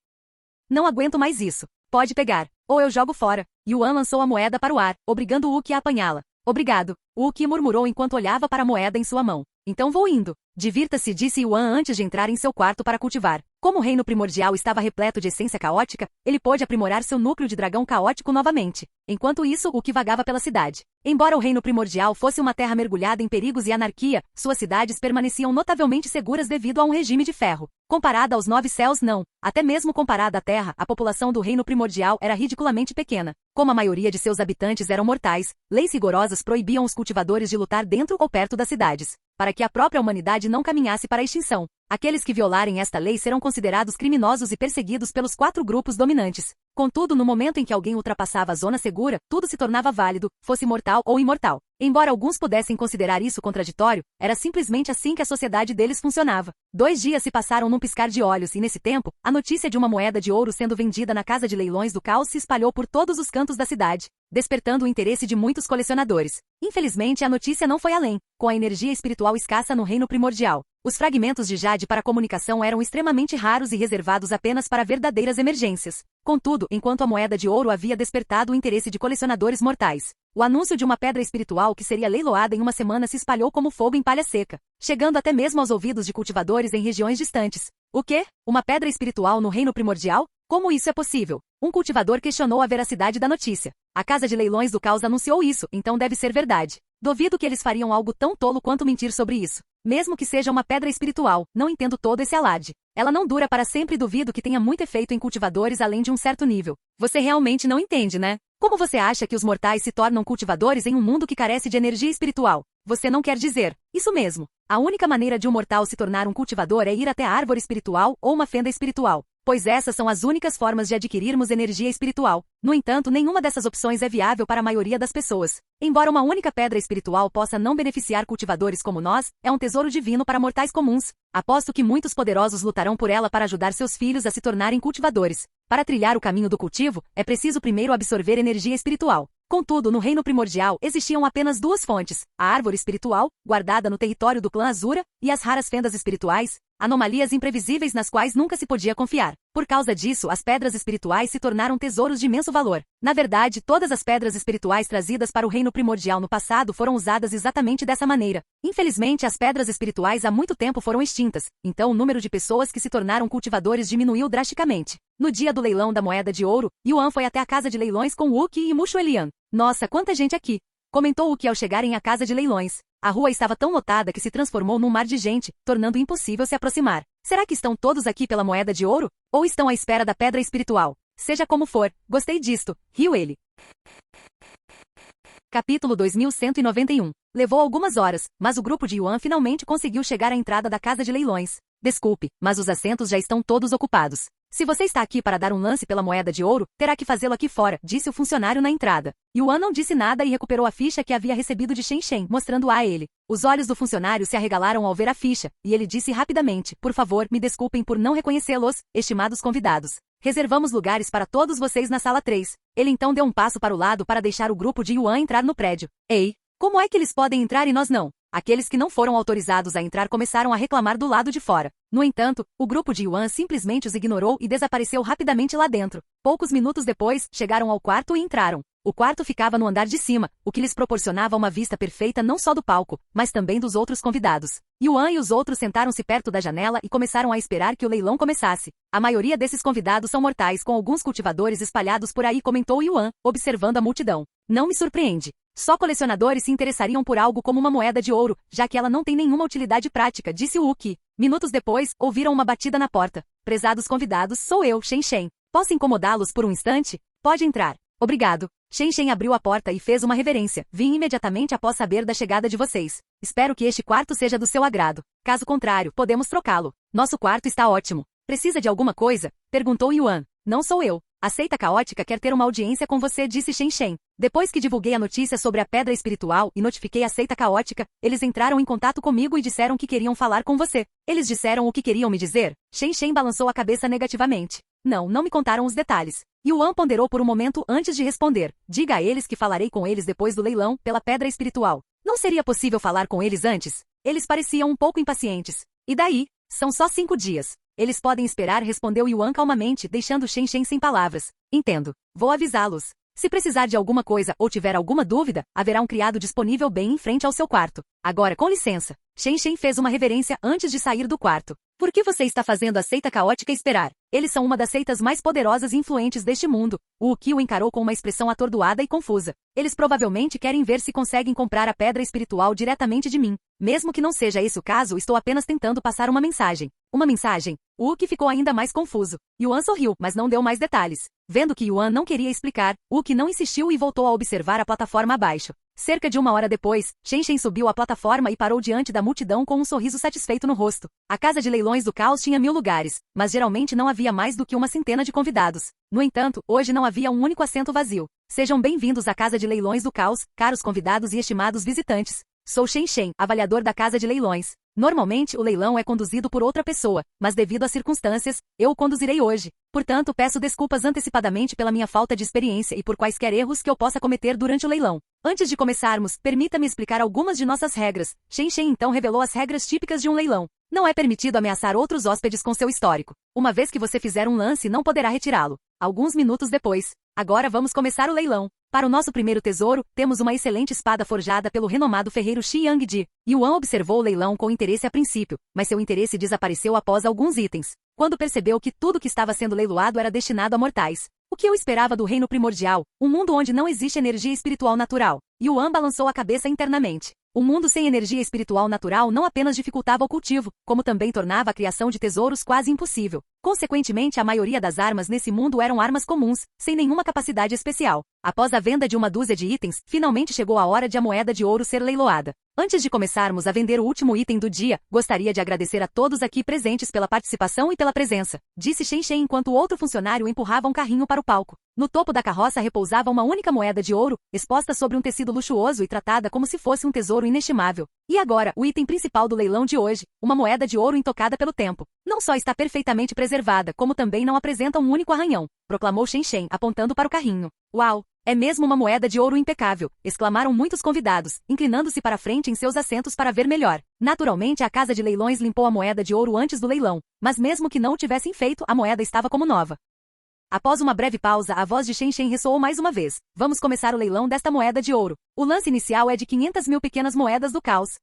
S2: Não aguento mais isso. Pode pegar. Ou eu jogo fora. Yuan lançou a moeda para o ar, obrigando Wookie a apanhá-la. Obrigado. Wookie murmurou enquanto olhava para a moeda em sua mão. Então vou indo. Divirta-se, disse Yuan antes de entrar em seu quarto para cultivar. Como o reino primordial estava repleto de essência caótica, ele pôde aprimorar seu núcleo de dragão caótico novamente. Enquanto isso, Wookie vagava pela cidade. Embora o reino primordial fosse uma terra mergulhada em perigos e anarquia, suas cidades permaneciam notavelmente seguras devido a um regime de ferro. Comparada aos 9 céus, não. Até mesmo comparada à Terra, a população do reino primordial era ridiculamente pequena. Como a maioria de seus habitantes eram mortais, leis rigorosas proibiam os cultivadores de lutar dentro ou perto das cidades, para que a própria humanidade não caminhasse para a extinção. Aqueles que violarem esta lei serão considerados criminosos e perseguidos pelos 4 grupos dominantes. Contudo, no momento em que alguém ultrapassava a zona segura, tudo se tornava válido, fosse mortal ou imortal. Embora alguns pudessem considerar isso contraditório, era simplesmente assim que a sociedade deles funcionava. 2 dias se passaram num piscar de olhos e, nesse tempo, a notícia de uma moeda de ouro sendo vendida na casa de leilões do caos se espalhou por todos os cantos da cidade, despertando o interesse de muitos colecionadores. Infelizmente, a notícia não foi além, com a energia espiritual escassa no reino primordial. Os fragmentos de jade para comunicação eram extremamente raros e reservados apenas para verdadeiras emergências. Contudo, enquanto a moeda de ouro havia despertado o interesse de colecionadores mortais, o anúncio de uma pedra espiritual que seria leiloada em uma semana se espalhou como fogo em palha seca, chegando até mesmo aos ouvidos de cultivadores em regiões distantes. O quê? Uma pedra espiritual no reino primordial? Como isso é possível? Um cultivador questionou a veracidade da notícia. A casa de leilões do caos anunciou isso, então deve ser verdade. Duvido que eles fariam algo tão tolo quanto mentir sobre isso. Mesmo que seja uma pedra espiritual, não entendo todo esse alarde. Ela não dura para sempre e duvido que tenha muito efeito em cultivadores além de um certo nível. Você realmente não entende, né? Como você acha que os mortais se tornam cultivadores em um mundo que carece de energia espiritual? Você não quer dizer. Isso mesmo. A única maneira de um mortal se tornar um cultivador é ir até a árvore espiritual ou uma fenda espiritual, pois essas são as únicas formas de adquirirmos energia espiritual. No entanto, nenhuma dessas opções é viável para a maioria das pessoas. Embora uma única pedra espiritual possa não beneficiar cultivadores como nós, é um tesouro divino para mortais comuns. Aposto que muitos poderosos lutarão por ela para ajudar seus filhos a se tornarem cultivadores. Para trilhar o caminho do cultivo, é preciso primeiro absorver energia espiritual. Contudo, no reino primordial existiam apenas 2 fontes, a árvore espiritual, guardada no território do clã Azura, e as raras fendas espirituais, anomalias imprevisíveis nas quais nunca se podia confiar. Por causa disso, as pedras espirituais se tornaram tesouros de imenso valor. Na verdade, todas as pedras espirituais trazidas para o reino primordial no passado foram usadas exatamente dessa maneira. Infelizmente, as pedras espirituais há muito tempo foram extintas, então o número de pessoas que se tornaram cultivadores diminuiu drasticamente. No dia do leilão da moeda de ouro, Yuan foi até a casa de leilões com Wookie e Mushu Elian. Nossa, quanta gente aqui! Comentou Wookie ao chegarem à casa de leilões. A rua estava tão lotada que se transformou num mar de gente, tornando impossível se aproximar. Será que estão todos aqui pela moeda de ouro? Ou estão à espera da pedra espiritual? Seja como for, gostei disto, riu ele. Capítulo 2191. Levou algumas horas, mas o grupo de Yuan finalmente conseguiu chegar à entrada da casa de leilões. Desculpe, mas os assentos já estão todos ocupados. Se você está aqui para dar um lance pela moeda de ouro, terá que fazê-lo aqui fora, disse o funcionário na entrada. Yuan não disse nada e recuperou a ficha que havia recebido de Shen Shen, mostrando-a a ele. Os olhos do funcionário se arregalaram ao ver a ficha, e ele disse rapidamente, por favor, me desculpem por não reconhecê-los, estimados convidados. Reservamos lugares para todos vocês na sala 3. Ele então deu um passo para o lado para deixar o grupo de Yuan entrar no prédio. Ei, como é que eles podem entrar e nós não? Aqueles que não foram autorizados a entrar começaram a reclamar do lado de fora. No entanto, o grupo de Yuan simplesmente os ignorou e desapareceu rapidamente lá dentro. Poucos minutos depois, chegaram ao quarto e entraram. O quarto ficava no andar de cima, o que lhes proporcionava uma vista perfeita não só do palco, mas também dos outros convidados. Yuan e os outros sentaram-se perto da janela e começaram a esperar que o leilão começasse. A maioria desses convidados são mortais, com alguns cultivadores espalhados por aí, comentou Yuan, observando a multidão. Não me surpreende. Só colecionadores se interessariam por algo como uma moeda de ouro, já que ela não tem nenhuma utilidade prática, disse Wookie. Minutos depois, ouviram uma batida na porta. Prezados convidados, sou eu, Shen Shen. Posso incomodá-los por um instante? Pode entrar. Obrigado. Shen Shen abriu a porta e fez uma reverência. Vim imediatamente após saber da chegada de vocês. Espero que este quarto seja do seu agrado. Caso contrário, podemos trocá-lo. Nosso quarto está ótimo. Precisa de alguma coisa? Perguntou Yuan. Não sou eu. A seita caótica quer ter uma audiência com você, disse Shen Shen. Depois que divulguei a notícia sobre a pedra espiritual e notifiquei a seita caótica, eles entraram em contato comigo e disseram que queriam falar com você. Eles disseram o que queriam me dizer? Shen Shen balançou a cabeça negativamente. Não me contaram os detalhes. Yuan ponderou por um momento antes de responder. Diga a eles que falarei com eles depois do leilão, pela pedra espiritual. Não seria possível falar com eles antes? Eles pareciam um pouco impacientes. E daí? São só 5 dias. Eles podem esperar, respondeu Yuan calmamente, deixando Shen Shen sem palavras. Entendo. Vou avisá-los. Se precisar de alguma coisa ou tiver alguma dúvida, haverá um criado disponível bem em frente ao seu quarto. Agora, com licença. Shen Shen fez uma reverência antes de sair do quarto. Por que você está fazendo a seita caótica esperar? Eles são uma das seitas mais poderosas e influentes deste mundo. O Uki o encarou com uma expressão atordoada e confusa. Eles provavelmente querem ver se conseguem comprar a pedra espiritual diretamente de mim. Mesmo que não seja esse o caso, estou apenas tentando passar uma mensagem. Uma mensagem? O Uki ficou ainda mais confuso. Yuan sorriu, mas não deu mais detalhes. Vendo que Yuan não queria explicar, Uki não insistiu e voltou a observar a plataforma abaixo. Cerca de 1 hora depois, Shen Shen subiu a plataforma e parou diante da multidão com um sorriso satisfeito no rosto. A casa de leilões do caos tinha 1000 lugares, mas geralmente não havia mais do que uma centena de convidados. No entanto, hoje não havia um único assento vazio. Sejam bem-vindos à casa de leilões do caos, caros convidados e estimados visitantes. Sou Shen Shen, avaliador da casa de leilões. Normalmente, o leilão é conduzido por outra pessoa, mas devido às circunstâncias, eu o conduzirei hoje. Portanto, peço desculpas antecipadamente pela minha falta de experiência e por quaisquer erros que eu possa cometer durante o leilão. Antes de começarmos, permita-me explicar algumas de nossas regras. Shen Shen então revelou as regras típicas de um leilão. Não é permitido ameaçar outros hóspedes com seu histórico. Uma vez que você fizer um lance, não poderá retirá-lo. Alguns minutos depois. Agora vamos começar o leilão. Para o nosso primeiro tesouro, temos uma excelente espada forjada pelo renomado ferreiro Shi Yang-ji. Yuan observou o leilão com interesse a princípio, mas seu interesse desapareceu após alguns itens. Quando percebeu que tudo que estava sendo leiloado era destinado a mortais. O que eu esperava do reino primordial? Um mundo onde não existe energia espiritual natural. Yuan balançou a cabeça internamente. Um mundo sem energia espiritual natural não apenas dificultava o cultivo, como também tornava a criação de tesouros quase impossível. Consequentemente, a maioria das armas nesse mundo eram armas comuns, sem nenhuma capacidade especial. Após a venda de uma dúzia de itens, finalmente chegou a hora de a moeda de ouro ser leiloada. Antes de começarmos a vender o último item do dia, gostaria de agradecer a todos aqui presentes pela participação e pela presença, disse Shen Shen enquanto o outro funcionário empurrava um carrinho para o palco. No topo da carroça repousava uma única moeda de ouro, exposta sobre um tecido luxuoso e tratada como se fosse um tesouro inestimável. E agora, o item principal do leilão de hoje, uma moeda de ouro intocada pelo tempo. Não só está perfeitamente preservada, como também não apresenta um único arranhão, proclamou Shen Shen, apontando para o carrinho. Uau! É mesmo uma moeda de ouro impecável, exclamaram muitos convidados, inclinando-se para frente em seus assentos para ver melhor. Naturalmente, a casa de leilões limpou a moeda de ouro antes do leilão, mas mesmo que não o tivessem feito, a moeda estava como nova. Após uma breve pausa, a voz de Shen Shen ressoou mais uma vez. Vamos começar o leilão desta moeda de ouro. O lance inicial é de 500.000 pequenas moedas do caos.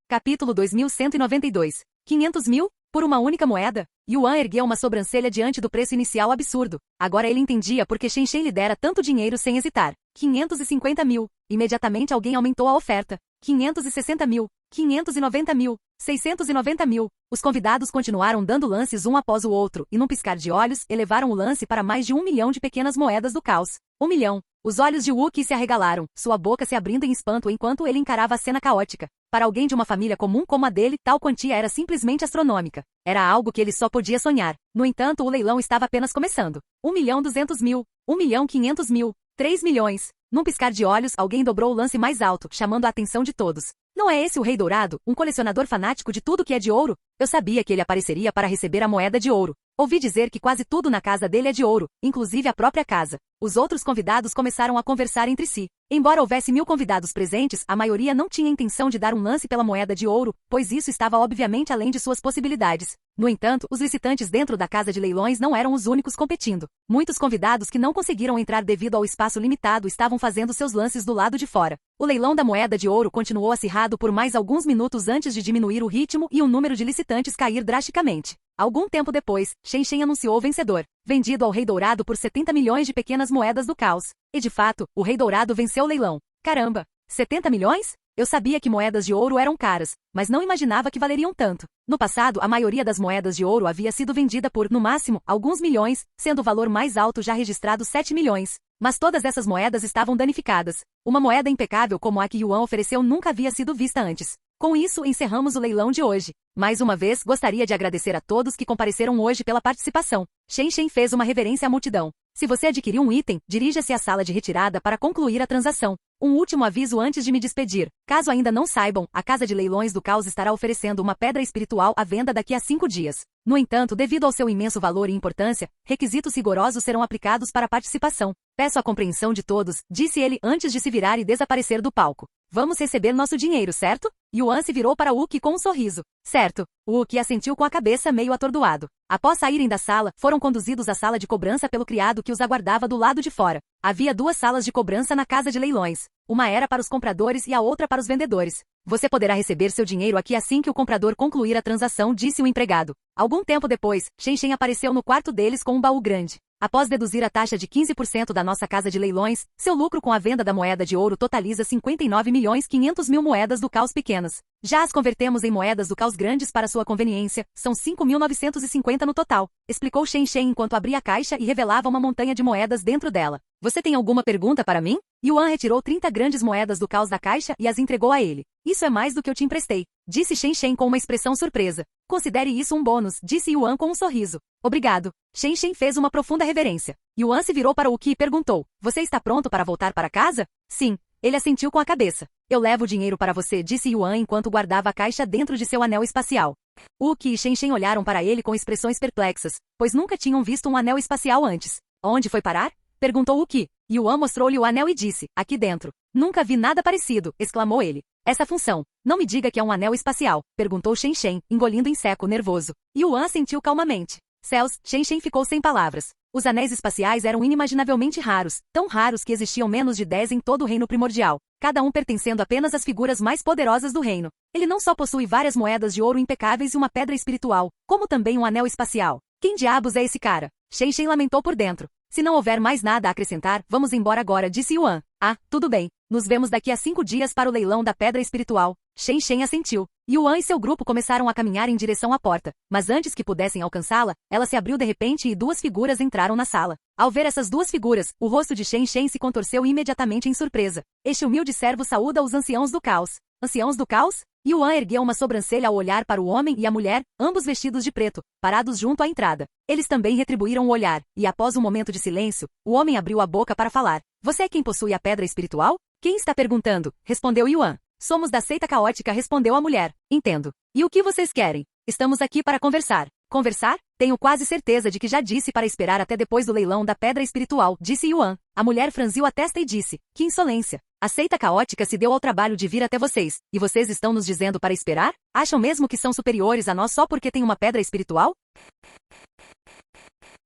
S2: Capítulo 2192. 500.000? Por uma única moeda? Yuan ergueu uma sobrancelha diante do preço inicial absurdo. Agora ele entendia por que Shen Shen lhe dera tanto dinheiro sem hesitar. 550.000. Imediatamente alguém aumentou a oferta. 560.000. 590.000. 690.000. Os convidados continuaram dando lances um após o outro, e num piscar de olhos, elevaram o lance para mais de 1 milhão de pequenas moedas do caos. 1 milhão. Os olhos de Wookiee se arregalaram, sua boca se abrindo em espanto enquanto ele encarava a cena caótica. Para alguém de uma família comum como a dele, tal quantia era simplesmente astronômica. Era algo que ele só podia sonhar. No entanto, o leilão estava apenas começando. 1.200.000. 1.500.000. 3 milhões. Num piscar de olhos, alguém dobrou o lance mais alto, chamando a atenção de todos. Não é esse o Rei Dourado, um colecionador fanático de tudo que é de ouro? Eu sabia que ele apareceria para receber a moeda de ouro. Ouvi dizer que quase tudo na casa dele é de ouro, inclusive a própria casa. Os outros convidados começaram a conversar entre si. Embora houvesse 1000 convidados presentes, a maioria não tinha intenção de dar um lance pela moeda de ouro, pois isso estava obviamente além de suas possibilidades. No entanto, os licitantes dentro da casa de leilões não eram os únicos competindo. Muitos convidados que não conseguiram entrar devido ao espaço limitado estavam fazendo seus lances do lado de fora. O leilão da moeda de ouro continuou acirrado por mais alguns minutos antes de diminuir o ritmo e o número de licitantes cair drasticamente. Algum tempo depois, Shen Shen anunciou o vencedor, vendido ao Rei Dourado por 70 milhões de pequenas moedas do caos. E de fato, o Rei Dourado venceu o leilão. Caramba! 70 milhões? Eu sabia que moedas de ouro eram caras, mas não imaginava que valeriam tanto. No passado, a maioria das moedas de ouro havia sido vendida por, no máximo, alguns milhões, sendo o valor mais alto já registrado 7 milhões. Mas todas essas moedas estavam danificadas. Uma moeda impecável como a que Yuan ofereceu nunca havia sido vista antes. Com isso, encerramos o leilão de hoje. Mais uma vez, gostaria de agradecer a todos que compareceram hoje pela participação. Shen Shen fez uma reverência à multidão. Se você adquiriu um item, dirija-se à sala de retirada para concluir a transação. Um último aviso antes de me despedir. Caso ainda não saibam, a Casa de Leilões do Caos estará oferecendo uma pedra espiritual à venda daqui a 5 dias. No entanto, devido ao seu imenso valor e importância, requisitos rigorosos serão aplicados para a participação. Peço a compreensão de todos, disse ele antes de se virar e desaparecer do palco. Vamos receber nosso dinheiro, certo? Yuan se virou para Uki com um sorriso. Certo. Uki assentiu com a cabeça meio atordoado. Após saírem da sala, foram conduzidos à sala de cobrança pelo criado que os aguardava do lado de fora. Havia 2 salas de cobrança na Casa de Leilões. Uma era para os compradores e a outra para os vendedores. Você poderá receber seu dinheiro aqui assim que o comprador concluir a transação, disse o empregado. Algum tempo depois, Shen Shen apareceu no quarto deles com um baú grande. Após deduzir a taxa de 15% da nossa Casa de Leilões, seu lucro com a venda da moeda de ouro totaliza 59.500.000 moedas do caos pequenas. Já as convertemos em moedas do caos grandes para sua conveniência, são 5.950 no total, explicou Shen Shen enquanto abria a caixa e revelava uma montanha de moedas dentro dela. Você tem alguma pergunta para mim? Yuan retirou 30 grandes moedas do caos da caixa e as entregou a ele. Isso é mais do que eu te emprestei, disse Shen Shen com uma expressão surpresa. Considere isso um bônus, disse Yuan com um sorriso. Obrigado. Shen Shen fez uma profunda reverência. Yuan se virou para Uki e perguntou, você está pronto para voltar para casa? Sim. Ele assentiu com a cabeça. Eu levo o dinheiro para você, disse Yuan enquanto guardava a caixa dentro de seu anel espacial. Uki e Shen Shen olharam para ele com expressões perplexas, pois nunca tinham visto um anel espacial antes. Onde foi parar? Perguntou Uki. Yuan mostrou-lhe o anel e disse, aqui dentro. Nunca vi nada parecido, exclamou ele. Essa função. Não me diga que é um anel espacial, perguntou Shen Shen, engolindo em seco, nervoso. Yuan assentiu calmamente. Céus, Shen Shen ficou sem palavras. Os anéis espaciais eram inimaginavelmente raros, tão raros que existiam menos de 10 em todo o reino primordial, cada um pertencendo apenas às figuras mais poderosas do reino. Ele não só possui várias moedas de ouro impecáveis e uma pedra espiritual, como também um anel espacial. Quem diabos é esse cara? Shen Shen lamentou por dentro. Se não houver mais nada a acrescentar, vamos embora agora, disse Yuan. Ah, tudo bem. Nos vemos daqui a 5 dias para o leilão da pedra espiritual. Shen Shen assentiu. Yuan e seu grupo começaram a caminhar em direção à porta, mas antes que pudessem alcançá-la, ela se abriu de repente e 2 figuras entraram na sala. Ao ver essas 2 figuras, o rosto de Shen Shen se contorceu imediatamente em surpresa. Este humilde servo saúda os anciãos do caos. Anciãos do caos? Yuan ergueu uma sobrancelha ao olhar para o homem e a mulher, ambos vestidos de preto, parados junto à entrada. Eles também retribuíram o olhar, e após um momento de silêncio, o homem abriu a boca para falar. Você é quem possui a pedra espiritual? Quem está perguntando? Respondeu Yuan. Somos da seita caótica, respondeu a mulher. Entendo. E o que vocês querem? Estamos aqui para conversar. Conversar? Tenho quase certeza de que já disse para esperar até depois do leilão da pedra espiritual, disse Yuan. A mulher franziu a testa e disse, que insolência. A seita caótica se deu ao trabalho de vir até vocês, e vocês estão nos dizendo para esperar? Acham mesmo que são superiores a nós só porque têm uma pedra espiritual?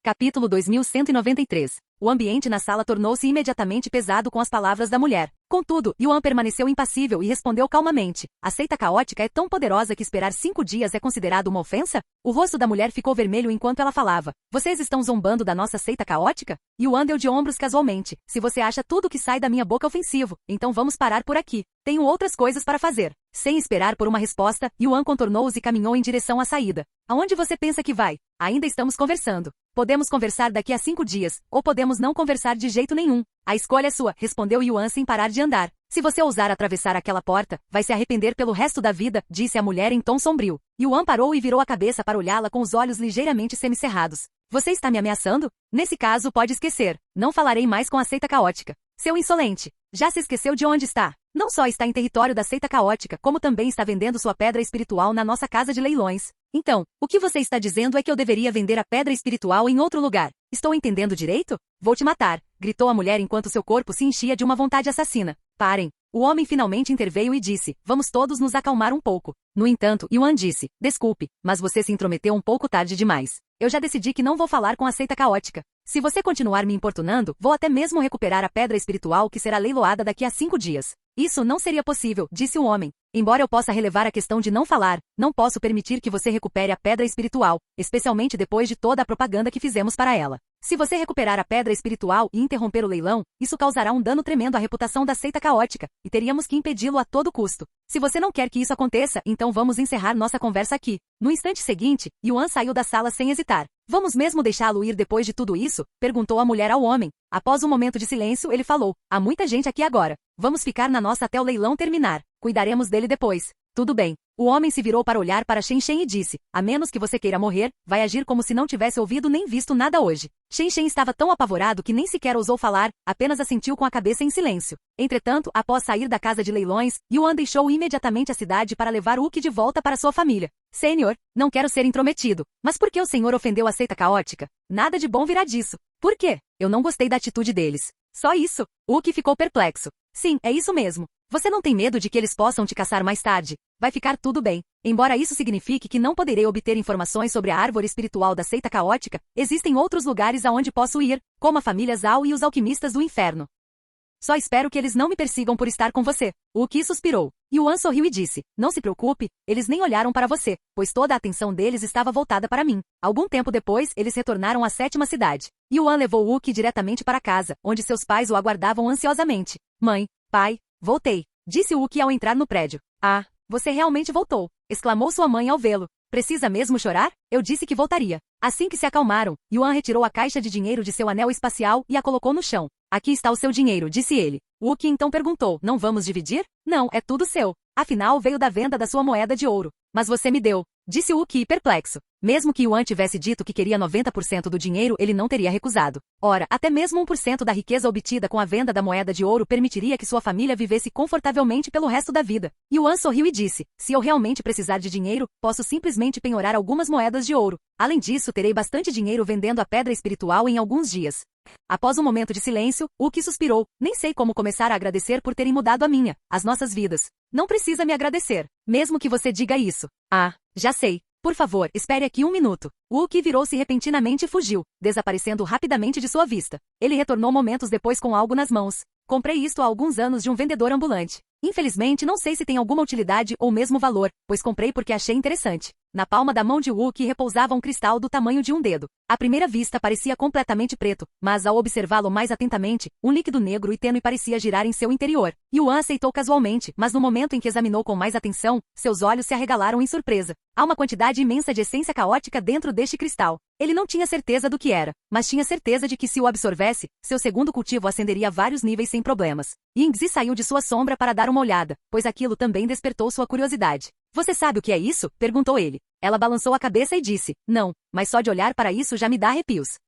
S2: Capítulo 2193. O ambiente na sala tornou-se imediatamente pesado com as palavras da mulher. Contudo, Yuan permaneceu impassível e respondeu calmamente. A seita caótica é tão poderosa que esperar 5 dias é considerado uma ofensa? O rosto da mulher ficou vermelho enquanto ela falava. Vocês estão zombando da nossa seita caótica? Yuan deu de ombros casualmente. Se você acha tudo que sai da minha boca ofensivo, então vamos parar por aqui. Tenho outras coisas para fazer. Sem esperar por uma resposta, Yuan contornou-os e caminhou em direção à saída. Aonde você pensa que vai? Ainda estamos conversando. Podemos conversar daqui a 5 dias, ou podemos não conversar de jeito nenhum. A escolha é sua, respondeu Yuan sem parar de andar. Se você ousar atravessar aquela porta, vai se arrepender pelo resto da vida, disse a mulher em tom sombrio. Yuan parou e virou a cabeça para olhá-la com os olhos ligeiramente semicerrados. Você está me ameaçando? Nesse caso, pode esquecer. Não falarei mais com a seita caótica. Seu insolente. Já se esqueceu de onde está? Não só está em território da seita caótica, como também está vendendo sua pedra espiritual na nossa casa de leilões. Então, o que você está dizendo é que eu deveria vender a pedra espiritual em outro lugar. Estou entendendo direito? Vou te matar, gritou a mulher enquanto seu corpo se enchia de uma vontade assassina. Parem. O homem finalmente interveio e disse, vamos todos nos acalmar um pouco. No entanto, Yuan disse, desculpe, mas você se intrometeu um pouco tarde demais. Eu já decidi que não vou falar com a seita caótica. Se você continuar me importunando, vou até mesmo recuperar a pedra espiritual que será leiloada daqui a 5 dias. Isso não seria possível, disse o homem. Embora eu possa relevar a questão de não falar, não posso permitir que você recupere a pedra espiritual, especialmente depois de toda a propaganda que fizemos para ela. Se você recuperar a pedra espiritual e interromper o leilão, isso causará um dano tremendo à reputação da seita caótica, e teríamos que impedi-lo a todo custo. Se você não quer que isso aconteça, então vamos encerrar nossa conversa aqui. No instante seguinte, Yuan saiu da sala sem hesitar. Vamos mesmo deixá-lo ir depois de tudo isso? Perguntou a mulher ao homem. Após um momento de silêncio, ele falou: há muita gente aqui agora. Vamos ficar na nossa até o leilão terminar. Cuidaremos dele depois. Tudo bem. O homem se virou para olhar para Shen Shen e disse: a menos que você queira morrer, vai agir como se não tivesse ouvido nem visto nada hoje. Shen Shen estava tão apavorado que nem sequer ousou falar, apenas assentiu com a cabeça em silêncio. Entretanto, após sair da casa de leilões, Yuan deixou imediatamente a cidade para levar Uki de volta para sua família. Senhor, não quero ser intrometido, mas por que o senhor ofendeu a seita caótica? Nada de bom virá disso. Por quê? Eu não gostei da atitude deles. Só isso. Uki ficou perplexo. Sim, é isso mesmo. Você não tem medo de que eles possam te caçar mais tarde? Vai ficar tudo bem. Embora isso signifique que não poderei obter informações sobre a árvore espiritual da seita caótica, existem outros lugares aonde posso ir, como a família Zhao e os alquimistas do inferno. Só espero que eles não me persigam por estar com você. Uki suspirou. Yuan sorriu e disse: não se preocupe, eles nem olharam para você, pois toda a atenção deles estava voltada para mim. Algum tempo depois, eles retornaram à 7ª cidade. Yuan levou Uki diretamente para casa, onde seus pais o aguardavam ansiosamente. Mãe, pai, voltei, disse Uki ao entrar no prédio. Ah, você realmente voltou, exclamou sua mãe ao vê-lo. Precisa mesmo chorar? Eu disse que voltaria. Assim que se acalmaram, Yuan retirou a caixa de dinheiro de seu anel espacial e a colocou no chão. Aqui está o seu dinheiro, disse ele. Uki então perguntou: não vamos dividir? Não, é tudo seu. Afinal, veio da venda da sua moeda de ouro. Mas você me deu, disse Uki perplexo. Mesmo que Yuan tivesse dito que queria 90% do dinheiro, ele não teria recusado. Ora, até mesmo 1% da riqueza obtida com a venda da moeda de ouro permitiria que sua família vivesse confortavelmente pelo resto da vida. Yuan sorriu e disse: se eu realmente precisar de dinheiro, posso simplesmente penhorar algumas moedas de ouro. Além disso, terei bastante dinheiro vendendo a pedra espiritual em alguns dias. Após um momento de silêncio, Uki suspirou. Nem sei como começar a agradecer por terem mudado as nossas vidas. Não precisa me agradecer, mesmo que você diga isso. Ah, já sei. Por favor, espere aqui um minuto. Uki virou-se repentinamente e fugiu, desaparecendo rapidamente de sua vista. Ele retornou momentos depois com algo nas mãos. Comprei isto há alguns anos de um vendedor ambulante. Infelizmente, não sei se tem alguma utilidade ou mesmo valor, pois comprei porque achei interessante. Na palma da mão de Uki repousava um cristal do tamanho de um dedo. À primeira vista parecia completamente preto, mas ao observá-lo mais atentamente, um líquido negro e tênue parecia girar em seu interior. Yuan aceitou casualmente, mas no momento em que examinou com mais atenção, seus olhos se arregalaram em surpresa. Há uma quantidade imensa de essência caótica dentro deste cristal. Ele não tinha certeza do que era, mas tinha certeza de que se o absorvesse, seu segundo cultivo ascenderia a vários níveis sem problemas. Yingzi saiu de sua sombra para dar uma olhada, pois aquilo também despertou sua curiosidade. Você sabe o que é isso? Perguntou ele. Ela balançou a cabeça e disse: não, mas só de olhar para isso já me dá arrepios.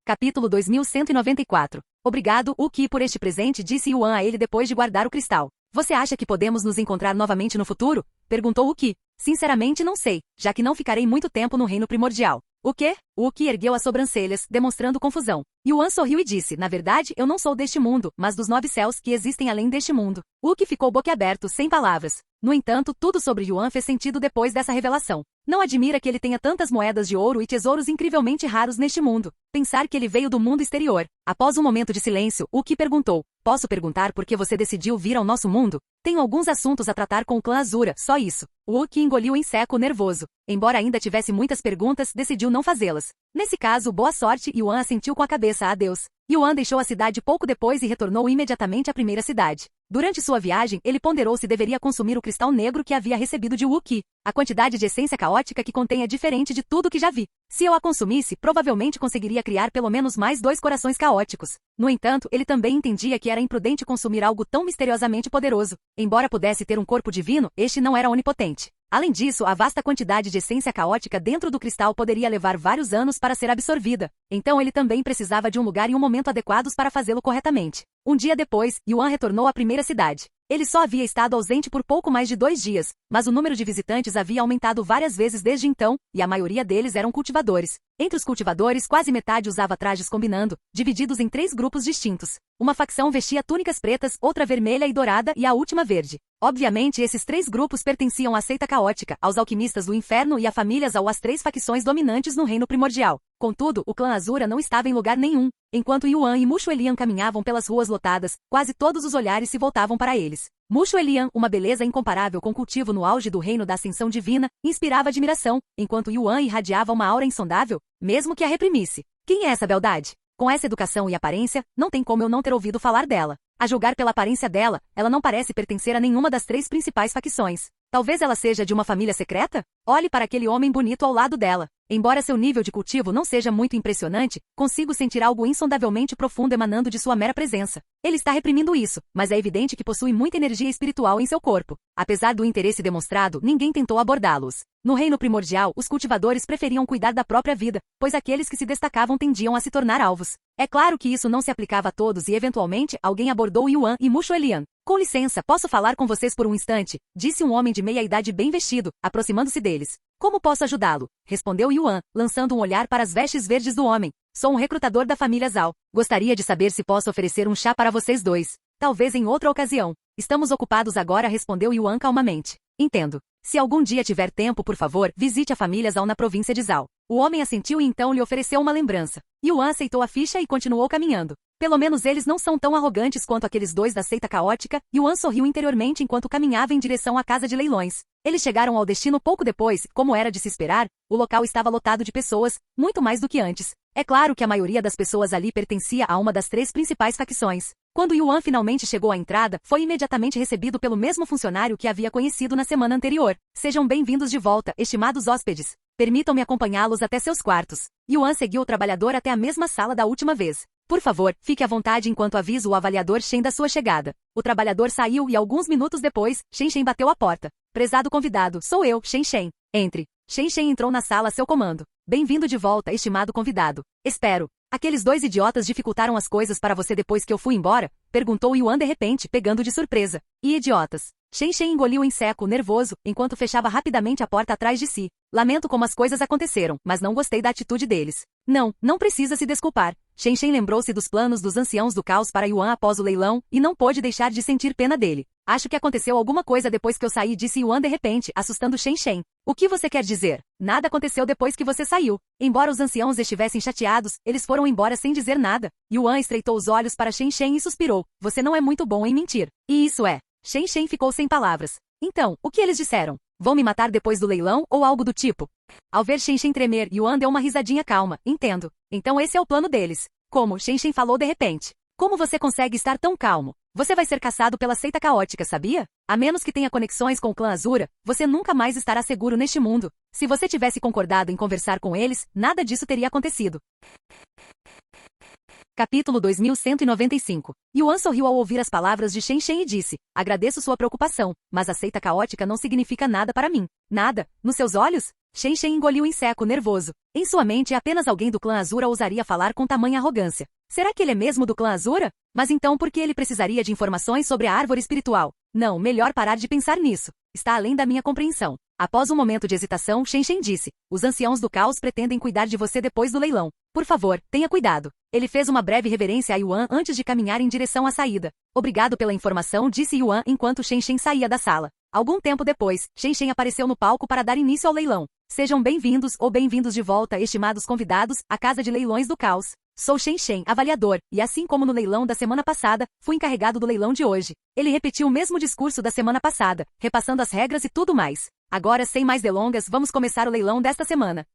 S2: Capítulo 2194. Obrigado, Uki, por este presente, disse Yuan a ele depois de guardar o cristal. Você acha que podemos nos encontrar novamente no futuro? Perguntou Uki. Sinceramente não sei, já que não ficarei muito tempo no reino primordial. O quê? Uki ergueu as sobrancelhas, demonstrando confusão. Yuan sorriu e disse: na verdade, eu não sou deste mundo, mas dos 9 céus que existem além deste mundo. Uki ficou boquiaberto, sem palavras. No entanto, tudo sobre Yuan fez sentido depois dessa revelação. Não admira que ele tenha tantas moedas de ouro e tesouros incrivelmente raros neste mundo. Pensar que ele veio do mundo exterior. Após um momento de silêncio, Uki perguntou: posso perguntar por que você decidiu vir ao nosso mundo? Tenho alguns assuntos a tratar com o clã Azura, só isso. Uki engoliu em seco nervoso. Embora ainda tivesse muitas perguntas, decidiu não fazê-las. Nesse caso, boa sorte, Yuan assentiu com a cabeça. Adeus. Yuan deixou a cidade pouco depois e retornou imediatamente à primeira cidade. Durante sua viagem, ele ponderou se deveria consumir o cristal negro que havia recebido de Uki. A quantidade de essência caótica que contém é diferente de tudo que já vi. Se eu a consumisse, provavelmente conseguiria criar pelo menos mais 2 corações caóticos. No entanto, ele também entendia que era imprudente consumir algo tão misteriosamente poderoso. Embora pudesse ter um corpo divino, este não era onipotente. Além disso, a vasta quantidade de essência caótica dentro do cristal poderia levar vários anos para ser absorvida. Então ele também precisava de um lugar e um momento adequados para fazê-lo corretamente. Um dia depois, Yuan retornou à primeira cidade. Ele só havia estado ausente por pouco mais de 2 dias, mas o número de visitantes havia aumentado várias vezes desde então, e a maioria deles eram cultivadores. Entre os cultivadores, quase metade usava trajes combinando, divididos em 3 grupos distintos. Uma facção vestia túnicas pretas, outra vermelha e dourada e a última verde. Obviamente, esses 3 grupos pertenciam à seita caótica, aos alquimistas do inferno e a famílias ou às 3 facções dominantes no reino primordial. Contudo, o clã Azura não estava em lugar nenhum. Enquanto Yuan e Mushu Elian caminhavam pelas ruas lotadas, quase todos os olhares se voltavam para eles. Mushu Elian, uma beleza incomparável com cultivo no auge do reino da ascensão divina, inspirava admiração, enquanto Yuan irradiava uma aura insondável, mesmo que a reprimisse. Quem é essa beldade? Com essa educação e aparência, não tem como eu não ter ouvido falar dela. A julgar pela aparência dela, ela não parece pertencer a nenhuma das 3 principais facções. Talvez ela seja de uma família secreta? Olhe para aquele homem bonito ao lado dela. Embora seu nível de cultivo não seja muito impressionante, consigo sentir algo insondavelmente profundo emanando de sua mera presença. Ele está reprimindo isso, mas é evidente que possui muita energia espiritual em seu corpo. Apesar do interesse demonstrado, ninguém tentou abordá-los. No reino primordial, os cultivadores preferiam cuidar da própria vida, pois aqueles que se destacavam tendiam a se tornar alvos. É claro que isso não se aplicava a todos e, eventualmente, alguém abordou Yuan e Mushu Elian. Com licença, posso falar com vocês por um instante? Disse um homem de meia-idade bem vestido, aproximando-se deles. Como posso ajudá-lo? Respondeu Yuan, lançando um olhar para as vestes verdes do homem. Sou um recrutador da família Zhao. Gostaria de saber se posso oferecer um chá para vocês dois. Talvez em outra ocasião. Estamos ocupados agora, respondeu Yuan calmamente. Entendo. Se algum dia tiver tempo, por favor, visite a família Zhao na província de Zhao. O homem assentiu e então lhe ofereceu uma lembrança. Yuan aceitou a ficha e continuou caminhando. Pelo menos eles não são tão arrogantes quanto aqueles 2 da seita caótica. Yuan sorriu interiormente enquanto caminhava em direção à casa de leilões. Eles chegaram ao destino pouco depois, como era de se esperar, o local estava lotado de pessoas, muito mais do que antes. É claro que a maioria das pessoas ali pertencia a uma das 3 principais facções. Quando Yuan finalmente chegou à entrada, foi imediatamente recebido pelo mesmo funcionário que havia conhecido na semana anterior. Sejam bem-vindos de volta, estimados hóspedes. Permitam-me acompanhá-los até seus quartos. Yuan seguiu o trabalhador até a mesma sala da última vez. Por favor, fique à vontade enquanto aviso o avaliador Shen da sua chegada. O trabalhador saiu e alguns minutos depois, Shen bateu à porta. Prezado convidado, sou eu, Shen. Entre. Shen entrou na sala a seu comando. Bem-vindo de volta, estimado convidado. Espero. Aqueles 2 idiotas dificultaram as coisas para você depois que eu fui embora? Perguntou Yuan de repente, pegando de surpresa. E idiotas? Shen engoliu em seco, nervoso, enquanto fechava rapidamente a porta atrás de si. Lamento como as coisas aconteceram, mas não gostei da atitude deles. Não precisa se desculpar. Shen lembrou-se dos planos dos anciãos do caos para Yuan após o leilão, e não pôde deixar de sentir pena dele. Acho que aconteceu alguma coisa depois que eu saí, disse Yuan de repente, assustando Shen. O que você quer dizer? Nada aconteceu depois que você saiu. Embora os anciãos estivessem chateados, eles foram embora sem dizer nada. Yuan estreitou os olhos para Shen e suspirou. Você não é muito bom em mentir. E isso é. Shen ficou sem palavras. Então, o que eles disseram? Vão me matar depois do leilão ou algo do tipo? Ao ver Shen tremer, Yuan deu uma risadinha calma. Entendo. Então esse é o plano deles. Como? Shen falou de repente. Como você consegue estar tão calmo? Você vai ser caçado pela seita caótica, sabia? A menos que tenha conexões com o clã Azura, você nunca mais estará seguro neste mundo. Se você tivesse concordado em conversar com eles, nada disso teria acontecido. Capítulo 2195. Yuan sorriu ao ouvir as palavras de Shen e disse, agradeço sua preocupação, mas a seita caótica não significa nada para mim. Nada? Nos seus olhos? Shen engoliu em seco, nervoso. Em sua mente, apenas alguém do clã Azura ousaria falar com tamanha arrogância. Será que ele é mesmo do clã Azura? Mas então por que ele precisaria de informações sobre a árvore espiritual? Não, melhor parar de pensar nisso. Está além da minha compreensão. Após um momento de hesitação, Shen disse, os anciãos do caos pretendem cuidar de você depois do leilão. Por favor, tenha cuidado. Ele fez uma breve reverência a Yuan antes de caminhar em direção à saída. Obrigado pela informação, disse Yuan enquanto Shen saía da sala. Algum tempo depois, Shen apareceu no palco para dar início ao leilão. Sejam bem-vindos ou bem-vindos de volta, estimados convidados, à Casa de Leilões do Caos. Sou Shen avaliador, e assim como no leilão da semana passada, fui encarregado do leilão de hoje. Ele repetiu o mesmo discurso da semana passada, repassando as regras e tudo mais. Agora, sem mais delongas, vamos começar o leilão desta semana.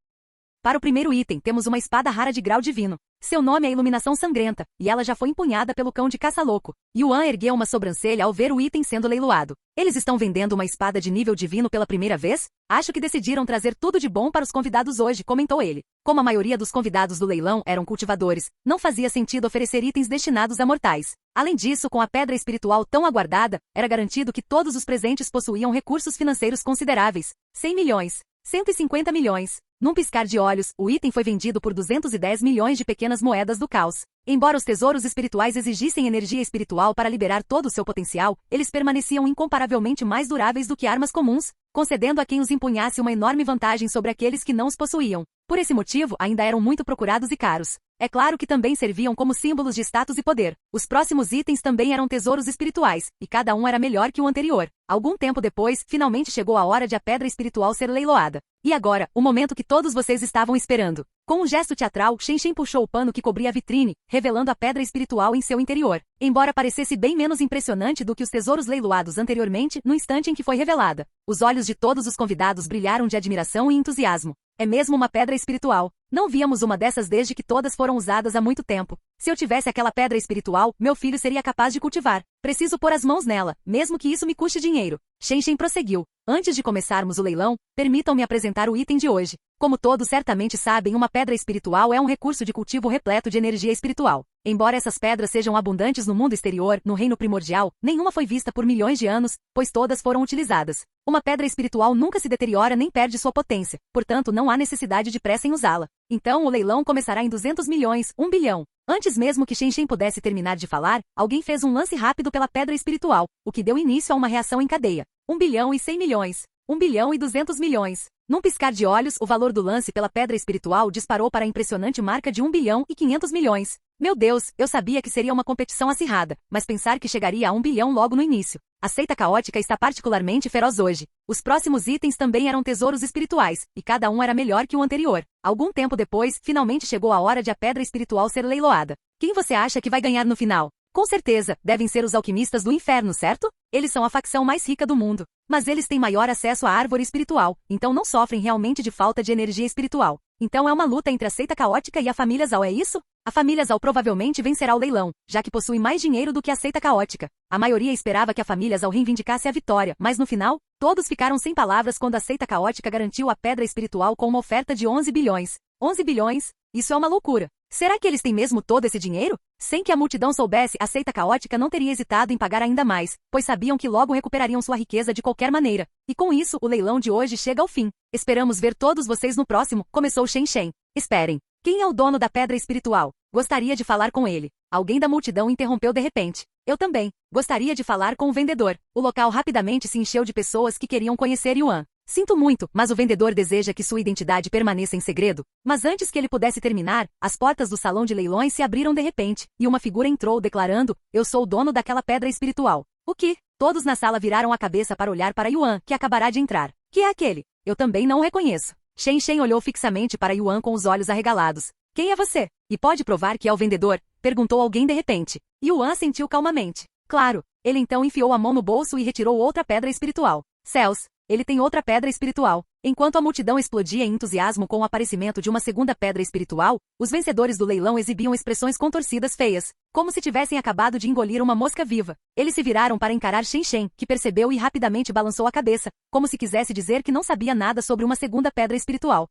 S2: Para o primeiro item, temos uma espada rara de grau divino. Seu nome é Iluminação Sangrenta, e ela já foi empunhada pelo cão de caça-louco. Yuan ergueu uma sobrancelha ao ver o item sendo leiloado. Eles estão vendendo uma espada de nível divino pela primeira vez? Acho que decidiram trazer tudo de bom para os convidados hoje, comentou ele. Como a maioria dos convidados do leilão eram cultivadores, não fazia sentido oferecer itens destinados a mortais. Além disso, com a pedra espiritual tão aguardada, era garantido que todos os presentes possuíam recursos financeiros consideráveis. 100 milhões. 150 milhões. Num piscar de olhos, o item foi vendido por 210 milhões de pequenas moedas do caos. Embora os tesouros espirituais exigissem energia espiritual para liberar todo o seu potencial, eles permaneciam incomparavelmente mais duráveis do que armas comuns, concedendo a quem os empunhasse uma enorme vantagem sobre aqueles que não os possuíam. Por esse motivo, ainda eram muito procurados e caros. É claro que também serviam como símbolos de status e poder. Os próximos itens também eram tesouros espirituais, e cada um era melhor que o anterior. Algum tempo depois, finalmente chegou a hora de a pedra espiritual ser leiloada. E agora, o momento que todos vocês estavam esperando. Com um gesto teatral, Shen Shen puxou o pano que cobria a vitrine, revelando a pedra espiritual em seu interior. Embora parecesse bem menos impressionante do que os tesouros leiloados anteriormente, no instante em que foi revelada, os olhos de todos os convidados brilharam de admiração e entusiasmo. É mesmo uma pedra espiritual. Não víamos uma dessas desde que todas foram usadas há muito tempo. Se eu tivesse aquela pedra espiritual, meu filho seria capaz de cultivar. Preciso pôr as mãos nela, mesmo que isso me custe dinheiro. Shen Shen prosseguiu. Antes de começarmos o leilão, permitam-me apresentar o item de hoje. Como todos certamente sabem, uma pedra espiritual é um recurso de cultivo repleto de energia espiritual. Embora essas pedras sejam abundantes no mundo exterior, no reino primordial, nenhuma foi vista por milhões de anos, pois todas foram utilizadas. Uma pedra espiritual nunca se deteriora nem perde sua potência, portanto não há necessidade de pressa em usá-la. Então o leilão começará em 200 milhões, 1 bilhão. Antes mesmo que Shen Shen pudesse terminar de falar, alguém fez um lance rápido pela pedra espiritual, o que deu início a uma reação em cadeia. 1 bilhão e 100 milhões. 1 bilhão e 200 milhões. Num piscar de olhos, o valor do lance pela pedra espiritual disparou para a impressionante marca de 1 bilhão e 500 milhões. Meu Deus, eu sabia que seria uma competição acirrada, mas pensar que chegaria a 1 bilhão logo no início. A seita caótica está particularmente feroz hoje. Os próximos itens também eram tesouros espirituais, e cada um era melhor que o anterior. Algum tempo depois, finalmente chegou a hora de a pedra espiritual ser leiloada. Quem você acha que vai ganhar no final? Com certeza, devem ser os alquimistas do inferno, certo? Eles são a facção mais rica do mundo. Mas eles têm maior acesso à árvore espiritual, então não sofrem realmente de falta de energia espiritual. Então é uma luta entre a seita caótica e a família Zhao, é isso? A família Zhao provavelmente vencerá o leilão, já que possui mais dinheiro do que a seita caótica. A maioria esperava que a família Zhao reivindicasse a vitória, mas no final, todos ficaram sem palavras quando a seita caótica garantiu a pedra espiritual com uma oferta de 11 bilhões. 11 bilhões? Isso é uma loucura. Será que eles têm mesmo todo esse dinheiro? Sem que a multidão soubesse, a seita caótica não teria hesitado em pagar ainda mais, pois sabiam que logo recuperariam sua riqueza de qualquer maneira. E com isso, o leilão de hoje chega ao fim. Esperamos ver todos vocês no próximo, começou Shen Shen. Esperem. Quem é o dono da pedra espiritual? Gostaria de falar com ele. Alguém da multidão interrompeu de repente. Eu também. Gostaria de falar com o vendedor. O local rapidamente se encheu de pessoas que queriam conhecer Yuan. Sinto muito, mas o vendedor deseja que sua identidade permaneça em segredo. Mas antes que ele pudesse terminar, as portas do salão de leilões se abriram de repente, e uma figura entrou declarando, eu sou o dono daquela pedra espiritual. O que? Todos na sala viraram a cabeça para olhar para Yuan, que acabará de entrar. Que é aquele? Eu também não o reconheço. Shen Shen olhou fixamente para Yuan com os olhos arregalados. Quem é você? E pode provar que é o vendedor? Perguntou alguém de repente. Yuan assentiu calmamente. Claro. Ele então enfiou a mão no bolso e retirou outra pedra espiritual. Céus! Ele tem outra pedra espiritual. Enquanto a multidão explodia em entusiasmo com o aparecimento de uma segunda pedra espiritual, os vencedores do leilão exibiam expressões contorcidas feias, como se tivessem acabado de engolir uma mosca viva. Eles se viraram para encarar Shen Shen, que percebeu e rapidamente balançou a cabeça, como se quisesse dizer que não sabia nada sobre uma segunda pedra espiritual.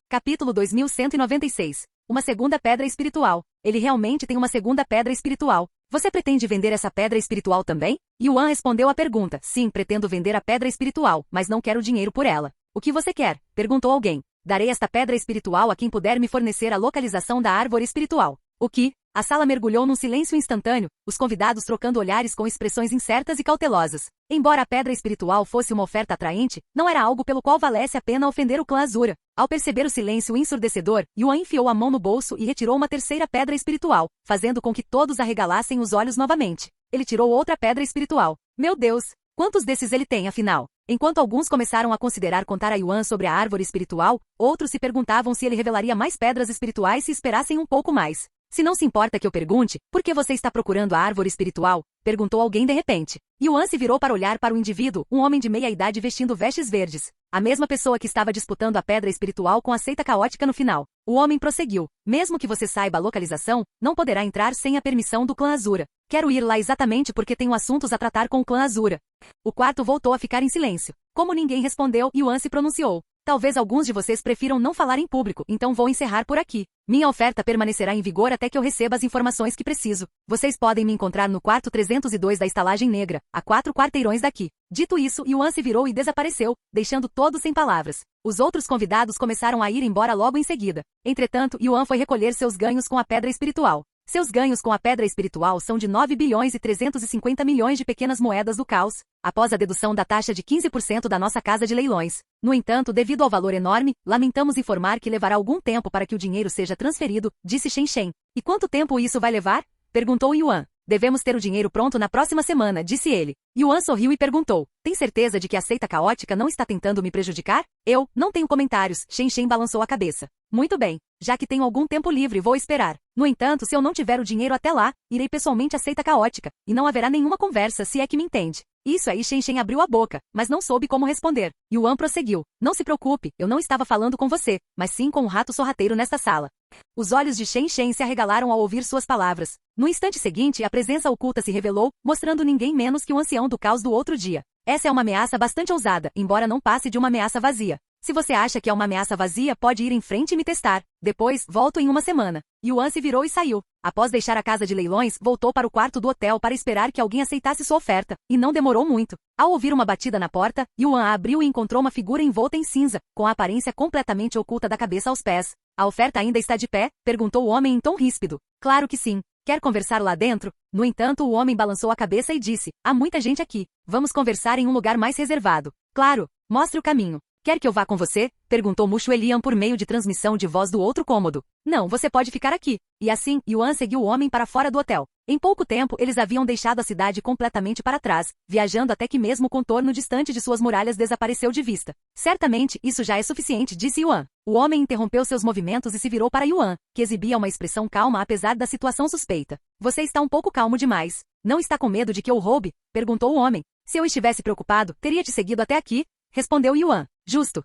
S2: Capítulo 2196. Uma segunda pedra espiritual. Ele realmente tem uma segunda pedra espiritual. Você pretende vender essa pedra espiritual também? Yuan respondeu à pergunta. Sim, pretendo vender a pedra espiritual, mas não quero dinheiro por ela. O que você quer? Perguntou alguém. Darei esta pedra espiritual a quem puder me fornecer a localização da árvore espiritual. O que? A sala mergulhou num silêncio instantâneo, os convidados trocando olhares com expressões incertas e cautelosas. Embora a pedra espiritual fosse uma oferta atraente, não era algo pelo qual valesse a pena ofender o clã Azura. Ao perceber o silêncio ensurdecedor, Yuan enfiou a mão no bolso e retirou uma terceira pedra espiritual, fazendo com que todos arregalassem os olhos novamente. Ele tirou outra pedra espiritual. Meu Deus! Quantos desses ele tem, afinal? Enquanto alguns começaram a considerar contar a Yuan sobre a árvore espiritual, outros se perguntavam se ele revelaria mais pedras espirituais se esperassem um pouco mais. Se não se importa que eu pergunte, por que você está procurando a árvore espiritual? Perguntou alguém de repente. Yuan se virou para olhar para o indivíduo, um homem de meia idade vestindo vestes verdes. A mesma pessoa que estava disputando a pedra espiritual com a seita caótica no final. O homem prosseguiu. Mesmo que você saiba a localização, não poderá entrar sem a permissão do clã Azura. Quero ir lá exatamente porque tenho assuntos a tratar com o clã Azura. O quarto voltou a ficar em silêncio. Como ninguém respondeu, Yuan se pronunciou. Talvez alguns de vocês prefiram não falar em público, então vou encerrar por aqui. Minha oferta permanecerá em vigor até que eu receba as informações que preciso. Vocês podem me encontrar no quarto 302 da estalagem negra, a 4 quarteirões daqui. Dito isso, Yuan se virou e desapareceu, deixando todos sem palavras. Os outros convidados começaram a ir embora logo em seguida. Entretanto, Yuan foi recolher seus ganhos com a pedra espiritual. Seus ganhos com a pedra espiritual são de 9 bilhões e 350 milhões de pequenas moedas do caos, após a dedução da taxa de 15% da nossa casa de leilões. No entanto, devido ao valor enorme, lamentamos informar que levará algum tempo para que o dinheiro seja transferido, disse Shen Shen. E quanto tempo isso vai levar? Perguntou Yuan. Devemos ter o dinheiro pronto na próxima semana, disse ele. Yuan sorriu e perguntou, tem certeza de que a seita caótica não está tentando me prejudicar? Eu, não tenho comentários, Shen Shen balançou a cabeça. Muito bem, já que tenho algum tempo livre vou esperar. No entanto, se eu não tiver o dinheiro até lá, irei pessoalmente à seita caótica, e não haverá nenhuma conversa se é que me entende. Isso aí Shen Shen abriu a boca, mas não soube como responder. Yuan prosseguiu, não se preocupe, eu não estava falando com você, mas sim com um rato sorrateiro nesta sala. Os olhos de Shen Shen se arregalaram ao ouvir suas palavras. No instante seguinte, a presença oculta se revelou, mostrando ninguém menos que o ancião do caos do outro dia. Essa é uma ameaça bastante ousada, embora não passe de uma ameaça vazia. Se você acha que é uma ameaça vazia, pode ir em frente e me testar. Depois, volto em uma semana. Yuan se virou e saiu. Após deixar a casa de leilões, voltou para o quarto do hotel para esperar que alguém aceitasse sua oferta, e não demorou muito. Ao ouvir uma batida na porta, Yuan a abriu e encontrou uma figura envolta em cinza, com a aparência completamente oculta da cabeça aos pés. A oferta ainda está de pé? Perguntou o homem em tom ríspido. Claro que sim. Quer conversar lá dentro? No entanto, o homem balançou a cabeça e disse, há muita gente aqui. Vamos conversar em um lugar mais reservado. Claro, mostre o caminho. Quer que eu vá com você? Perguntou Mushu Elian por meio de transmissão de voz do outro cômodo. Não, você pode ficar aqui. E assim, Yuan seguiu o homem para fora do hotel. Em pouco tempo, eles haviam deixado a cidade completamente para trás, viajando até que mesmo o contorno distante de suas muralhas desapareceu de vista. Certamente, isso já é suficiente, disse Yuan. O homem interrompeu seus movimentos e se virou para Yuan, que exibia uma expressão calma apesar da situação suspeita. Você está um pouco calmo demais. Não está com medo de que eu roube? Perguntou o homem. Se eu estivesse preocupado, teria te seguido até aqui? Respondeu Yuan. Justo.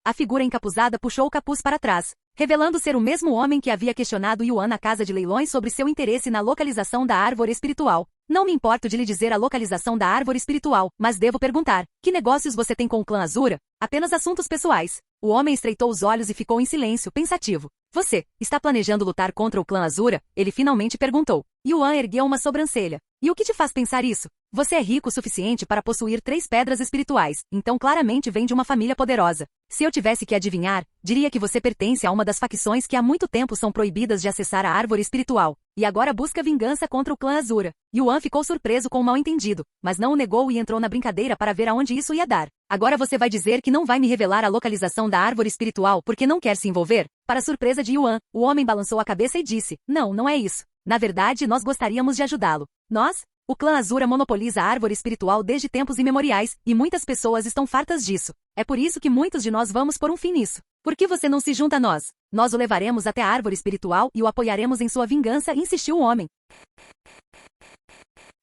S2: A figura encapuzada puxou o capuz para trás, revelando ser o mesmo homem que havia questionado Yuan na casa de leilões sobre seu interesse na localização da árvore espiritual. Não me importo de lhe dizer a localização da árvore espiritual, mas devo perguntar, que negócios você tem com o clã Azura? Apenas assuntos pessoais. O homem estreitou os olhos e ficou em silêncio, pensativo. Você, está planejando lutar contra o clã Azura? Ele finalmente perguntou. Yuan ergueu uma sobrancelha. E o que te faz pensar isso? Você é rico o suficiente para possuir 3 pedras espirituais, então claramente vem de uma família poderosa. Se eu tivesse que adivinhar, diria que você pertence a uma das facções que há muito tempo são proibidas de acessar a árvore espiritual, e agora busca vingança contra o clã Azura. Yuan ficou surpreso com o mal-entendido, mas não o negou e entrou na brincadeira para ver aonde isso ia dar. Agora você vai dizer que não vai me revelar a localização da árvore espiritual porque não quer se envolver? Para surpresa de Yuan, o homem balançou a cabeça e disse, não, não é isso. Na verdade, nós gostaríamos de ajudá-lo. Nós? O clã Azura monopoliza a árvore espiritual desde tempos imemoriais, e muitas pessoas estão fartas disso. É por isso que muitos de nós vamos pôr um fim nisso. Por que você não se junta a nós? Nós o levaremos até a árvore espiritual e o apoiaremos em sua vingança, insistiu o homem.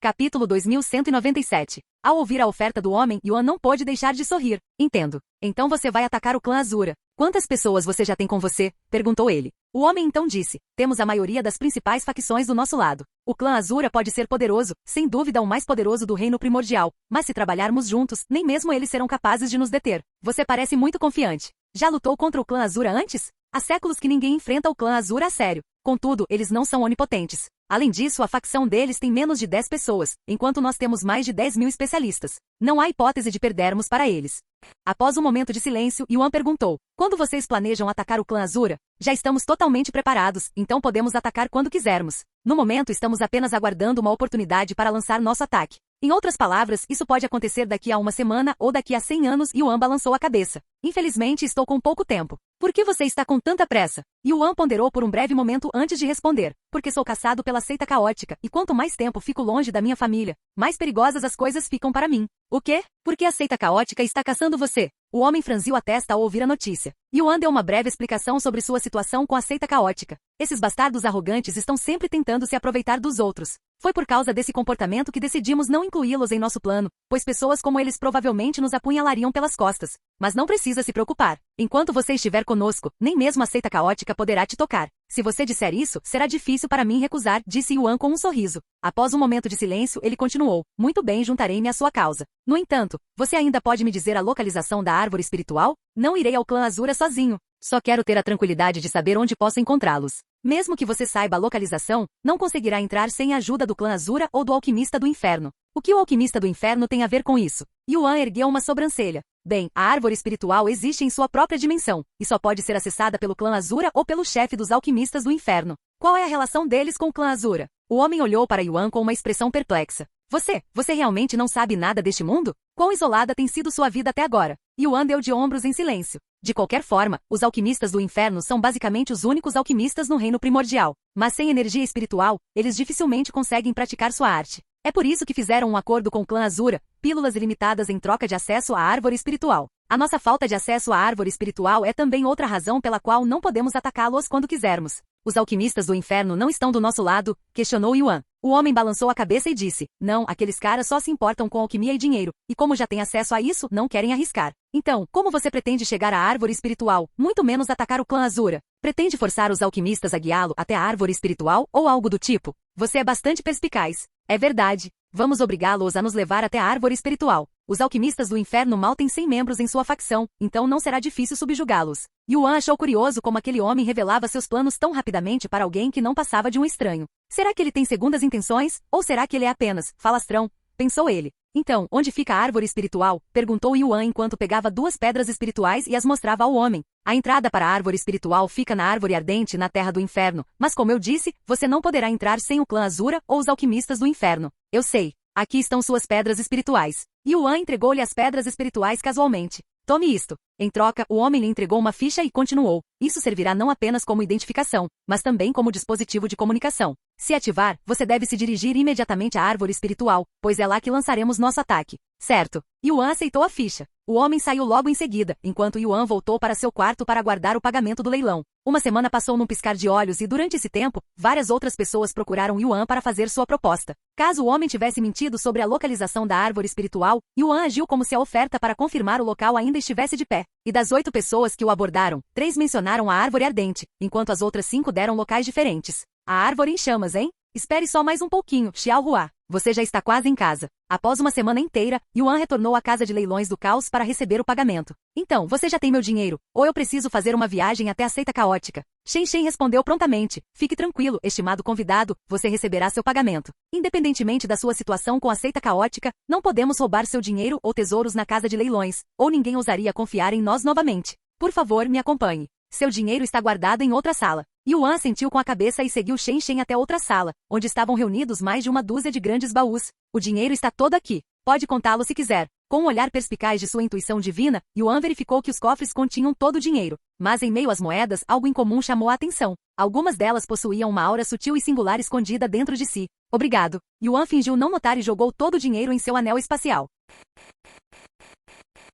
S2: Capítulo 2197. Ao ouvir a oferta do homem, Yuan não pôde deixar de sorrir. Entendo. Então você vai atacar o clã Azura. Quantas pessoas você já tem com você? Perguntou ele. O homem então disse, temos a maioria das principais facções do nosso lado. O clã Azura pode ser poderoso, sem dúvida o mais poderoso do reino primordial, mas se trabalharmos juntos, nem mesmo eles serão capazes de nos deter. Você parece muito confiante. Já lutou contra o clã Azura antes? Há séculos que ninguém enfrenta o clã Azura a sério. Contudo, eles não são onipotentes. Além disso, a facção deles tem menos de 10 pessoas, enquanto nós temos mais de 10.000 especialistas. Não há hipótese de perdermos para eles. Após um momento de silêncio, Yuan perguntou, quando vocês planejam atacar o clã Azura? Já estamos totalmente preparados, então podemos atacar quando quisermos. No momento estamos apenas aguardando uma oportunidade para lançar nosso ataque. Em outras palavras, isso pode acontecer daqui a uma semana ou daqui a 100 anos, Yuan balançou a cabeça. Infelizmente estou com pouco tempo. Por que você está com tanta pressa? Yuan ponderou por um breve momento antes de responder. Porque sou caçado pela seita caótica, e quanto mais tempo fico longe da minha família, mais perigosas as coisas ficam para mim. O quê? Por que a seita caótica está caçando você? O homem franziu a testa ao ouvir a notícia. Yuan deu uma breve explicação sobre sua situação com a seita caótica. Esses bastardos arrogantes estão sempre tentando se aproveitar dos outros. Foi por causa desse comportamento que decidimos não incluí-los em nosso plano, pois pessoas como eles provavelmente nos apunhalariam pelas costas. Mas não precisa se preocupar. Enquanto você estiver conosco, nem mesmo a seita caótica poderá te tocar. Se você disser isso, será difícil para mim recusar, disse Yuan com um sorriso. Após um momento de silêncio, ele continuou. Muito bem, juntarei-me à sua causa. No entanto, você ainda pode me dizer a localização da árvore espiritual? Não irei ao clã Azura sozinho. Só quero ter a tranquilidade de saber onde posso encontrá-los. Mesmo que você saiba a localização, não conseguirá entrar sem a ajuda do clã Azura ou do alquimista do inferno. O que o alquimista do inferno tem a ver com isso? Yuan ergueu uma sobrancelha. Bem, a árvore espiritual existe em sua própria dimensão, e só pode ser acessada pelo clã Azura ou pelo chefe dos alquimistas do inferno. Qual é a relação deles com o clã Azura? O homem olhou para Yuan com uma expressão perplexa. Você realmente não sabe nada deste mundo? Quão isolada tem sido sua vida até agora? Yuan deu de ombros em silêncio. De qualquer forma, os alquimistas do inferno são basicamente os únicos alquimistas no reino primordial. Mas sem energia espiritual, eles dificilmente conseguem praticar sua arte. É por isso que fizeram um acordo com o clã Azura, pílulas ilimitadas em troca de acesso à árvore espiritual. A nossa falta de acesso à árvore espiritual é também outra razão pela qual não podemos atacá-los quando quisermos. Os alquimistas do inferno não estão do nosso lado, questionou Yuan. O homem balançou a cabeça e disse, não, aqueles caras só se importam com alquimia e dinheiro, e como já têm acesso a isso, não querem arriscar. Então, como você pretende chegar à árvore espiritual, muito menos atacar o clã Azura? Pretende forçar os alquimistas a guiá-lo até a árvore espiritual ou algo do tipo? Você é bastante perspicaz. É verdade. Vamos obrigá-los a nos levar até a árvore espiritual. Os alquimistas do inferno mal têm 100 membros em sua facção, então não será difícil subjugá-los. Yuan achou curioso como aquele homem revelava seus planos tão rapidamente para alguém que não passava de um estranho. Será que ele tem segundas intenções? Ou será que ele é apenas falastrão? Pensou ele. Então, onde fica a árvore espiritual? Perguntou Yuan enquanto pegava 2 pedras espirituais e as mostrava ao homem. A entrada para a árvore espiritual fica na árvore ardente na terra do inferno, mas como eu disse, você não poderá entrar sem o clã Azura ou os alquimistas do inferno. Eu sei. Aqui estão suas pedras espirituais. Yuan entregou-lhe as pedras espirituais casualmente. Tome isto. Em troca, o homem lhe entregou uma ficha e continuou. Isso servirá não apenas como identificação, mas também como dispositivo de comunicação. Se ativar, você deve se dirigir imediatamente à árvore espiritual, pois é lá que lançaremos nosso ataque. Certo. Yuan aceitou a ficha. O homem saiu logo em seguida, enquanto Yuan voltou para seu quarto para aguardar o pagamento do leilão. Uma semana passou num piscar de olhos e durante esse tempo, várias outras pessoas procuraram Yuan para fazer sua proposta. Caso o homem tivesse mentido sobre a localização da árvore espiritual, Yuan agiu como se a oferta para confirmar o local ainda estivesse de pé. E das 8 pessoas que o abordaram, 3 mencionaram a árvore ardente, enquanto as outras 5 deram locais diferentes. A árvore em chamas, hein? Espere só mais um pouquinho, Xiaohua. Você já está quase em casa. Após uma semana inteira, Yuan retornou à casa de leilões do caos para receber o pagamento. Então, você já tem meu dinheiro, ou eu preciso fazer uma viagem até a seita caótica? Shen Shen respondeu prontamente. Fique tranquilo, estimado convidado, você receberá seu pagamento. Independentemente da sua situação com a seita caótica, não podemos roubar seu dinheiro ou tesouros na casa de leilões, ou ninguém ousaria confiar em nós novamente. Por favor, me acompanhe. Seu dinheiro está guardado em outra sala. Yuan assentiu com a cabeça e seguiu Shen Shen até outra sala, onde estavam reunidos mais de uma dúzia de grandes baús. O dinheiro está todo aqui. Pode contá-lo se quiser. Com um olhar perspicaz de sua intuição divina, Yuan verificou que os cofres continham todo o dinheiro. Mas em meio às moedas, algo incomum chamou a atenção. Algumas delas possuíam uma aura sutil e singular escondida dentro de si. Obrigado. Yuan fingiu não notar e jogou todo o dinheiro em seu anel espacial.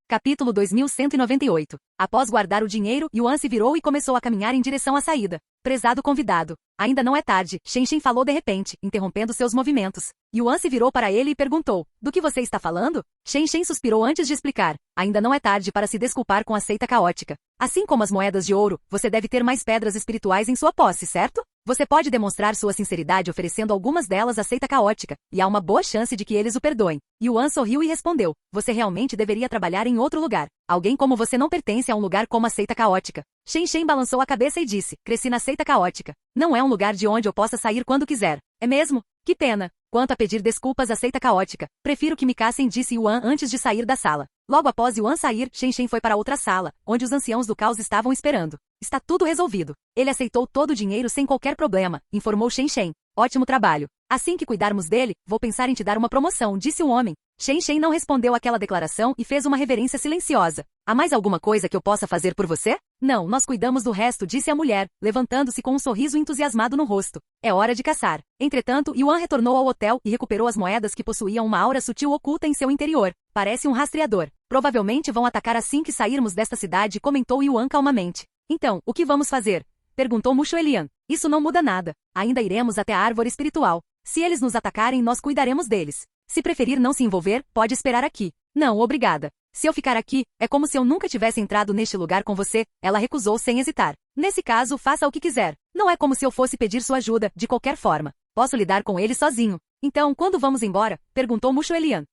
S2: Capítulo 2198. Após guardar o dinheiro, Yuan se virou e começou a caminhar em direção à saída. Prezado convidado. Ainda não é tarde, Shen Shen falou de repente, interrompendo seus movimentos. Yuan se virou para ele e perguntou, do que você está falando? Shen Shen suspirou antes de explicar. Ainda não é tarde para se desculpar com a seita caótica. Assim como as moedas de ouro, você deve ter mais pedras espirituais em sua posse, certo? Você pode demonstrar sua sinceridade oferecendo algumas delas à seita caótica, e há uma boa chance de que eles o perdoem. Yuan sorriu e respondeu, você realmente deveria trabalhar em outro lugar. Alguém como você não pertence a um lugar como a seita caótica. Shen Shen balançou a cabeça e disse, cresci na seita caótica. Não é um lugar de onde eu possa sair quando quiser. É mesmo? Que pena. Quanto a pedir desculpas à seita caótica, prefiro que me caçem, disse Yuan antes de sair da sala. Logo após Yuan sair, Shen Shen foi para outra sala, onde os anciãos do caos estavam esperando. Está tudo resolvido. Ele aceitou todo o dinheiro sem qualquer problema, informou Shen Shen. Ótimo trabalho. Assim que cuidarmos dele, vou pensar em te dar uma promoção, disse o homem. Shen Shen não respondeu àquela declaração e fez uma reverência silenciosa. Há mais alguma coisa que eu possa fazer por você? Não, nós cuidamos do resto, disse a mulher, levantando-se com um sorriso entusiasmado no rosto. É hora de caçar. Entretanto, Yuan retornou ao hotel e recuperou as moedas que possuíam uma aura sutil oculta em seu interior. Parece um rastreador. Provavelmente vão atacar assim que sairmos desta cidade, comentou Yuan calmamente. Então, o que vamos fazer? Perguntou Mushu Elian. Isso não muda nada. Ainda iremos até a árvore espiritual. Se eles nos atacarem, nós cuidaremos deles. Se preferir não se envolver, pode esperar aqui. Não, obrigada. Se eu ficar aqui, é como se eu nunca tivesse entrado neste lugar com você. Ela recusou sem hesitar. Nesse caso, faça o que quiser. Não é como se eu fosse pedir sua ajuda, de qualquer forma. Posso lidar com ele sozinho. Então, quando vamos embora? Perguntou Mushu Elian.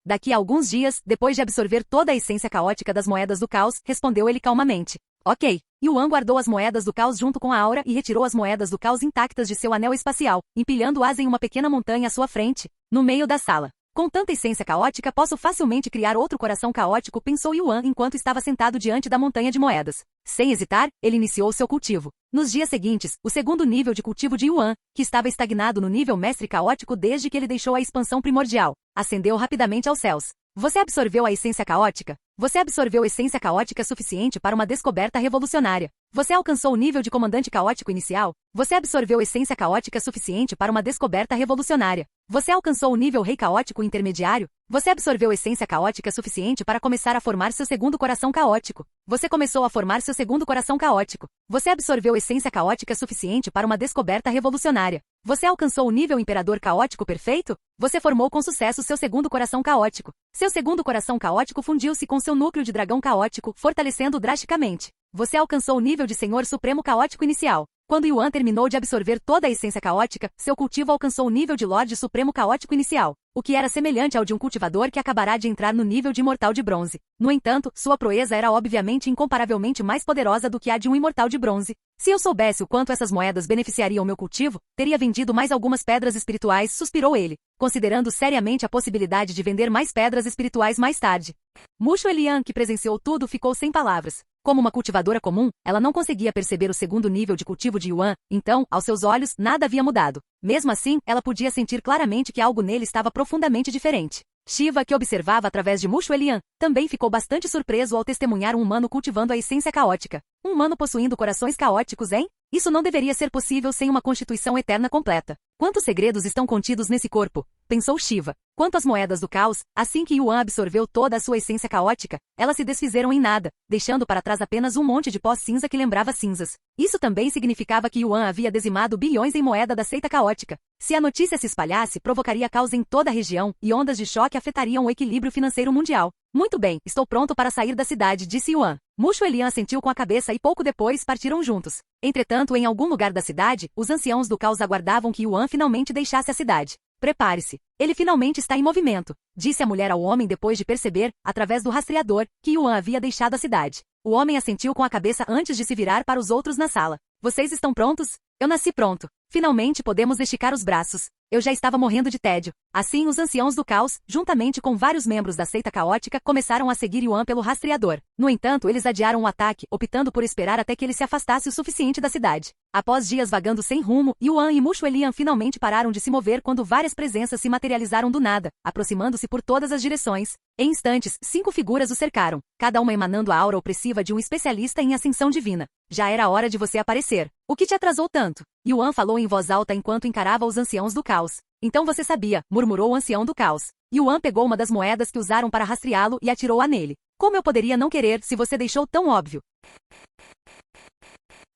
S2: Daqui a alguns dias, depois de absorver toda a essência caótica das moedas do caos, respondeu ele calmamente. Ok. Yuan guardou as moedas do caos junto com a aura e retirou as moedas do caos intactas de seu anel espacial, empilhando-as em uma pequena montanha à sua frente, no meio da sala. Com tanta essência caótica, posso facilmente criar outro coração caótico, pensou Yuan enquanto estava sentado diante da montanha de moedas. Sem hesitar, ele iniciou seu cultivo. Nos dias seguintes, o segundo nível de cultivo de Yuan, que estava estagnado no nível mestre caótico desde que ele deixou a expansão primordial, ascendeu rapidamente aos céus. Você absorveu a essência caótica? Você absorveu essência caótica suficiente para uma descoberta revolucionária. Você alcançou o nível de comandante caótico inicial? Você absorveu essência caótica suficiente para uma descoberta revolucionária. Você alcançou o nível rei caótico intermediário? Você absorveu essência caótica suficiente para começar a formar seu segundo coração caótico. Você começou a formar seu segundo coração caótico. Você absorveu essência caótica suficiente para uma descoberta revolucionária. Você alcançou o nível imperador caótico perfeito? Você formou com sucesso seu segundo coração caótico. Seu segundo coração caótico fundiu-se com seu núcleo de dragão caótico, fortalecendo drasticamente. Você alcançou o nível de Senhor Supremo Caótico inicial. Quando Yuan terminou de absorver toda a essência caótica, seu cultivo alcançou o nível de Lorde Supremo Caótico inicial, o que era semelhante ao de um cultivador que acabará de entrar no nível de Imortal de Bronze. No entanto, sua proeza era obviamente incomparavelmente mais poderosa do que a de um Imortal de Bronze. Se eu soubesse o quanto essas moedas beneficiariam meu cultivo, teria vendido mais algumas pedras espirituais, suspirou ele, considerando seriamente a possibilidade de vender mais pedras espirituais mais tarde. Mushu Elian, que presenciou tudo, ficou sem palavras. Como uma cultivadora comum, ela não conseguia perceber o segundo nível de cultivo de Yuan, então, aos seus olhos, nada havia mudado. Mesmo assim, ela podia sentir claramente que algo nele estava profundamente diferente. Shiva, que observava através de Mushu Elian, também ficou bastante surpreso ao testemunhar um humano cultivando a essência caótica. Um humano possuindo corações caóticos, hein? Isso não deveria ser possível sem uma constituição eterna completa. Quantos segredos estão contidos nesse corpo? Pensou Shiva. Quanto às moedas do caos, assim que Yuan absorveu toda a sua essência caótica, elas se desfizeram em nada, deixando para trás apenas um monte de pó cinza que lembrava cinzas. Isso também significava que Yuan havia dizimado bilhões em moeda da seita caótica. Se a notícia se espalhasse, provocaria caos em toda a região, e ondas de choque afetariam o equilíbrio financeiro mundial. Muito bem, estou pronto para sair da cidade, disse Yuan. Mushu Elian assentiu com a cabeça e pouco depois partiram juntos. Entretanto, em algum lugar da cidade, os anciãos do caos aguardavam que Yuan finalmente deixasse a cidade. Prepare-se. Ele finalmente está em movimento, disse a mulher ao homem depois de perceber, através do rastreador, que Yuan havia deixado a cidade. O homem assentiu com a cabeça antes de se virar para os outros na sala. Vocês estão prontos? Eu nasci pronto. Finalmente podemos esticar os braços. Eu já estava morrendo de tédio. Assim, os anciãos do caos, juntamente com vários membros da seita caótica, começaram a seguir Yuan pelo rastreador. No entanto, eles adiaram o ataque, optando por esperar até que ele se afastasse o suficiente da cidade. Após dias vagando sem rumo, Yuan e Mushu Elian finalmente pararam de se mover quando várias presenças se materializaram do nada, aproximando-se por todas as direções. Em instantes, 5 figuras o cercaram, cada uma emanando a aura opressiva de um especialista em ascensão divina. Já era hora de você aparecer. O que te atrasou tanto? Yuan falou em voz alta enquanto encarava os anciãos do caos. Então você sabia, murmurou o ancião do caos. Yuan pegou uma das moedas que usaram para rastreá-lo e atirou-a nele. Como eu poderia não querer se você deixou tão óbvio?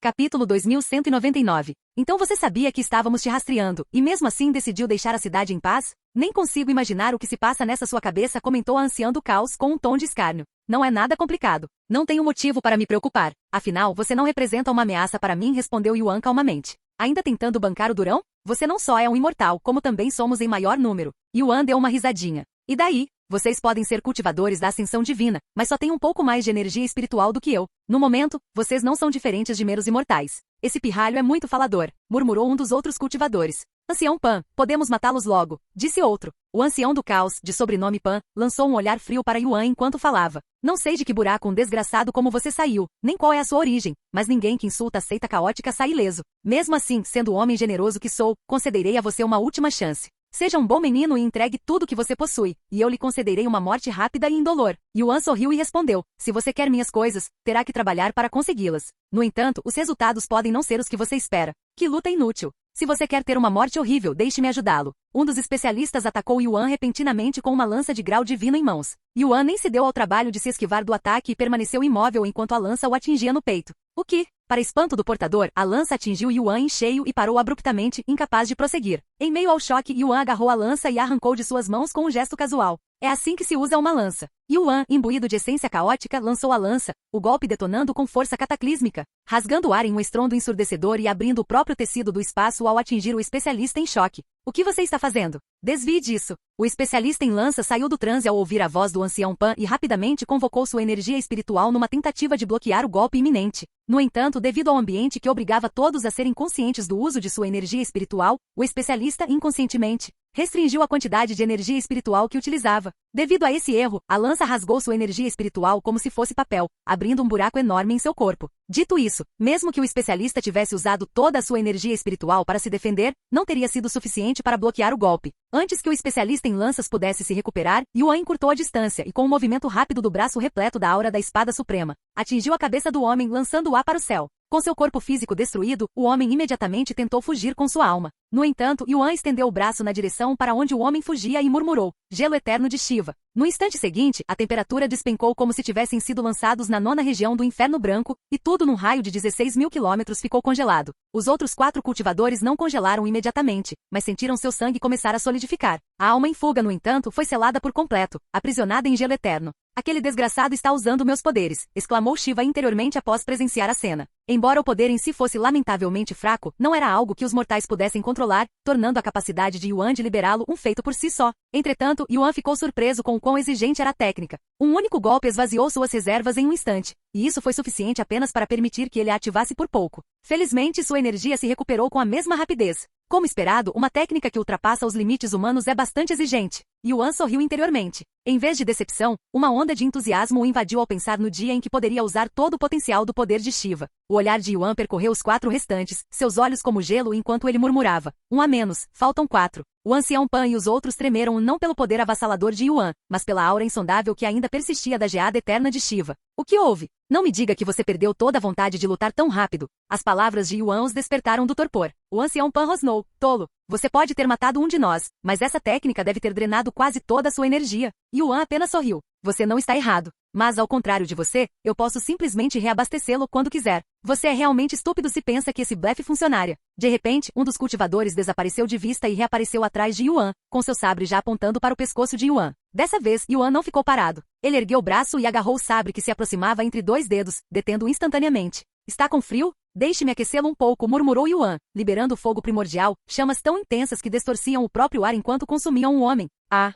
S2: Capítulo 2199. Então você sabia que estávamos te rastreando, e mesmo assim decidiu deixar a cidade em paz? Nem consigo imaginar o que se passa nessa sua cabeça, comentou a anciã do caos com um tom de escárnio. Não é nada complicado. Não tenho motivo para me preocupar. Afinal, você não representa uma ameaça para mim, respondeu Yuan calmamente. Ainda tentando bancar o durão? Você não só é um imortal, como também somos em maior número. Yuan deu uma risadinha. E daí? Vocês podem ser cultivadores da ascensão divina, mas só têm um pouco mais de energia espiritual do que eu. No momento, vocês não são diferentes de meros imortais. Esse pirralho é muito falador, murmurou um dos outros cultivadores. Ancião Pan, podemos matá-los logo, disse outro. O ancião do caos, de sobrenome Pan, lançou um olhar frio para Yuan enquanto falava. Não sei de que buraco um desgraçado como você saiu, nem qual é a sua origem, mas ninguém que insulta a seita caótica sai ileso. Mesmo assim, sendo o homem generoso que sou, concederei a você uma última chance. Seja um bom menino e entregue tudo que você possui, e eu lhe concederei uma morte rápida e indolor. Yuan sorriu e respondeu, se você quer minhas coisas, terá que trabalhar para consegui-las. No entanto, os resultados podem não ser os que você espera. Que luta inútil. Se você quer ter uma morte horrível, deixe-me ajudá-lo. Um dos especialistas atacou Yuan repentinamente com uma lança de grau divino em mãos. Yuan nem se deu ao trabalho de se esquivar do ataque e permaneceu imóvel enquanto a lança o atingia no peito. O que? Para espanto do portador, a lança atingiu Yuan em cheio e parou abruptamente, incapaz de prosseguir. Em meio ao choque, Yuan agarrou a lança e a arrancou de suas mãos com um gesto casual. É assim que se usa uma lança. Yuan, imbuído de essência caótica, lançou a lança, o golpe detonando com força cataclísmica, rasgando o ar em um estrondo ensurdecedor e abrindo o próprio tecido do espaço ao atingir o especialista em choque. O que você está fazendo? Desvie disso. O especialista em lança saiu do transe ao ouvir a voz do ancião Pan e rapidamente convocou sua energia espiritual numa tentativa de bloquear o golpe iminente. No entanto, devido ao ambiente que obrigava todos a serem conscientes do uso de sua energia espiritual, o especialista, inconscientemente, restringiu a quantidade de energia espiritual que utilizava. Devido a esse erro, a lança rasgou sua energia espiritual como se fosse papel, abrindo um buraco enorme em seu corpo. Dito isso, mesmo que o especialista tivesse usado toda a sua energia espiritual para se defender, não teria sido suficiente para bloquear o golpe. Antes que o especialista em lanças pudesse se recuperar, Yuan encurtou a distância e com um movimento rápido do braço repleto da aura da espada suprema, atingiu a cabeça do homem lançando-o para o céu. Com seu corpo físico destruído, o homem imediatamente tentou fugir com sua alma. No entanto, Yuan estendeu o braço na direção para onde o homem fugia e murmurou: Gelo eterno de Shiva. No instante seguinte, a temperatura despencou como se tivessem sido lançados na 9ª região do Inferno Branco, e tudo num raio de 16.000 quilômetros ficou congelado. Os outros 4 cultivadores não congelaram imediatamente, mas sentiram seu sangue começar a solidificar. A alma em fuga, no entanto, foi selada por completo, aprisionada em gelo eterno. Aquele desgraçado está usando meus poderes, exclamou Shiva interiormente após presenciar a cena. Embora o poder em si fosse lamentavelmente fraco, não era algo que os mortais pudessem controlar, tornando a capacidade de Yuan de liberá-lo um feito por si só. Entretanto, Yuan ficou surpreso com o quão exigente era a técnica. Um único golpe esvaziou suas reservas em um instante, e isso foi suficiente apenas para permitir que ele a ativasse por pouco. Felizmente, sua energia se recuperou com a mesma rapidez. Como esperado, uma técnica que ultrapassa os limites humanos é bastante exigente. Yuan sorriu interiormente. Em vez de decepção, uma onda de entusiasmo o invadiu ao pensar no dia em que poderia usar todo o potencial do poder de Shiva. O olhar de Yuan percorreu os 4 restantes, seus olhos como gelo enquanto ele murmurava: um a menos, faltam 4. O ancião Pan e os outros tremeram não pelo poder avassalador de Yuan, mas pela aura insondável que ainda persistia da geada eterna de Shiva. O que houve? Não me diga que você perdeu toda a vontade de lutar tão rápido. As palavras de Yuan os despertaram do torpor. O ancião Pan rosnou: tolo. Você pode ter matado um de nós, mas essa técnica deve ter drenado quase toda a sua energia. Yuan apenas sorriu. Você não está errado. Mas ao contrário de você, eu posso simplesmente reabastecê-lo quando quiser. Você é realmente estúpido se pensa que esse blefe funcionaria. De repente, um dos cultivadores desapareceu de vista e reapareceu atrás de Yuan, com seu sabre já apontando para o pescoço de Yuan. Dessa vez, Yuan não ficou parado. Ele ergueu o braço e agarrou o sabre que se aproximava entre 2 dedos, detendo-o instantaneamente. Está com frio? Deixe-me aquecê-lo um pouco, murmurou Yuan, liberando o fogo primordial, chamas tão intensas que distorciam o próprio ar enquanto consumiam o homem. Ah!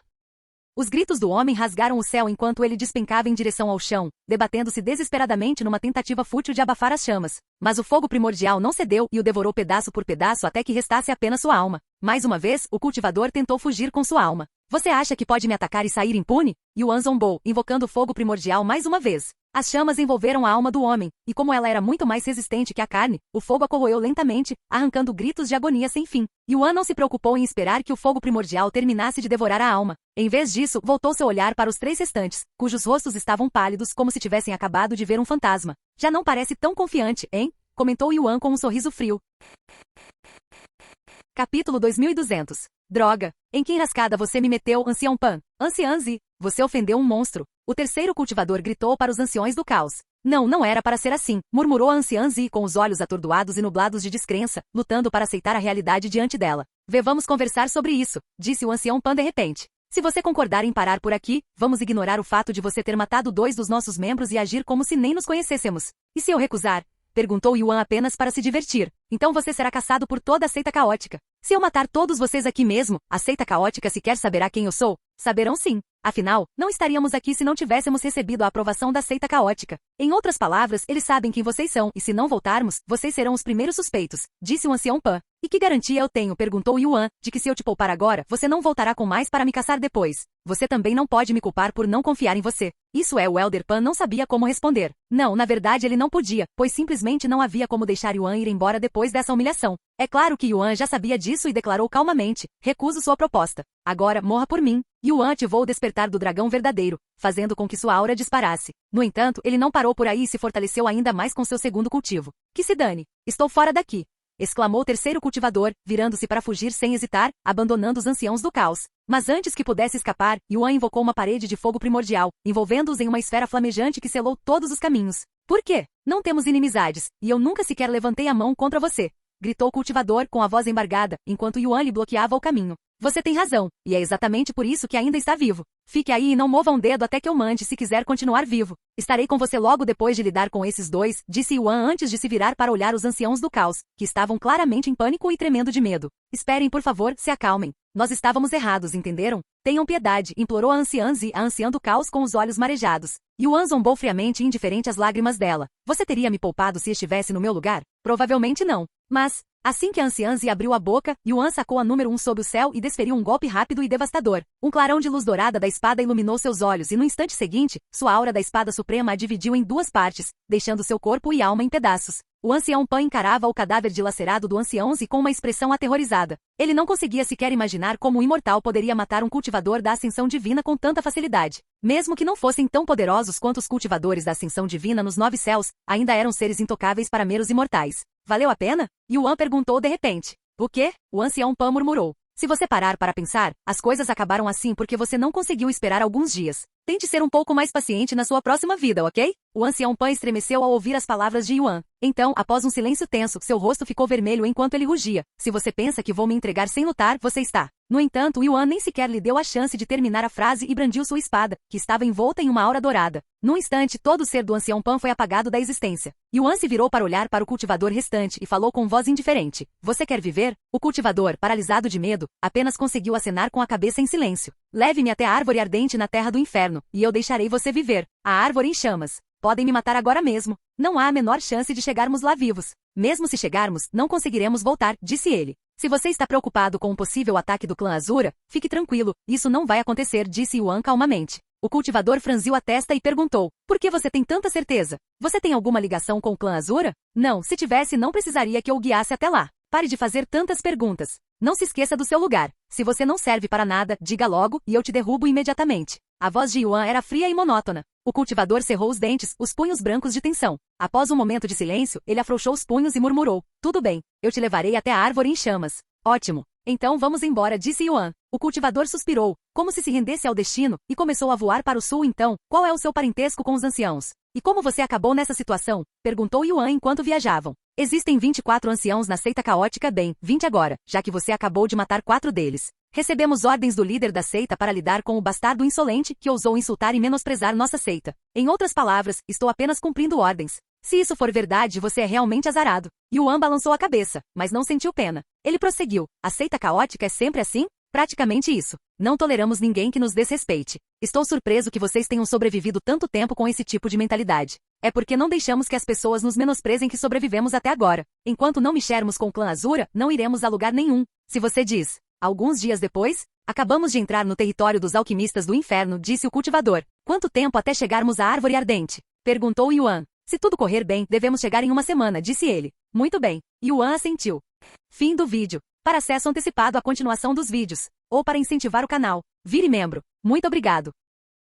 S2: Os gritos do homem rasgaram o céu enquanto ele despencava em direção ao chão, debatendo-se desesperadamente numa tentativa fútil de abafar as chamas. Mas o fogo primordial não cedeu e o devorou pedaço por pedaço até que restasse apenas sua alma. Mais uma vez, o cultivador tentou fugir com sua alma. Você acha que pode me atacar e sair impune? Yuan zombou, invocando o fogo primordial mais uma vez. As chamas envolveram a alma do homem, e como ela era muito mais resistente que a carne, o fogo a corroeu lentamente, arrancando gritos de agonia sem fim. Yuan não se preocupou em esperar que o fogo primordial terminasse de devorar a alma. Em vez disso, voltou seu olhar para os 3 restantes, cujos rostos estavam pálidos como se tivessem acabado de ver um fantasma. Já não parece tão confiante, hein? Comentou Yuan com um sorriso frio. Capítulo 2200. Droga! Em que enrascada você me meteu, ancião Pan? Anciã Zi, você ofendeu um monstro. O terceiro cultivador gritou para os anciões do caos. Não era para ser assim, murmurou a anciã Zi com os olhos atordoados e nublados de descrença, lutando para aceitar a realidade diante dela. Vamos conversar sobre isso, disse o ancião Pan de repente. Se você concordar em parar por aqui, vamos ignorar o fato de você ter matado 2 dos nossos membros e agir como se nem nos conhecêssemos. E se eu recusar? Perguntou Yuan apenas para se divertir. Então você será caçado por toda a seita caótica. Se eu matar todos vocês aqui mesmo, a seita caótica sequer saberá quem eu sou? Saberão sim. Afinal, não estaríamos aqui se não tivéssemos recebido a aprovação da seita caótica. Em outras palavras, eles sabem quem vocês são, e se não voltarmos, vocês serão os primeiros suspeitos, disse o ancião Pan. E que garantia eu tenho, perguntou Yuan, de que se eu te poupar agora, você não voltará com mais para me caçar depois? Você também não pode me culpar por não confiar em você. Isso é, o Elder Pan não sabia como responder. Não, na verdade ele não podia, pois simplesmente não havia como deixar Yuan ir embora depois dessa humilhação. É claro que Yuan já sabia disso e declarou calmamente: recuso sua proposta. Agora, morra por mim. Yuan ativou o despertar do dragão verdadeiro, fazendo com que sua aura disparasse. No entanto, ele não parou por aí e se fortaleceu ainda mais com seu segundo cultivo. Que se dane. Estou fora daqui. exclamou o terceiro cultivador, virando-se para fugir sem hesitar, abandonando os anciãos do caos. Mas antes que pudesse escapar, Yuan invocou uma parede de fogo primordial, envolvendo-os em uma esfera flamejante que selou todos os caminhos. Por quê? Não temos inimizades, e eu nunca sequer levantei a mão contra você, gritou o cultivador com a voz embargada, enquanto Yuan lhe bloqueava o caminho. Você tem razão, e é exatamente por isso que ainda está vivo. Fique aí e não mova um dedo até que eu mande se quiser continuar vivo. Estarei com você logo depois de lidar com esses dois, disse Yuan antes de se virar para olhar os anciãos do caos, que estavam claramente em pânico e tremendo de medo. Esperem, por favor, se acalmem. Nós estávamos errados, entenderam? Tenham piedade, implorou a anciã do caos com os olhos marejados. Yuan zombou friamente e indiferente às lágrimas dela. Você teria me poupado se estivesse no meu lugar? Provavelmente não. Mas, assim que a anciã abriu a boca, Yuan sacou a número 1 sob o céu e desferiu um golpe rápido e devastador. Um clarão de luz dourada da espada iluminou seus olhos e no instante seguinte, sua aura da espada suprema a dividiu em duas partes, deixando seu corpo e alma em pedaços. O ancião Pan encarava o cadáver dilacerado do ancião e com uma expressão aterrorizada. Ele não conseguia sequer imaginar como um imortal poderia matar um cultivador da ascensão divina com tanta facilidade. Mesmo que não fossem tão poderosos quanto os cultivadores da ascensão divina nos 9 céus, ainda eram seres intocáveis para meros imortais. Valeu a pena? Yuan perguntou de repente. O quê? O ancião Pan murmurou. Se você parar para pensar, as coisas acabaram assim porque você não conseguiu esperar alguns dias. Tente ser um pouco mais paciente na sua próxima vida, ok? O ancião Pan estremeceu ao ouvir as palavras de Yuan. Então, após um silêncio tenso, seu rosto ficou vermelho enquanto ele rugia. Se você pensa que vou me entregar sem lutar, você está. No entanto, Yuan nem sequer lhe deu a chance de terminar a frase e brandiu sua espada, que estava envolta em uma aura dourada. Num instante, todo o ser do ancião Pan foi apagado da existência. Yuan se virou para olhar para o cultivador restante e falou com voz indiferente. Você quer viver? O cultivador, paralisado de medo, apenas conseguiu acenar com a cabeça em silêncio. Leve-me até a árvore ardente na terra do inferno, e eu deixarei você viver. A árvore em chamas. Podem me matar agora mesmo. Não há a menor chance de chegarmos lá vivos. Mesmo se chegarmos, não conseguiremos voltar, disse ele. Se você está preocupado com um possível ataque do clã Azura, fique tranquilo, isso não vai acontecer, disse Yuan calmamente. O cultivador franziu a testa e perguntou, por que você tem tanta certeza? Você tem alguma ligação com o clã Azura? Não, se tivesse não precisaria que eu o guiasse até lá. Pare de fazer tantas perguntas. Não se esqueça do seu lugar. Se você não serve para nada, diga logo, e eu te derrubo imediatamente. A voz de Yuan era fria e monótona. O cultivador cerrou os dentes, os punhos brancos de tensão. Após um momento de silêncio, ele afrouxou os punhos e murmurou. Tudo bem, eu te levarei até a árvore em chamas. Ótimo. Então vamos embora, disse Yuan. O cultivador suspirou, como se rendesse ao destino, e começou a voar para o sul então. Qual é o seu parentesco com os anciãos? E como você acabou nessa situação? Perguntou Yuan enquanto viajavam. Existem 24 anciãos na seita caótica, bem, 20 agora, já que você acabou de matar 4 deles. Recebemos ordens do líder da seita para lidar com o bastardo insolente que ousou insultar e menosprezar nossa seita. Em outras palavras, estou apenas cumprindo ordens. Se isso for verdade, você é realmente azarado. Yuan balançou a cabeça, mas não sentiu pena. Ele prosseguiu. A seita caótica é sempre assim? Praticamente isso. Não toleramos ninguém que nos desrespeite. Estou surpreso que vocês tenham sobrevivido tanto tempo com esse tipo de mentalidade. É porque não deixamos que as pessoas nos menosprezem que sobrevivemos até agora. Enquanto não mexermos com o clã Azura, não iremos a lugar nenhum. Se você diz. Alguns dias depois, acabamos de entrar no território dos alquimistas do inferno, disse o cultivador. Quanto tempo até chegarmos à árvore ardente? Perguntou Yuan. Se tudo correr bem, devemos chegar em uma semana, disse ele. Muito bem. Yuan assentiu. Fim do vídeo. Para acesso antecipado à continuação dos vídeos, ou para incentivar o canal, vire membro. Muito obrigado.